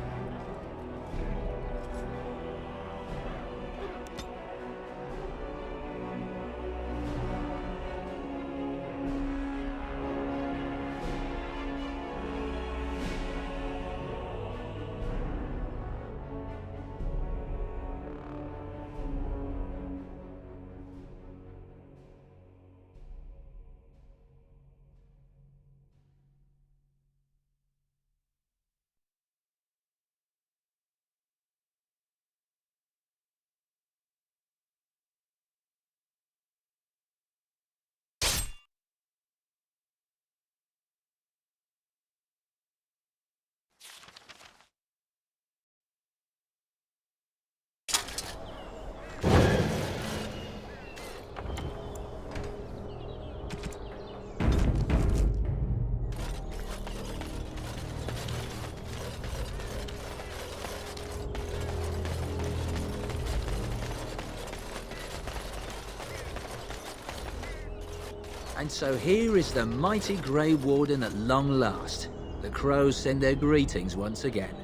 And so here is the mighty Grey Warden at long last. The crows send their greetings once again.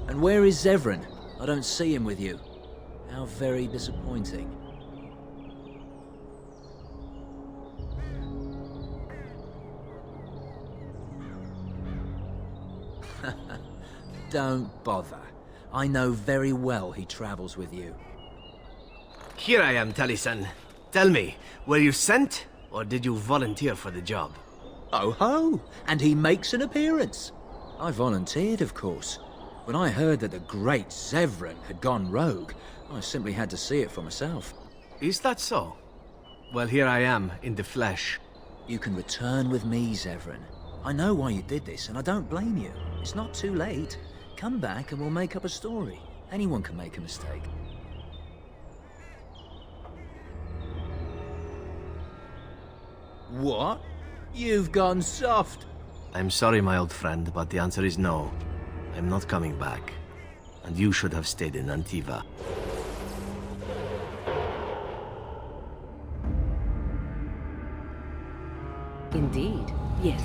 And where is Zevran? I don't see him with you. How very disappointing. Don't bother. I know very well he travels with you. Here I am, Taliesin. Tell me, were you sent, or did you volunteer for the job? Oh ho! And he makes an appearance. I volunteered, of course. When I heard that the great Zevran had gone rogue, I simply had to see it for myself. Is that so? Well, here I am, in the flesh. You can return with me, Zevran. I know why you did this, and I don't blame you. It's not too late. Come back and we'll make up a story. Anyone can make a mistake. What? You've gone soft. I'm sorry, my old friend, but the answer is no. I'm not coming back. And you should have stayed in Antiva. Indeed. Yes.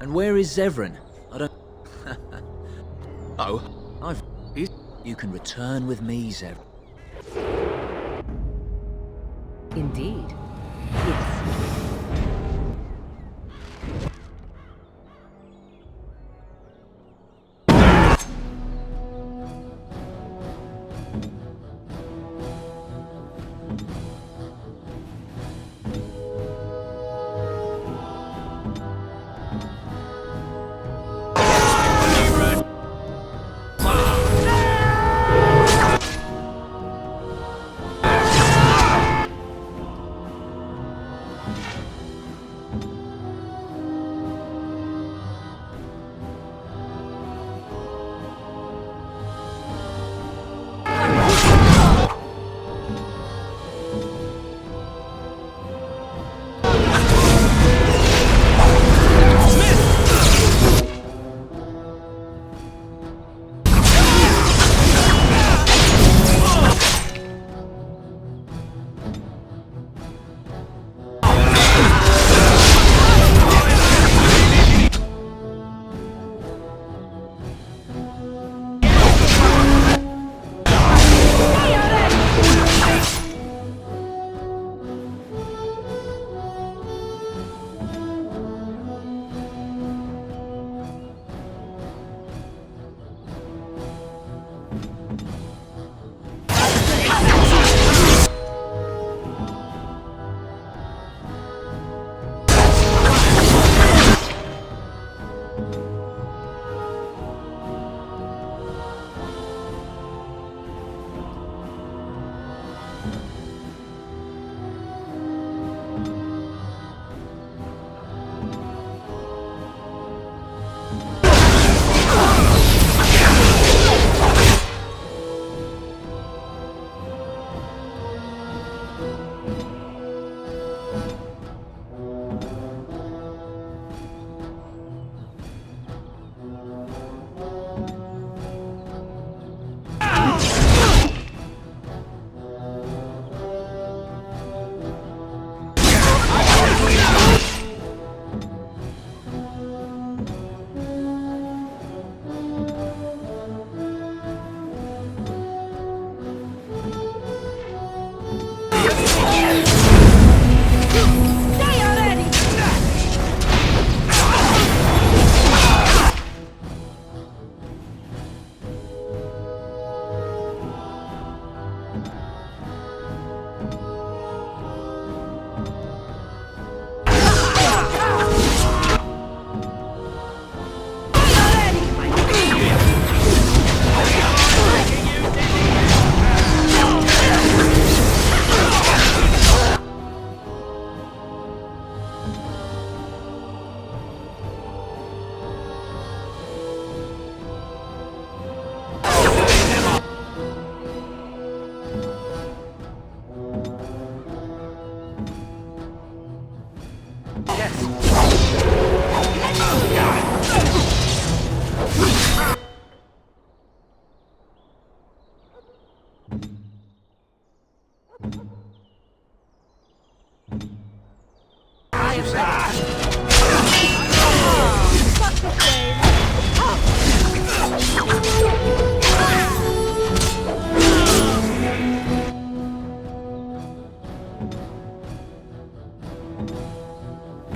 And where is Zevran? I don't... Oh, I've... You can return with me, Zevran. Indeed. Yes.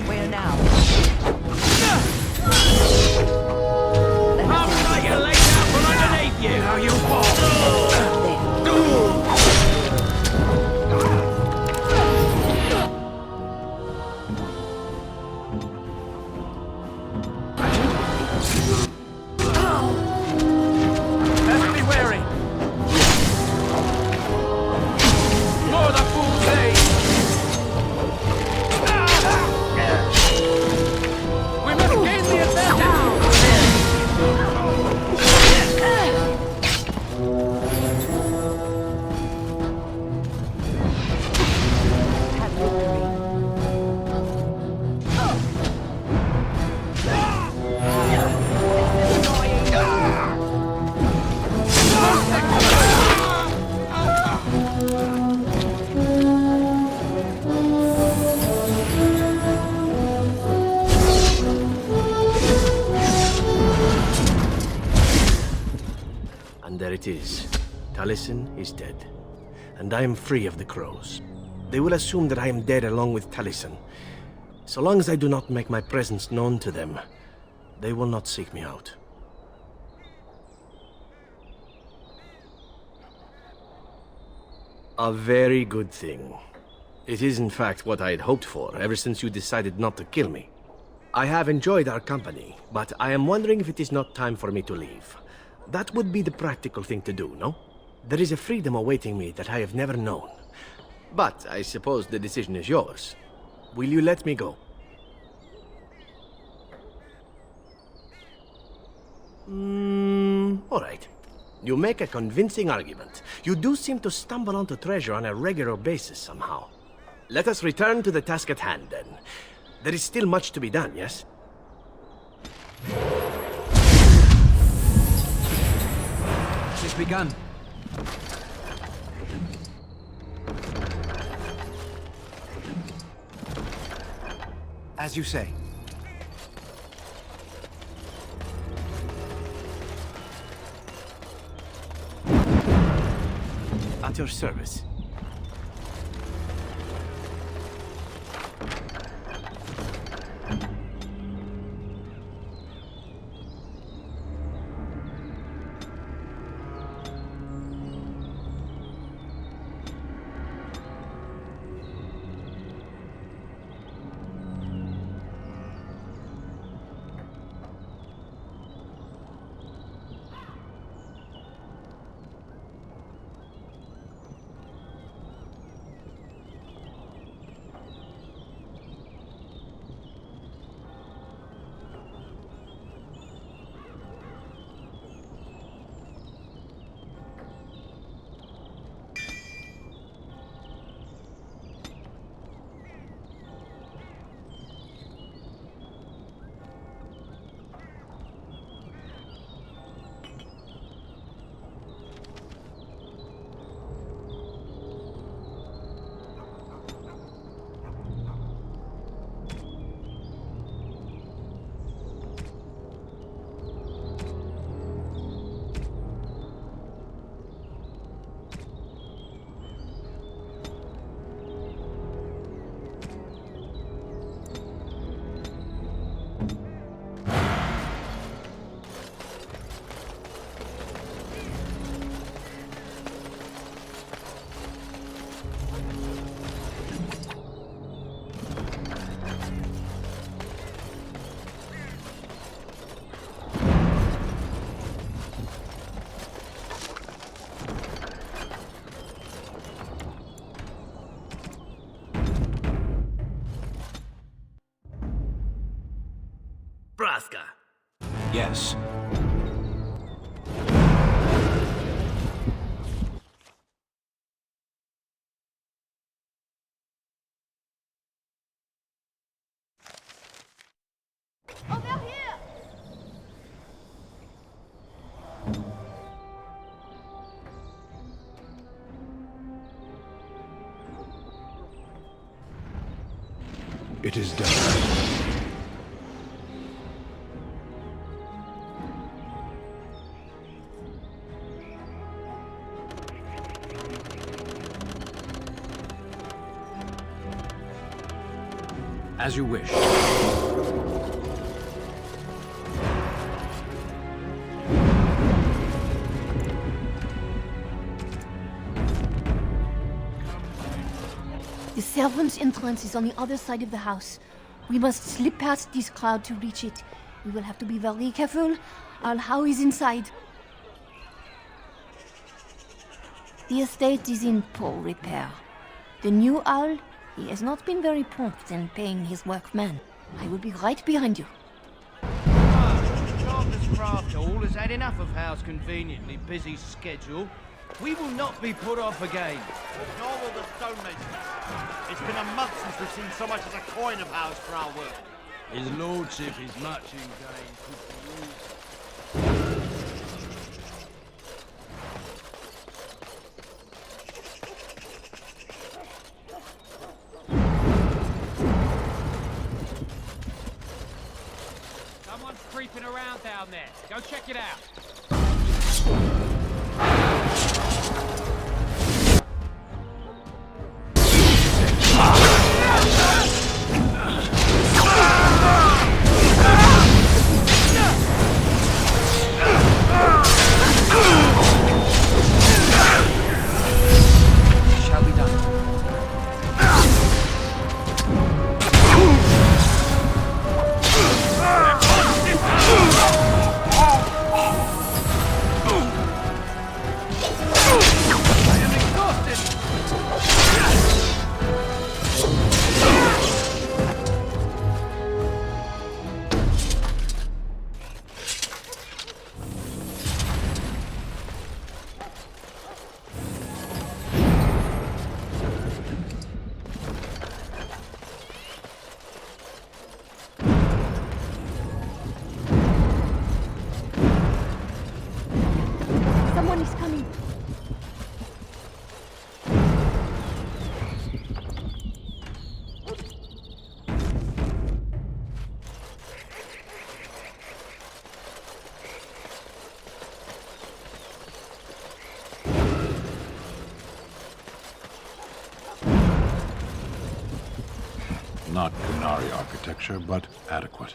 Where now? I'll pry your legs out from underneath you! Now you fall! Best be wary. More the fool say. We must gain the advantage. And there it is. Taliesin is dead. And I am free of the crows. They will assume that I am dead along with Taliesin. So long as I do not make my presence known to them, they will not seek me out. A very good thing. It is in fact what I had hoped for ever since you decided not to kill me. I have enjoyed our company, but I am wondering if it is not time for me to leave. That would be the practical thing to do, no? There is a freedom awaiting me that I have never known. But I suppose the decision is yours. Will you let me go? All right. You make a convincing argument. You do seem to stumble onto treasure on a regular basis somehow. Let us return to the task at hand, then. There is still much to be done, yes? It's begun. As you say. At your service. Braska. Yes. It is done. As you wish. The servants' entrance is on the other side of the house. We must slip past this crowd to reach it. We will have to be very careful. Our How is inside. The estate is in poor repair. The new owl, he has not been very prompt in paying his workmen. I will be right behind you. Charter's Craft Hall has had enough of Howe's conveniently busy schedule. We will not be put off again. Nor will the stonemasons. It's been a month since we've seen so much as a coin of Howe's for our work. His lordship is much engaged with the Someone's creeping around down there. Go check it out. Someone is coming. Not Qunari architecture, but adequate.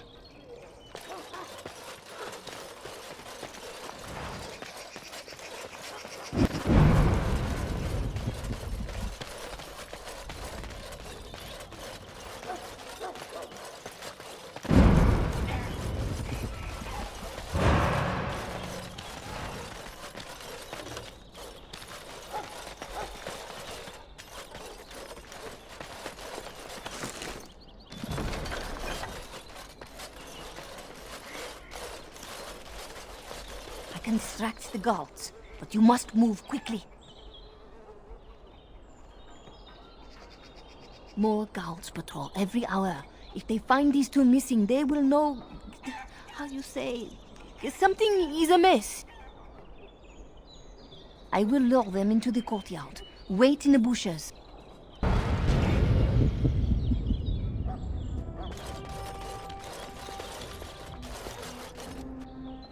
I can distract the guards, but you must move quickly. More guards patrol every hour. If they find these two missing, they will know... how you say... something is amiss. I will lure them into the courtyard. Wait in the bushes.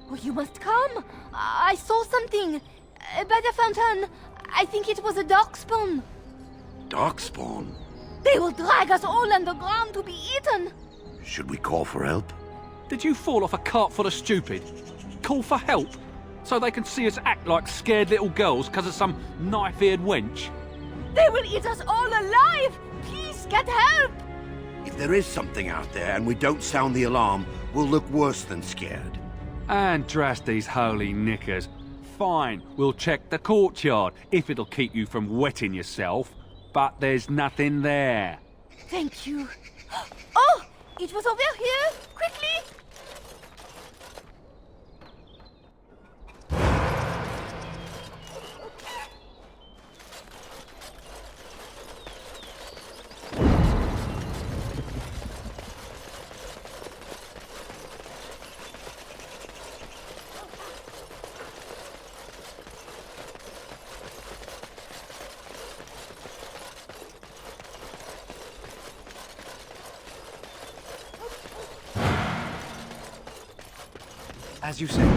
Oh, you must come! I saw something! By the fountain! I think it was a darkspawn! Darkspawn? They will drag us all underground to be eaten! Should we call for help? Did you fall off a cart full of stupid? Call for help? So they can see us act like scared little girls because of some knife-eared wench? They will eat us all alive! Please get help! If there is something out there and we don't sound the alarm, we'll look worse than scared. And drast these holy knickers. Fine, we'll check the courtyard, if it'll keep you from wetting yourself. But there's nothing there. Thank you. Oh! It was over here! Quickly! As you say.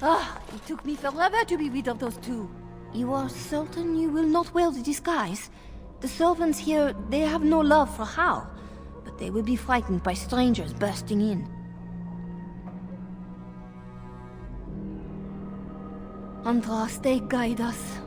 Ah, it took me forever to be rid of those two. You are certain you will not wear the disguise? The servants here, they have no love for Hal, but they will be frightened by strangers bursting in. Andraste, guide us.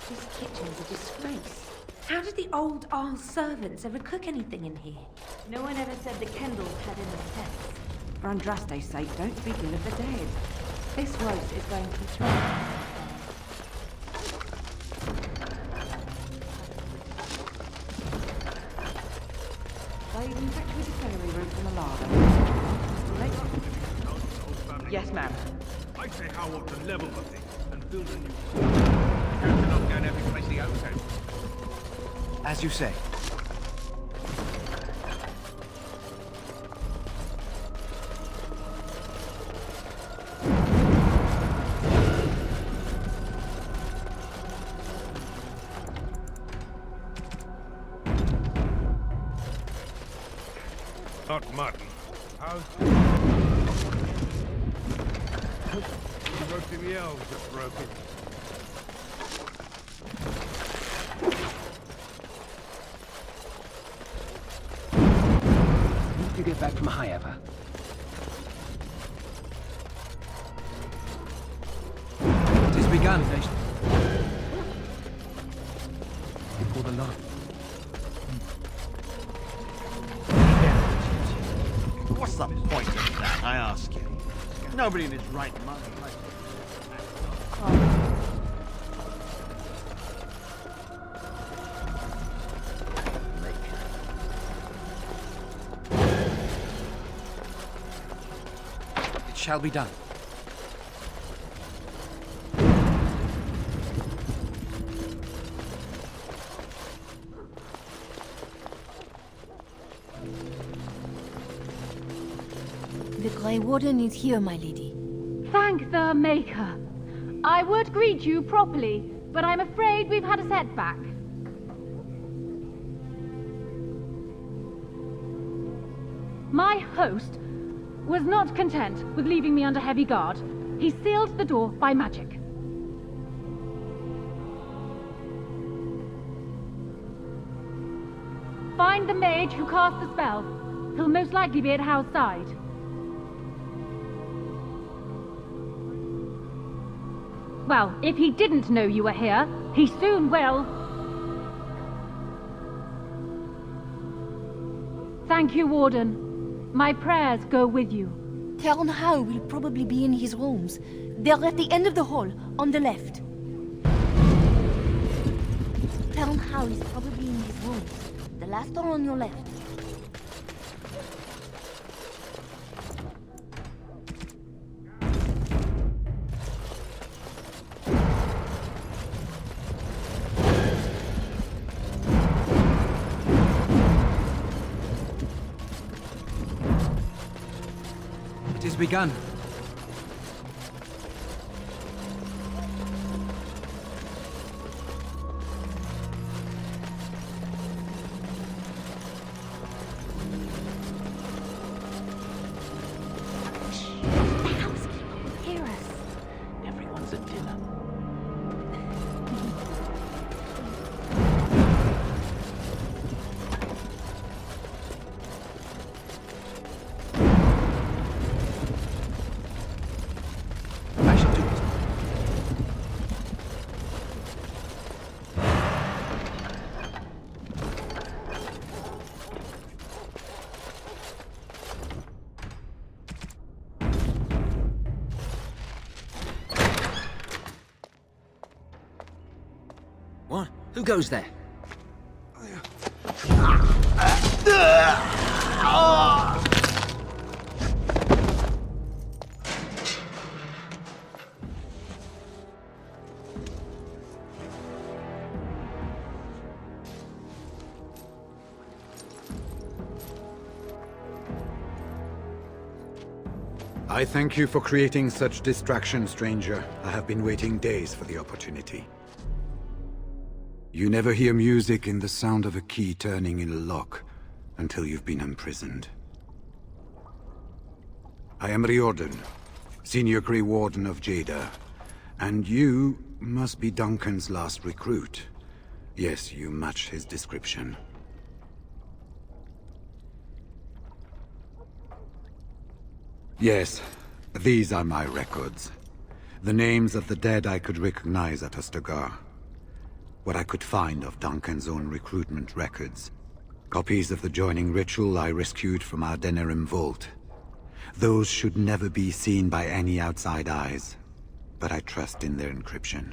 This kitchen's a disgrace. How did the old Arl servants ever cook anything in here? No one ever said the Kendalls had any pets. For Andraste's sake, don't speak ill of the dead. This roast is going to be thrown. They evacuated the celery root from the larder. Yes, ma'am. I say how ought to level the thing and build a new one. Can't knock down every place he owns out. As you say. Not mutton. How's the roasting the elves just broken? Need to get back from Highever. It is begun. Before the Lord. What's the point of that, I ask you? Nobody in his right mind. It shall be done. The Grey Warden is here, my lady. Thank the Maker. I would greet you properly, but I'm afraid we've had a setback. My host was not content with leaving me under heavy guard. He sealed the door by magic. Find the mage who cast the spell. He'll most likely be at Hal's side. Well, if he didn't know you were here, he soon will. Thank you, Warden. My prayers go with you. Count Hal will probably be in his rooms. They're at the end of the hall, on the left. Count Hal is probably in his rooms. The last door on your left. It is begun. Hear us. Everyone's at dinner. I shall do it. What? Who goes there? I thank you for creating such distraction, stranger. I have been waiting days for the opportunity. You never hear music in the sound of a key turning in a lock until you've been imprisoned. I am Riordan, Senior Grey Warden of Jada, and you must be Duncan's last recruit. Yes, you match his description. Yes, these are my records. The names of the dead I could recognize at Ostagar. What I could find of Duncan's own recruitment records. Copies of the joining ritual I rescued from our Denerim vault. Those should never be seen by any outside eyes, but I trust in their encryption.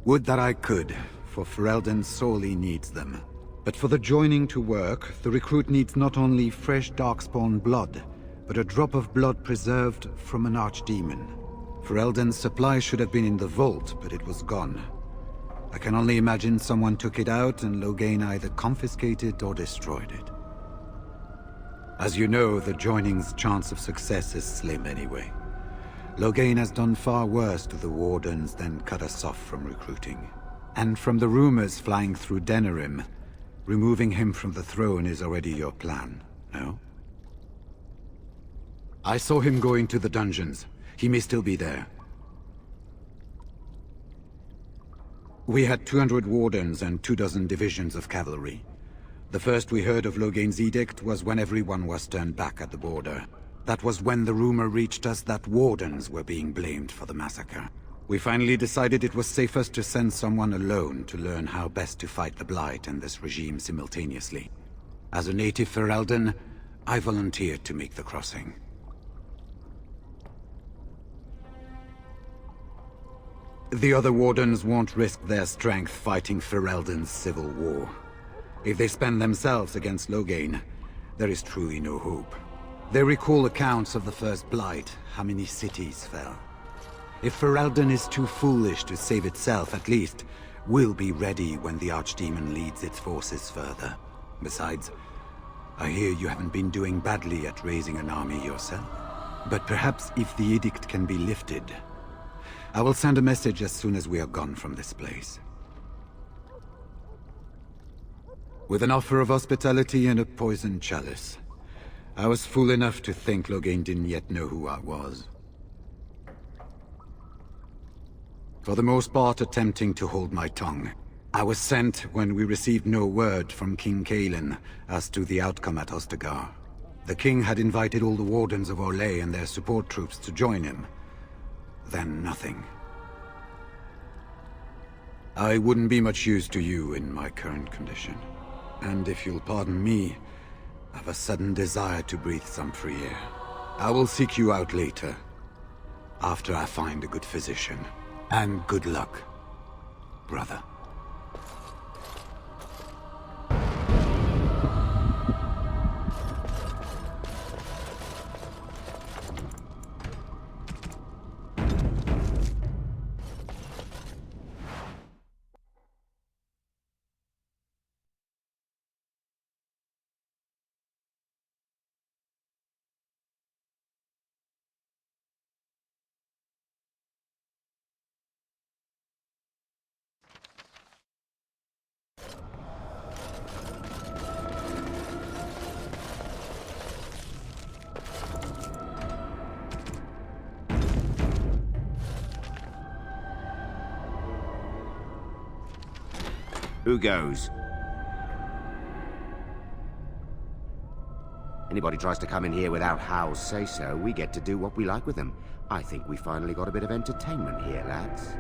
Would that I could, for Ferelden sorely needs them. But for the joining to work, the recruit needs not only fresh Darkspawn blood, but a drop of blood preserved from an archdemon. Ferelden's supply should have been in the vault, but it was gone. I can only imagine someone took it out and Loghain either confiscated or destroyed it. As you know, the joining's chance of success is slim anyway. Loghain has done far worse to the Wardens than cut us off from recruiting. And from the rumors flying through Denerim, removing him from the throne is already your plan, no? I saw him go into the dungeons. He may still be there. We had 200 wardens and 24 divisions of cavalry. The first we heard of Loghain's edict was when everyone was turned back at the border. That was when the rumor reached us that wardens were being blamed for the massacre. We finally decided it was safest to send someone alone to learn how best to fight the Blight and this regime simultaneously. As a native Ferelden, I volunteered to make the crossing. The other Wardens won't risk their strength fighting Ferelden's civil war. If they spend themselves against Loghain, there is truly no hope. They recall accounts of the first Blight, how many cities fell. If Ferelden is too foolish to save itself, at least, we'll be ready when the Archdemon leads its forces further. Besides, I hear you haven't been doing badly at raising an army yourself. But perhaps if the edict can be lifted, I will send a message as soon as we are gone from this place. With an offer of hospitality and a poisoned chalice. I was fool enough to think Loghain didn't yet know who I was. For the most part, attempting to hold my tongue. I was sent when we received no word from King Kaelin as to the outcome at Ostagar. The king had invited all the Wardens of Orlais and their support troops to join him. Then nothing. I wouldn't be much use to you in my current condition. And if you'll pardon me, I have a sudden desire to breathe some free air. I will seek you out later, after I find a good physician. And good luck, brother. Who goes? Anybody tries to come in here without Hal's say-so, we get to do what we like with them. I think we finally got a bit of entertainment here, lads.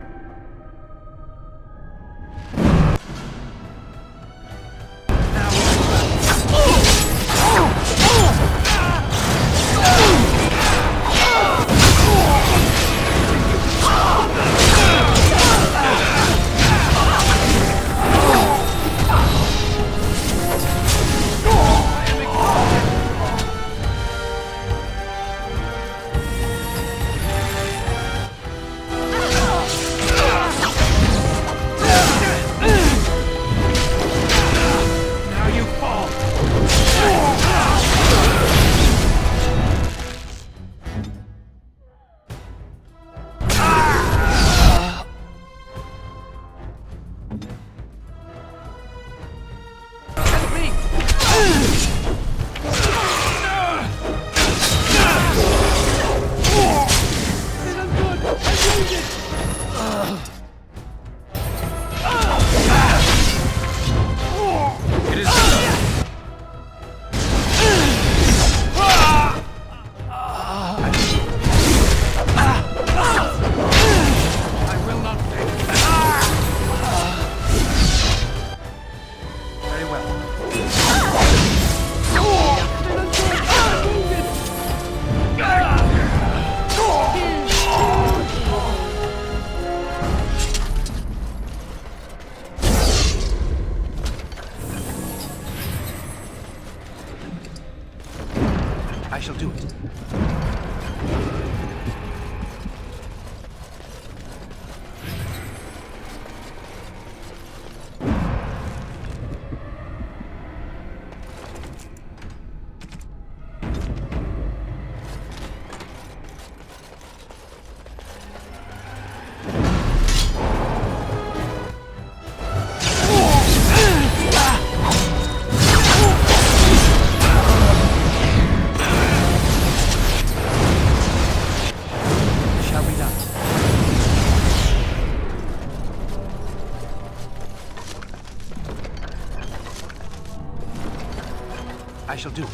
shall do.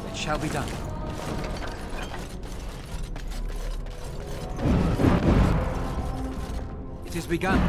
It shall be done. It is begun.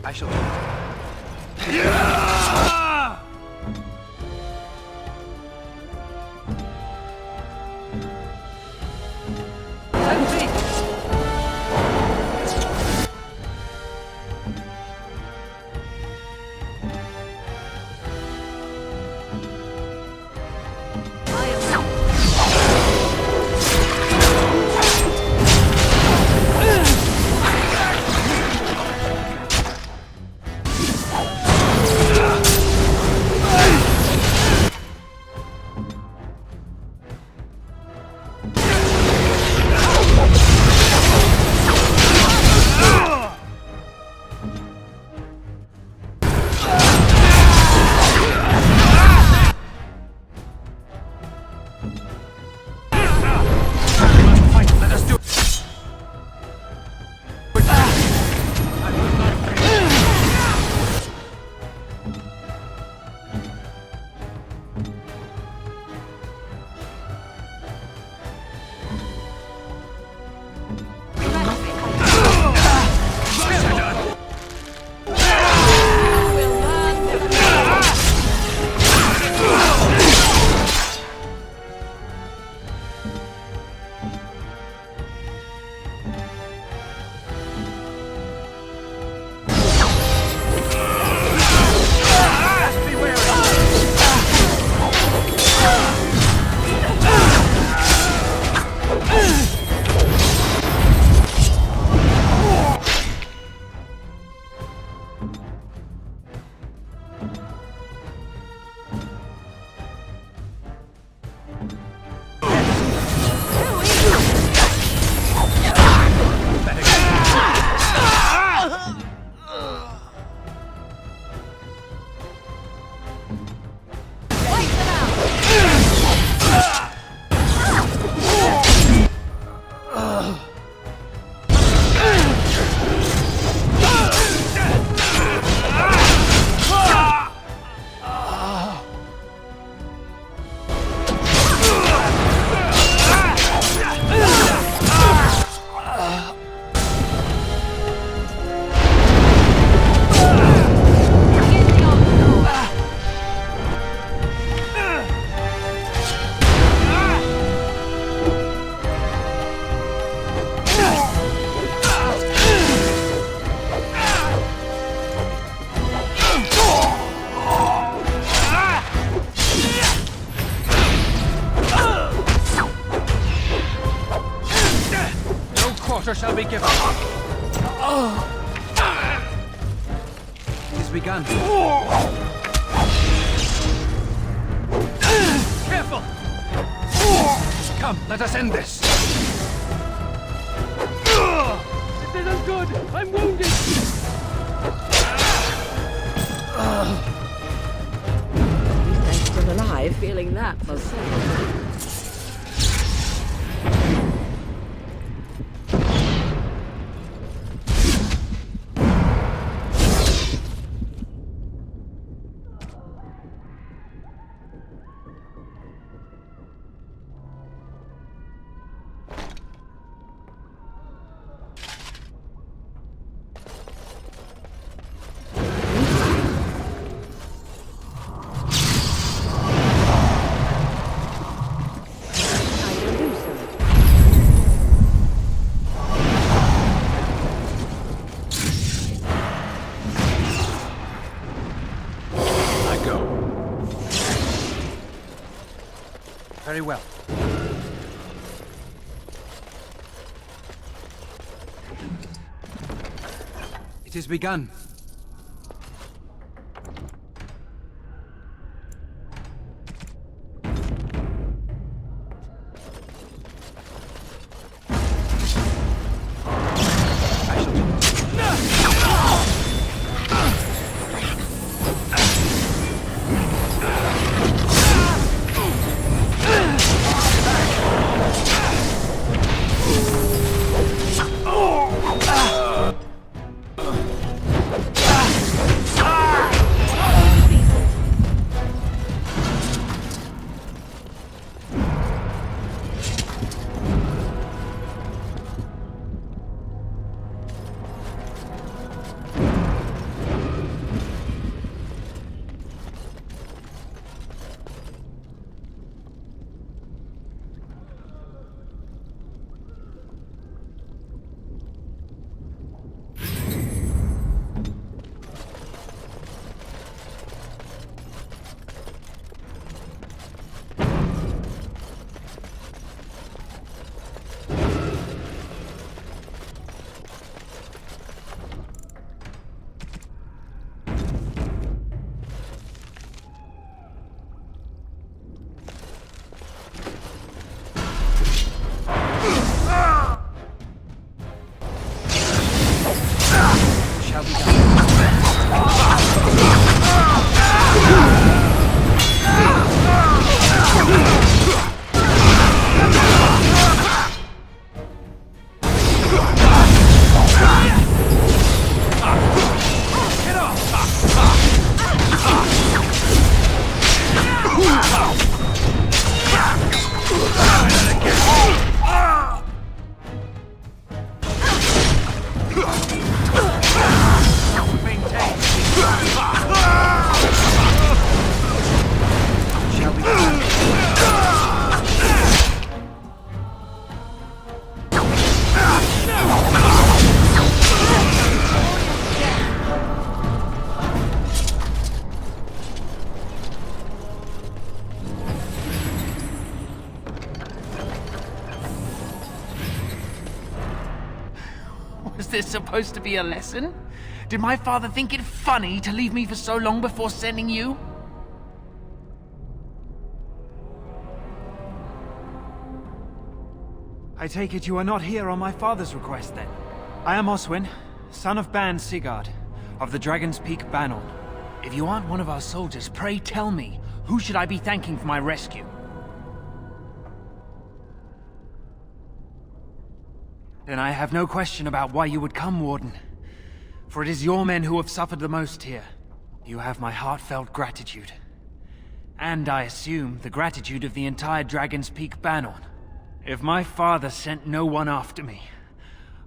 I shall do it. Yeah! Be careful. It has begun. Careful! Come, let us end this. This isn't good! I'm wounded! I'm still alive, feeling that for certain. Very well. It has begun. Was this supposed to be a lesson? Did my father think it funny to leave me for so long before sending you? I take it you are not here on my father's request, then? I am Oswin, son of Ban Sigurd, of the Dragon's Peak Banon. If you aren't one of our soldiers, pray tell me, who should I be thanking for my rescue? Then I have no question about why you would come, Warden. For it is your men who have suffered the most here. You have my heartfelt gratitude. And I assume the gratitude of the entire Dragon's Peak Banon. If my father sent no one after me,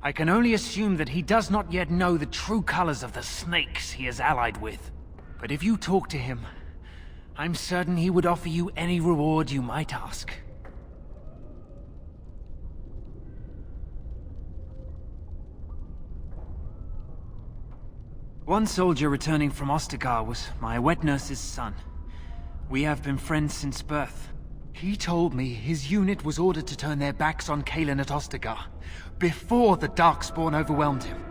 I can only assume that he does not yet know the true colors of the snakes he is allied with. But if you talk to him, I'm certain he would offer you any reward you might ask. One soldier returning from Ostagar was my wet nurse's son. We have been friends since birth. He told me his unit was ordered to turn their backs on Kalen at Ostagar, before the Darkspawn overwhelmed him.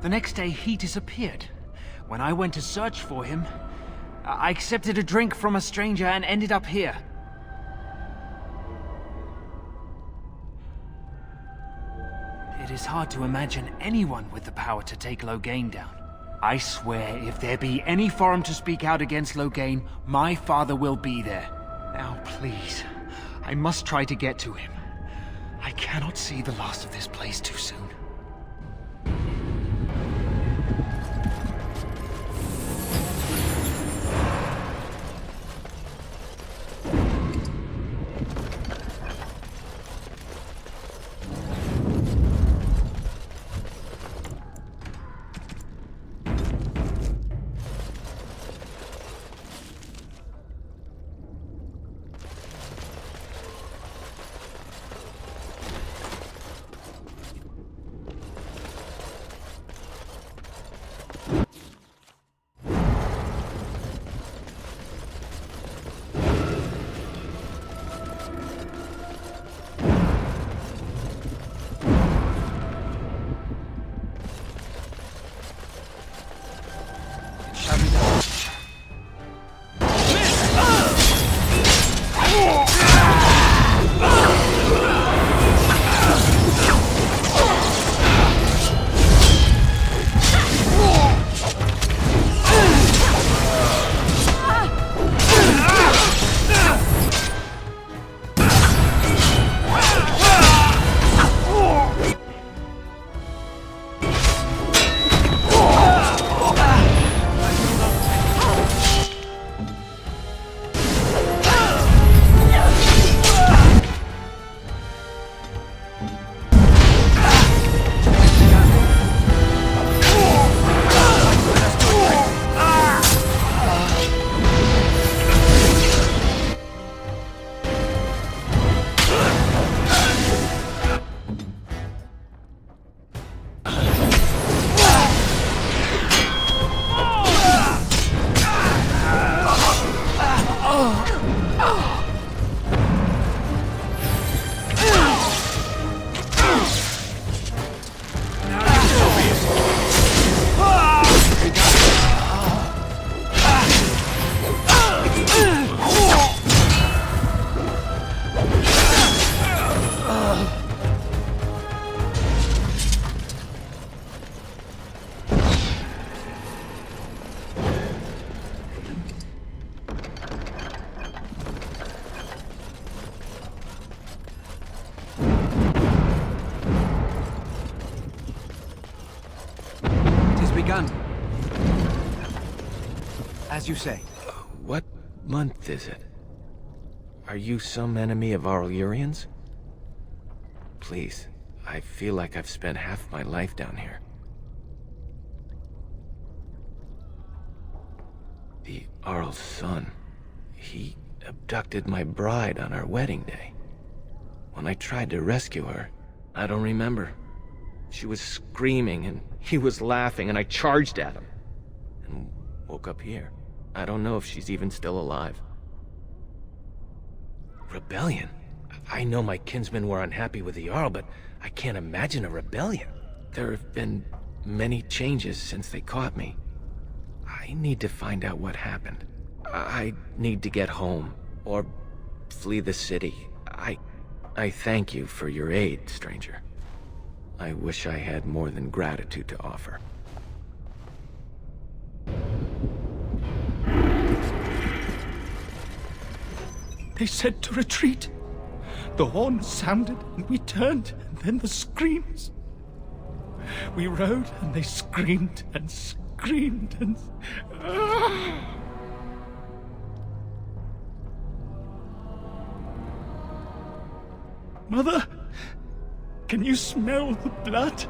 The next day, he disappeared. When I went to search for him, I accepted a drink from a stranger and ended up here. It is hard to imagine anyone with the power to take Loghain down. I swear, if there be any forum to speak out against Loghain, my father will be there. Now, please, I must try to get to him. I cannot see the last of this place too soon. As you say. What month is it? Are you some enemy of our Urians? Please, I feel like I've spent half my life down here. The Arl's son. He abducted my bride on our wedding day. When I tried to rescue her, I don't remember. She was screaming and he was laughing and I charged at him. And woke up here. I don't know if she's even still alive. Rebellion? I know my kinsmen were unhappy with the Jarl, but I can't imagine a rebellion. There have been many changes since they caught me. I need to find out what happened. I need to get home, or flee the city. I thank you for your aid, stranger. I wish I had more than gratitude to offer. They said to retreat. The horn sounded, and we turned, and then the screams. We rode, and they screamed, and screamed, and... Mother, can you smell the blood?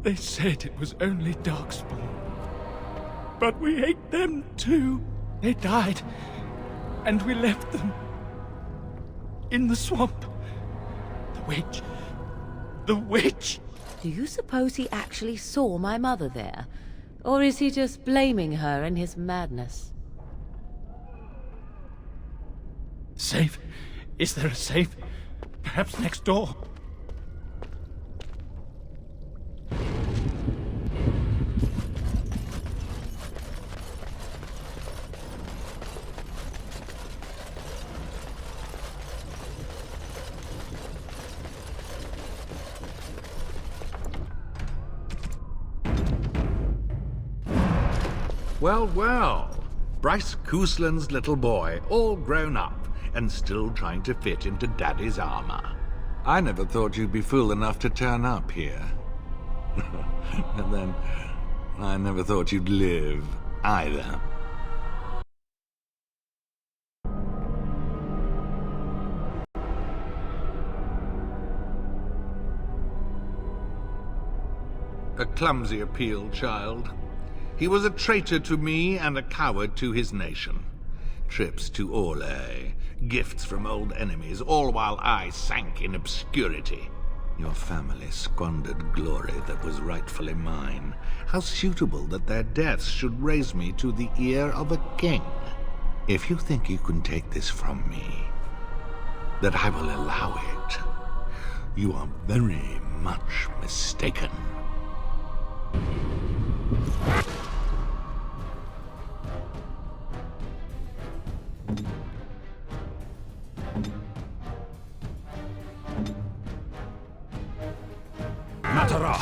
They said it was only Darkspawn. But we ate them too. They died. And we left them in the swamp. The witch. The witch! Do you suppose he actually saw my mother there? Or is he just blaming her in his madness? Safe? Is there a safe? Perhaps next door? Well, well. Bryce Cousland's little boy, all grown up, and still trying to fit into Daddy's armor. I never thought you'd be fool enough to turn up here. And then, I never thought you'd live, either. A clumsy appeal, child. He was a traitor to me and a coward to his nation. Trips to Orlais, gifts from old enemies, all while I sank in obscurity. Your family squandered glory that was rightfully mine. How suitable that their deaths should raise me to the ear of a king. If you think you can take this from me, that I will allow it, you are very much mistaken. Matara!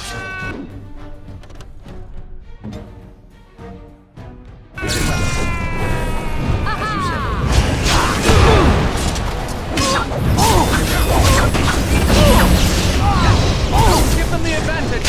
Give them the advantage!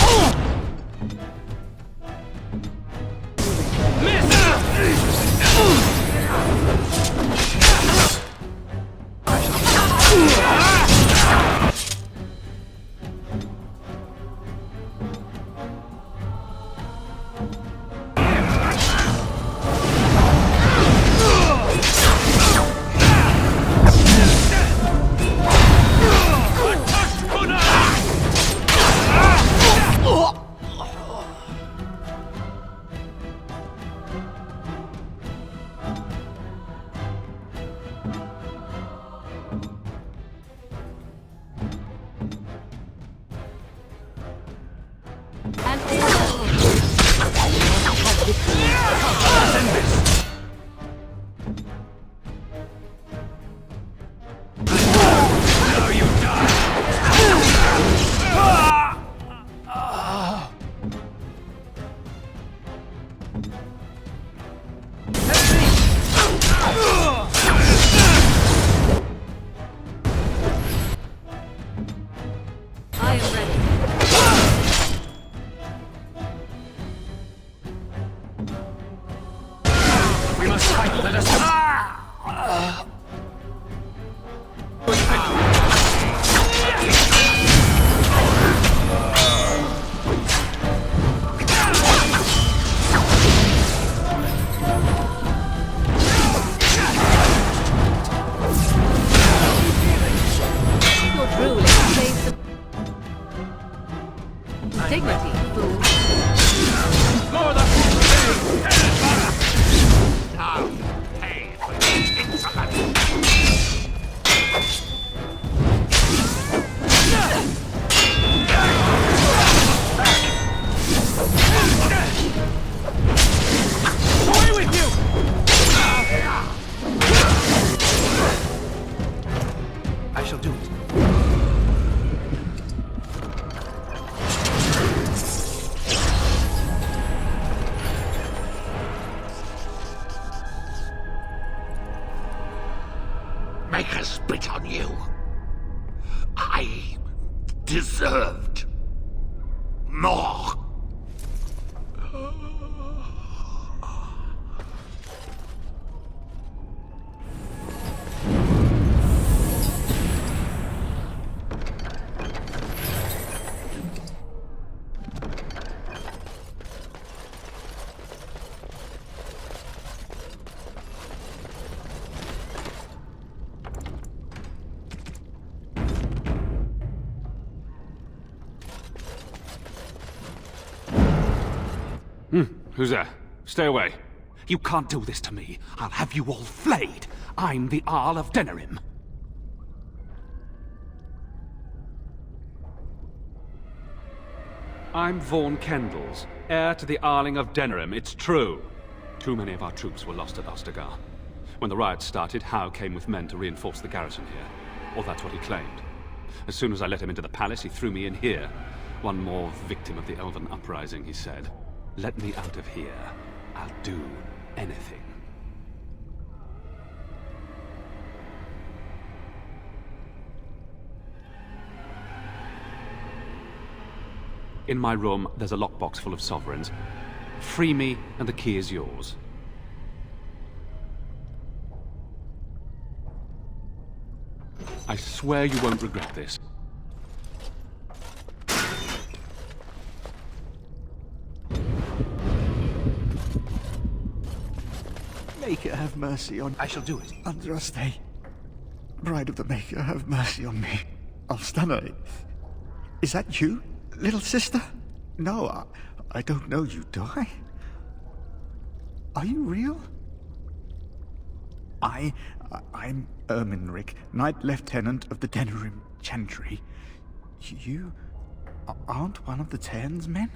Make us spit on you. I deserved more. Who's there? Stay away. You can't do this to me. I'll have you all flayed. I'm the Arl of Denerim. I'm Vaughan Kendalls, heir to the Arling of Denerim, it's true. Too many of our troops were lost at Ostagar. When the riots started, Howe came with men to reinforce the garrison here. Or that's what he claimed. As soon as I let him into the palace, he threw me in here. One more victim of the Elven uprising, he said. Let me out of here. I'll do anything. In my room, there's a lockbox full of sovereigns. Free me, and the key is yours. I swear you won't regret this. Maker, have mercy on... I shall do it. Andraste. Bride of the Maker, have mercy on me. Alstana, is that you, little sister? No, I don't know you, do I? Are you real? I'm Erminric, Knight Lieutenant of the Denerim Chantry. You aren't one of the Terns men?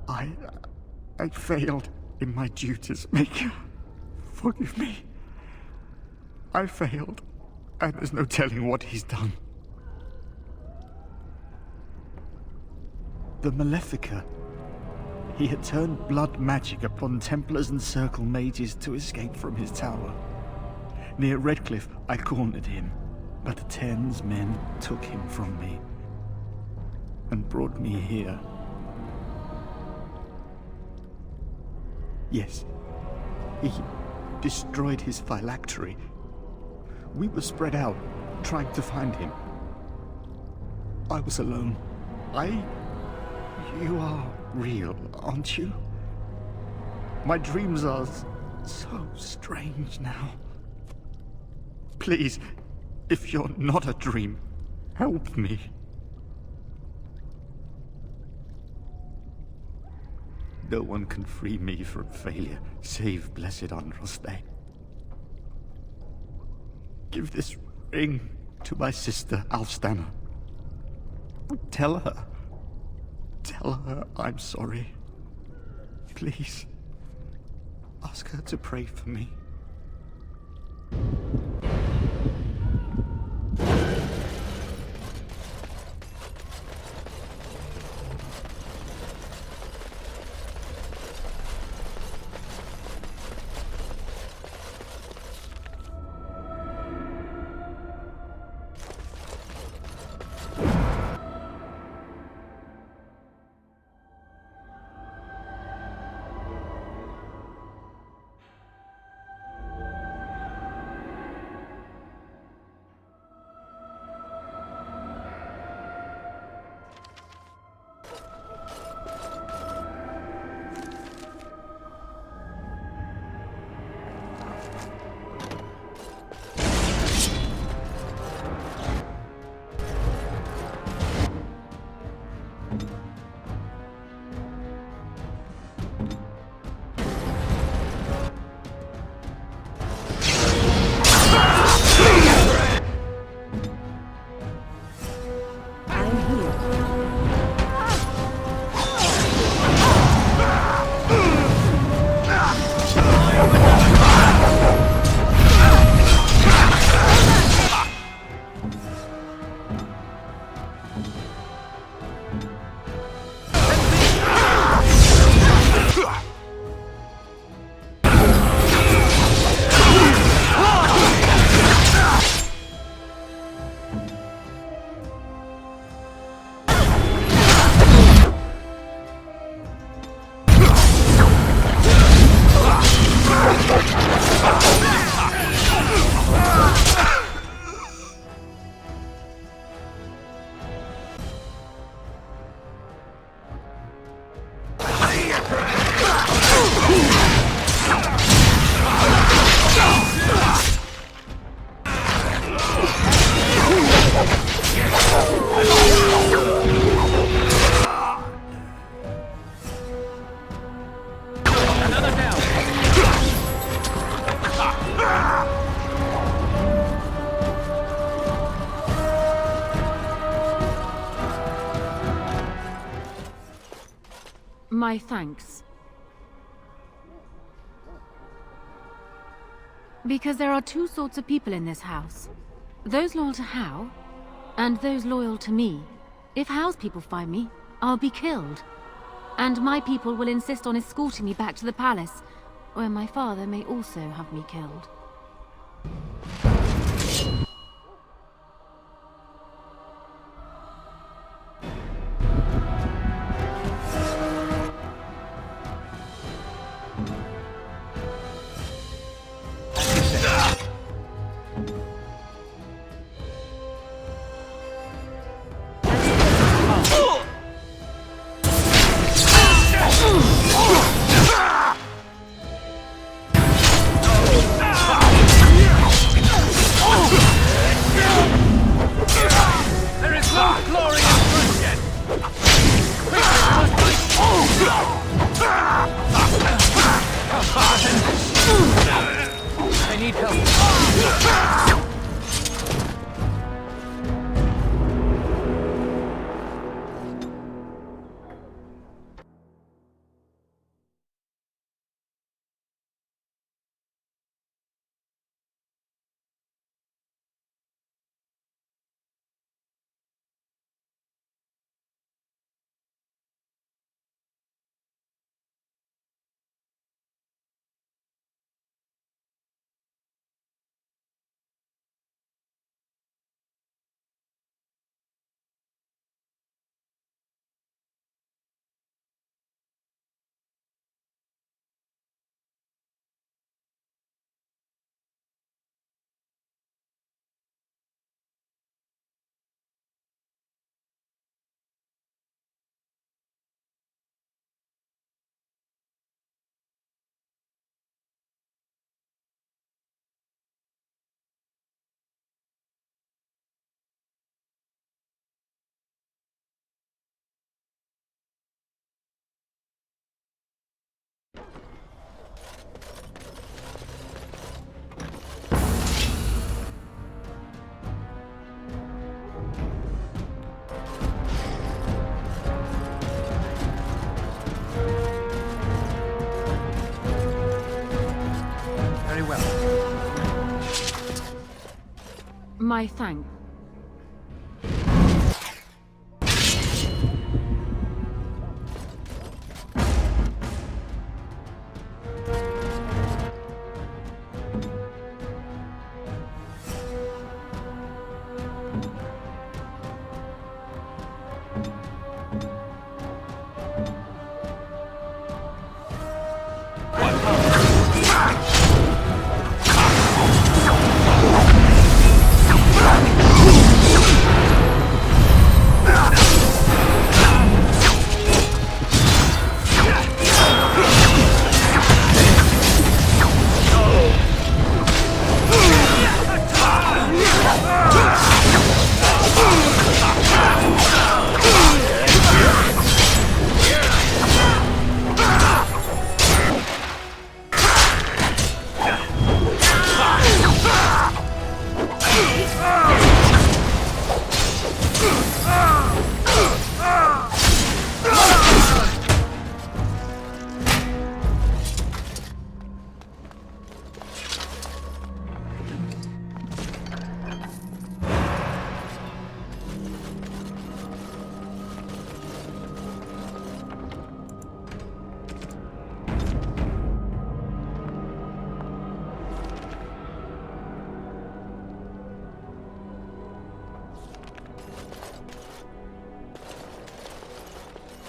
I failed in my duties, Maker. Forgive me. I failed, and there's no telling what he's done. The Malefica. He had turned blood magic upon Templars and Circle mages to escape from his tower. Near Redcliffe, I cornered him, but the Terns men took him from me and brought me here. Yes, he destroyed his phylactery. We were spread out, trying to find him. I was alone. You are real, aren't you? My dreams are so strange now. Please, if you're not a dream, help me. No one can free me from failure, save Blessed Andraste. Give this ring to my sister, Alstana. Tell her I'm sorry. Please, ask her to pray for me. My thanks. Because there are two sorts of people in this house. Those loyal to Hao, and those loyal to me. If Hao's people find me, I'll be killed. And my people will insist on escorting me back to the palace, where my father may also have me killed. I need help. Very well. My thanks.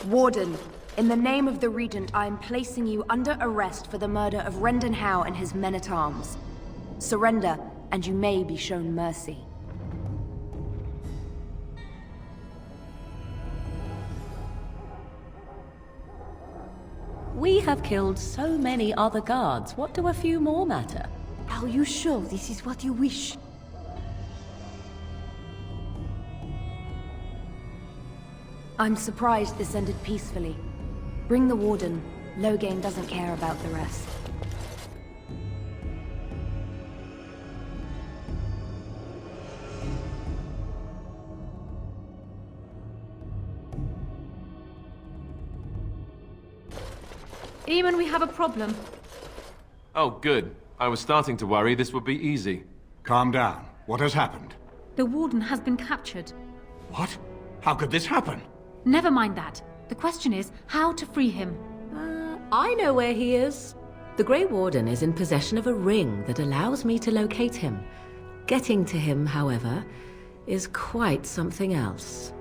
Warden, in the name of the Regent, I am placing you under arrest for the murder of Rendon Howe and his men-at-arms. Surrender, and you may be shown mercy. We have killed so many other guards. What do a few more matter? Are you sure this is what you wish? I'm surprised this ended peacefully. Bring the Warden. Loghain doesn't care about the rest. Eamon, we have a problem. Oh, good. I was starting to worry this would be easy. Calm down. What has happened? The Warden has been captured. What? How could this happen? Never mind that. The question is how to free him. I know where he is. The Grey Warden is in possession of a ring that allows me to locate him. Getting to him, however, is quite something else.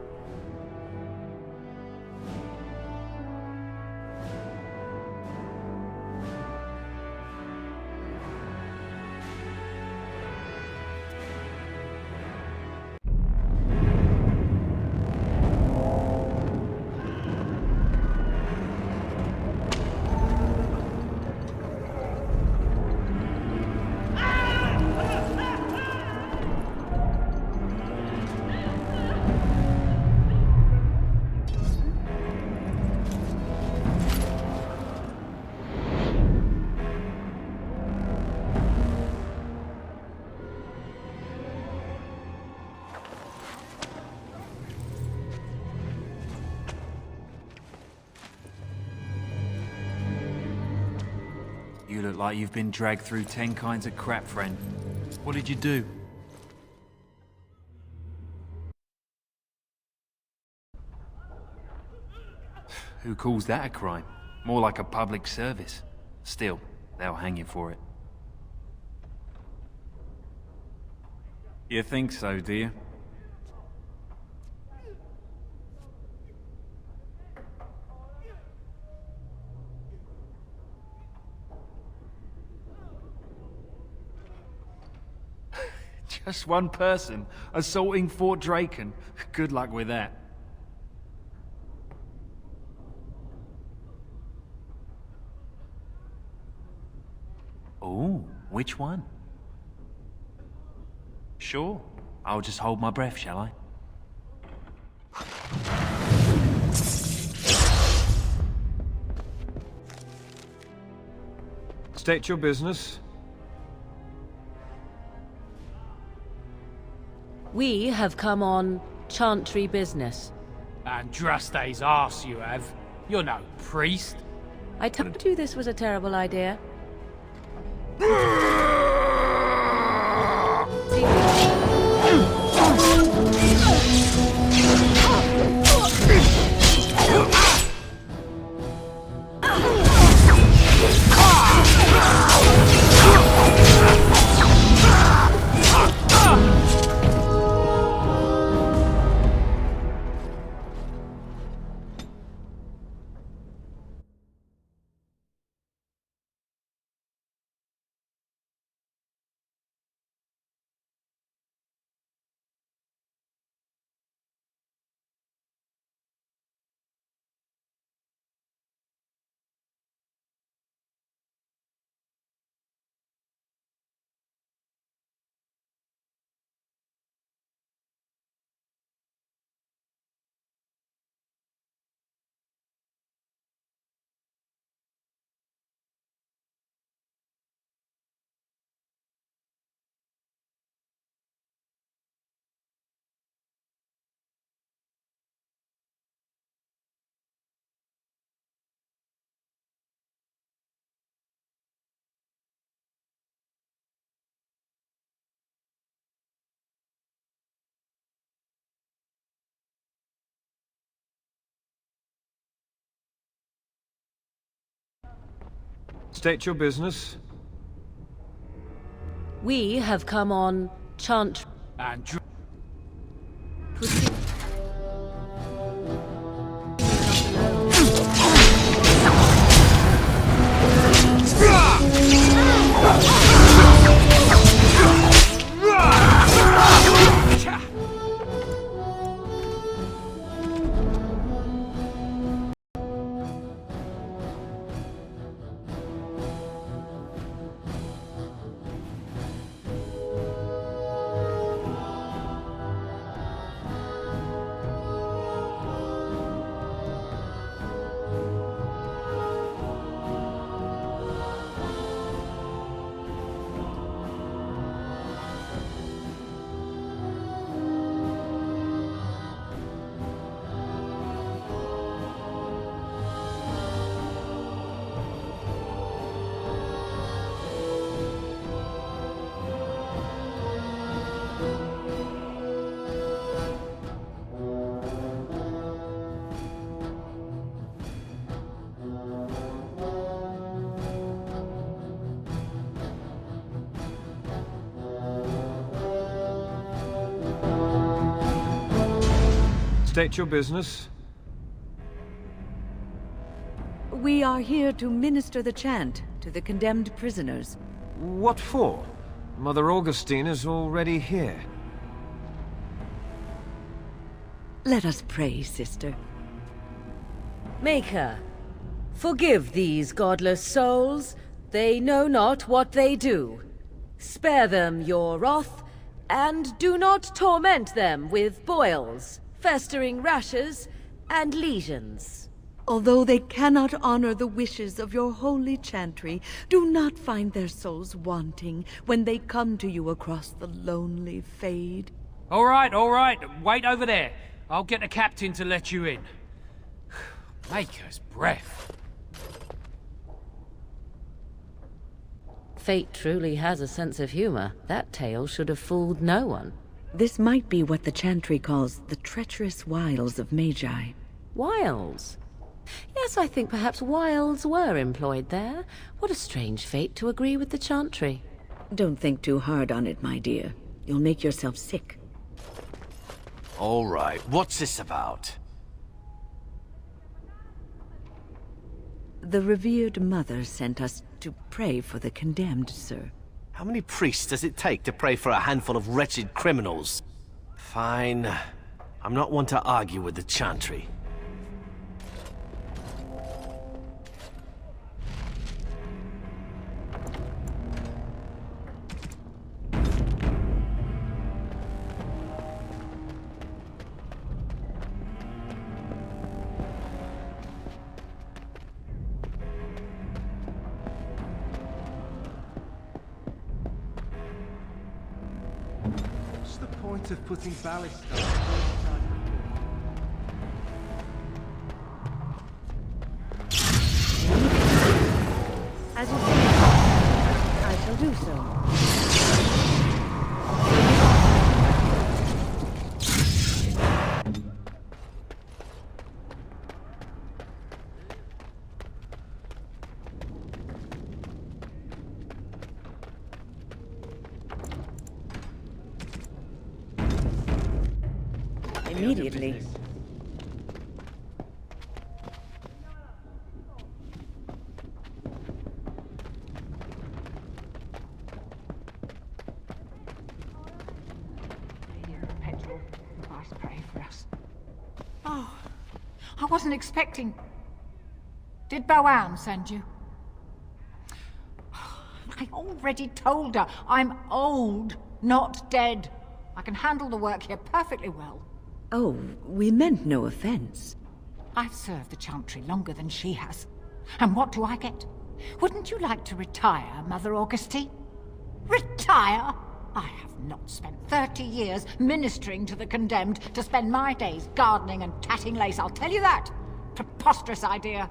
You look like you've been dragged through 10 kinds of crap, friend. What did you do? Who calls that a crime? More like a public service. Still, they'll hang you for it. You think so, do you? Just one person assaulting Fort Draken. Good luck with that. Oh, which one? Sure. I'll just hold my breath, shall I? State your business. We have come on chantry business. And Draste's arse you have. You're no priest. I told you this was a terrible idea. State your business. We have come on chant. And State your business. We are here to minister the chant to the condemned prisoners. What for? Mother Augustine is already here. Let us pray, sister. Maker, forgive these godless souls. They know not what they do. Spare them your wrath, and do not torment them with boils, festering rashes, and lesions. Although they cannot honor the wishes of your holy chantry, do not find their souls wanting when they come to you across the lonely fade. All right. Wait over there. I'll get the captain to let you in. Maker's breath. Fate truly has a sense of humor. That tale should have fooled no one. This might be what the chantry calls the treacherous wiles of Magi. Wiles? Yes, I think perhaps wiles were employed there. What a strange fate to agree with the chantry. Don't think too hard on it, my dear. You'll make yourself sick. All right, what's this about? The revered mother sent us to pray for the condemned, sir. How many priests does it take to pray for a handful of wretched criminals? Fine. I'm not one to argue with the chantry. What's the point of putting ballast on? As you say, I shall do so. Immediately. Petrol. Christ pray for us. Oh, I wasn't expecting... Did Boanne send you? I already told her I'm old, not dead. I can handle the work here perfectly well. Oh, we meant no offense. I've served the chantry longer than she has. And what do I get? Wouldn't you like to retire, Mother Augustine? Retire? I have not spent 30 years ministering to the condemned to spend my days gardening and tatting lace, I'll tell you that. Preposterous idea.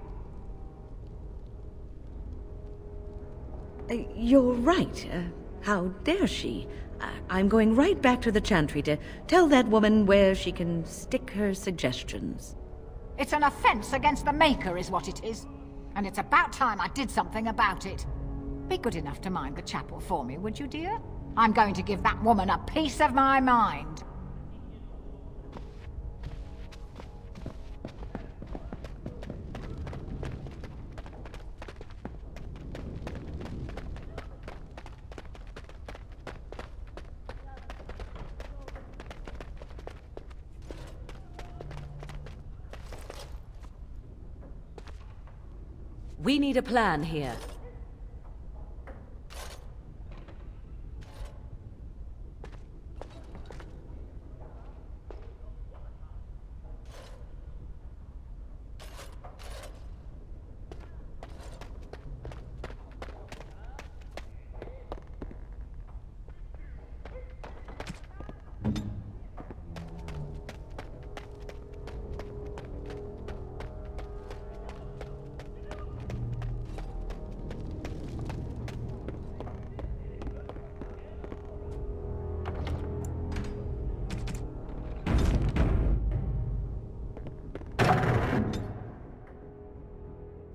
You're right. How dare she? I'm going right back to the chantry to tell that woman where she can stick her suggestions. It's an offense against the Maker is what it is. And it's about time I did something about it. Be good enough to mind the chapel for me, would you, dear? I'm going to give that woman a piece of my mind. We need a plan here.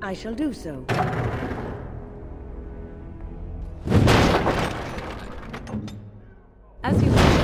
I shall do so. As you wish.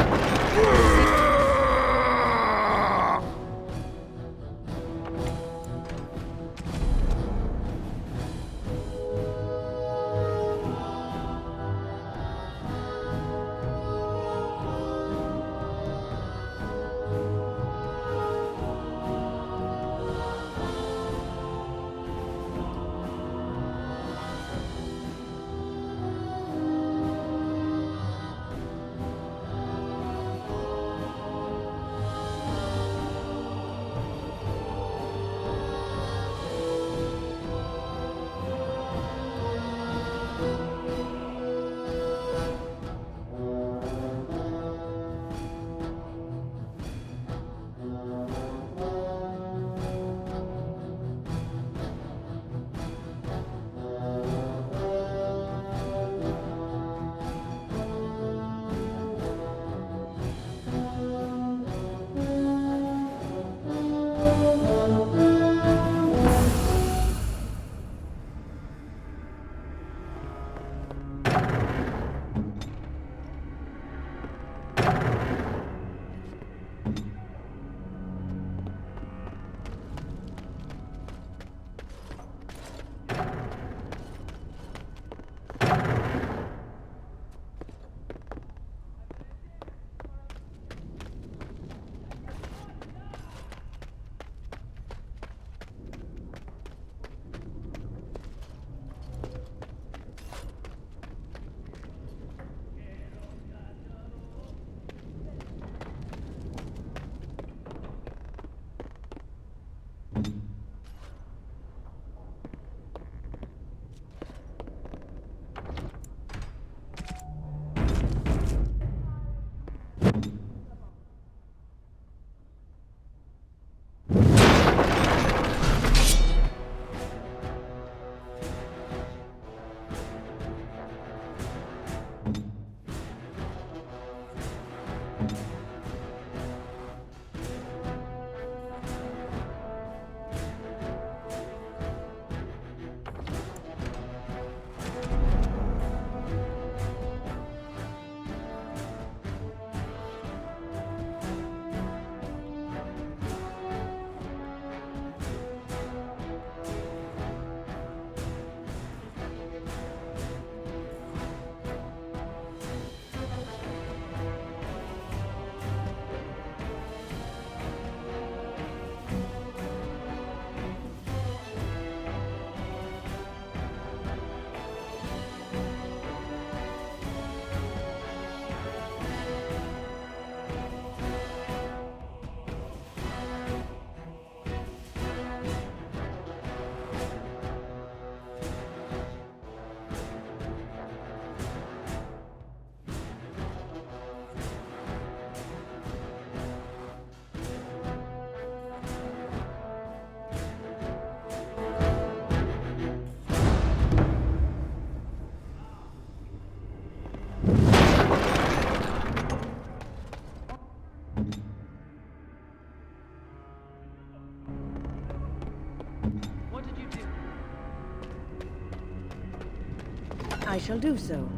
I shall do so.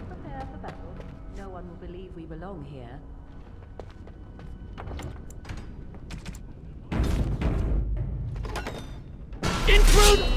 Prepare for battle. No one will believe we belong here. Intruder!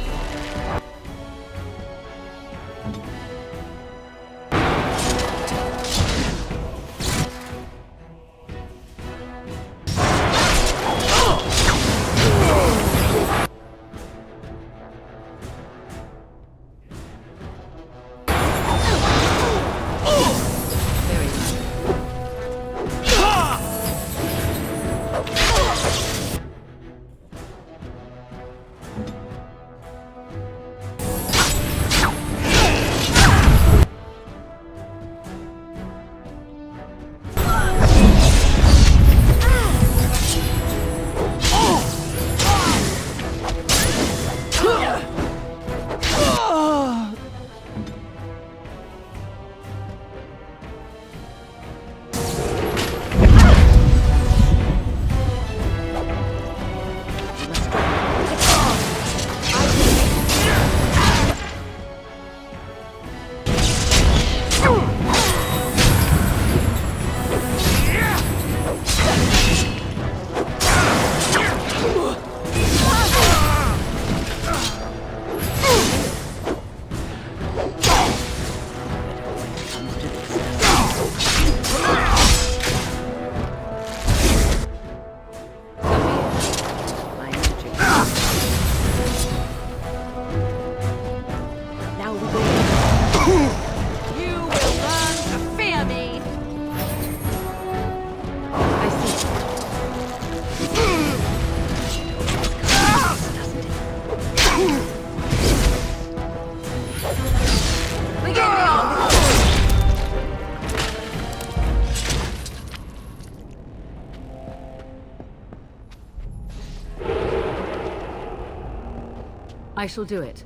I shall do it.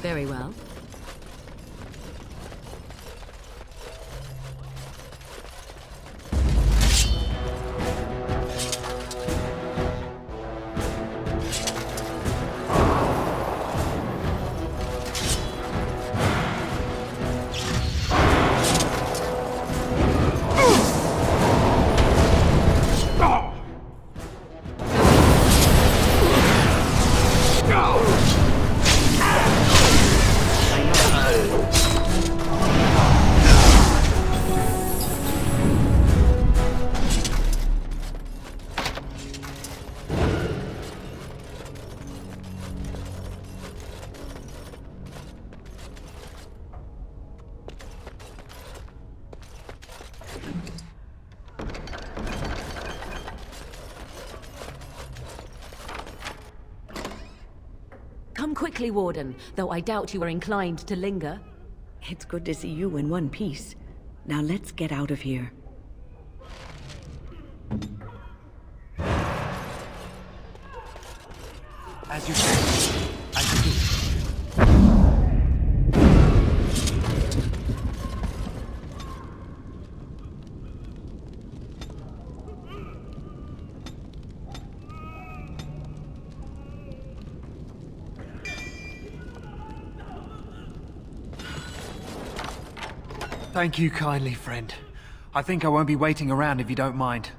Very well. Come quickly, Warden, though I doubt you are inclined to linger. It's good to see you in one piece. Now let's get out of here. As you say, I shall do it. Thank you kindly, friend. I think I won't be waiting around if you don't mind.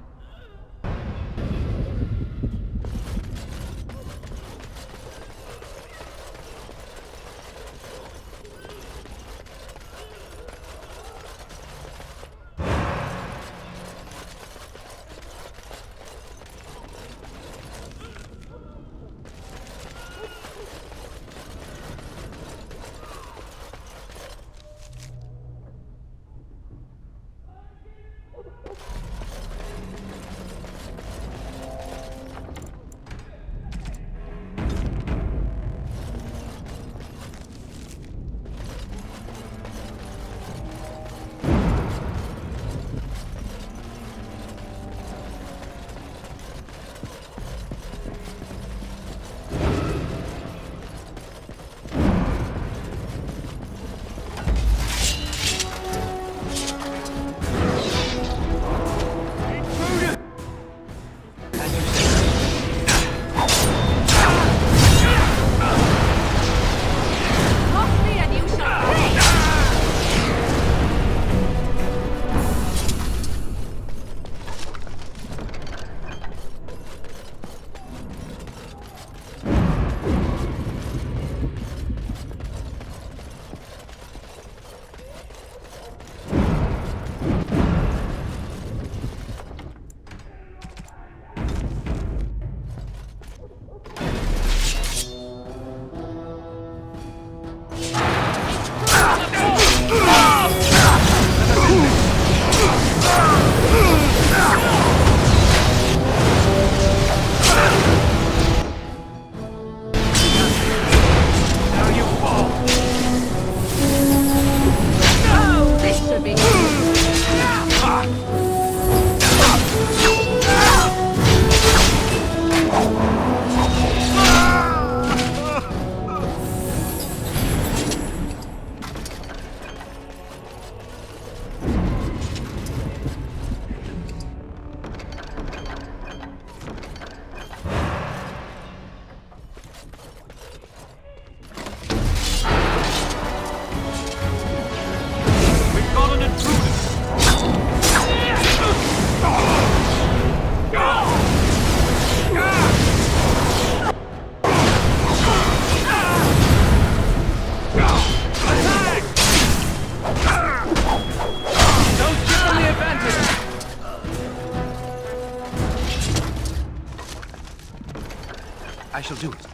I shall do it.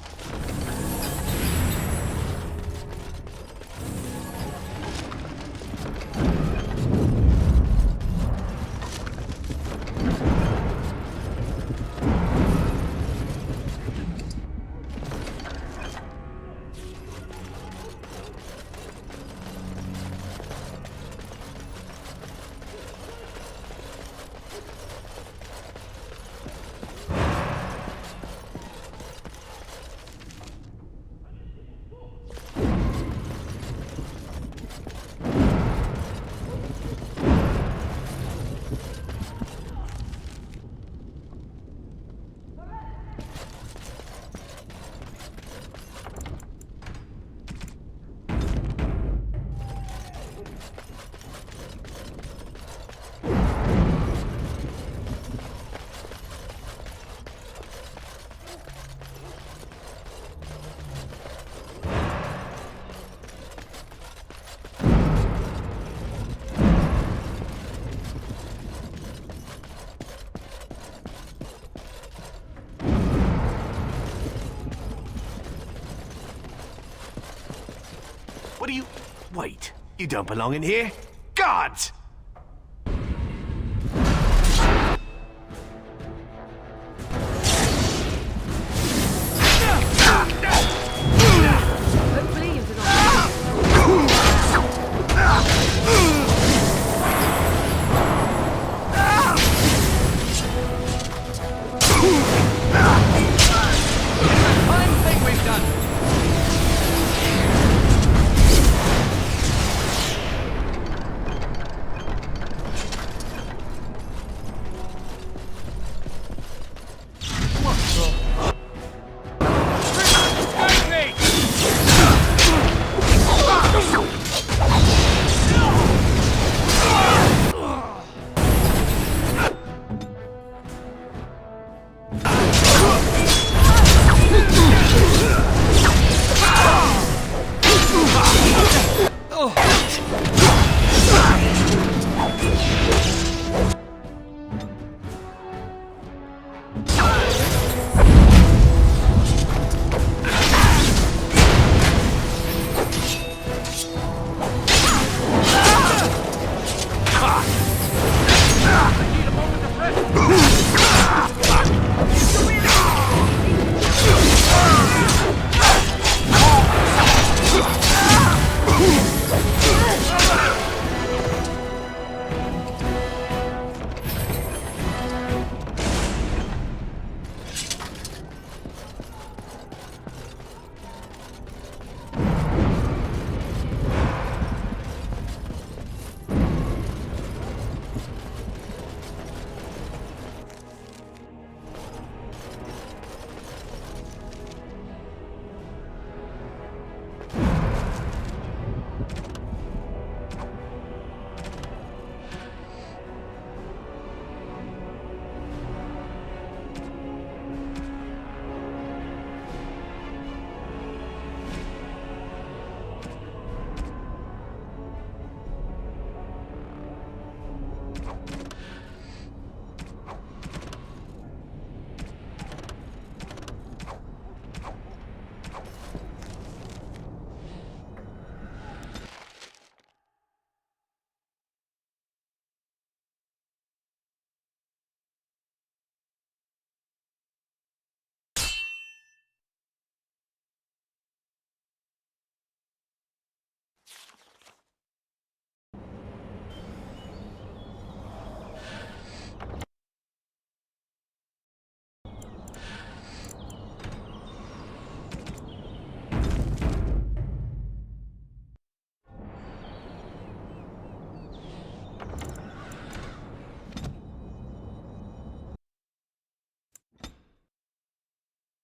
You don't belong in here. Guards! Hopefully you do I think we've done.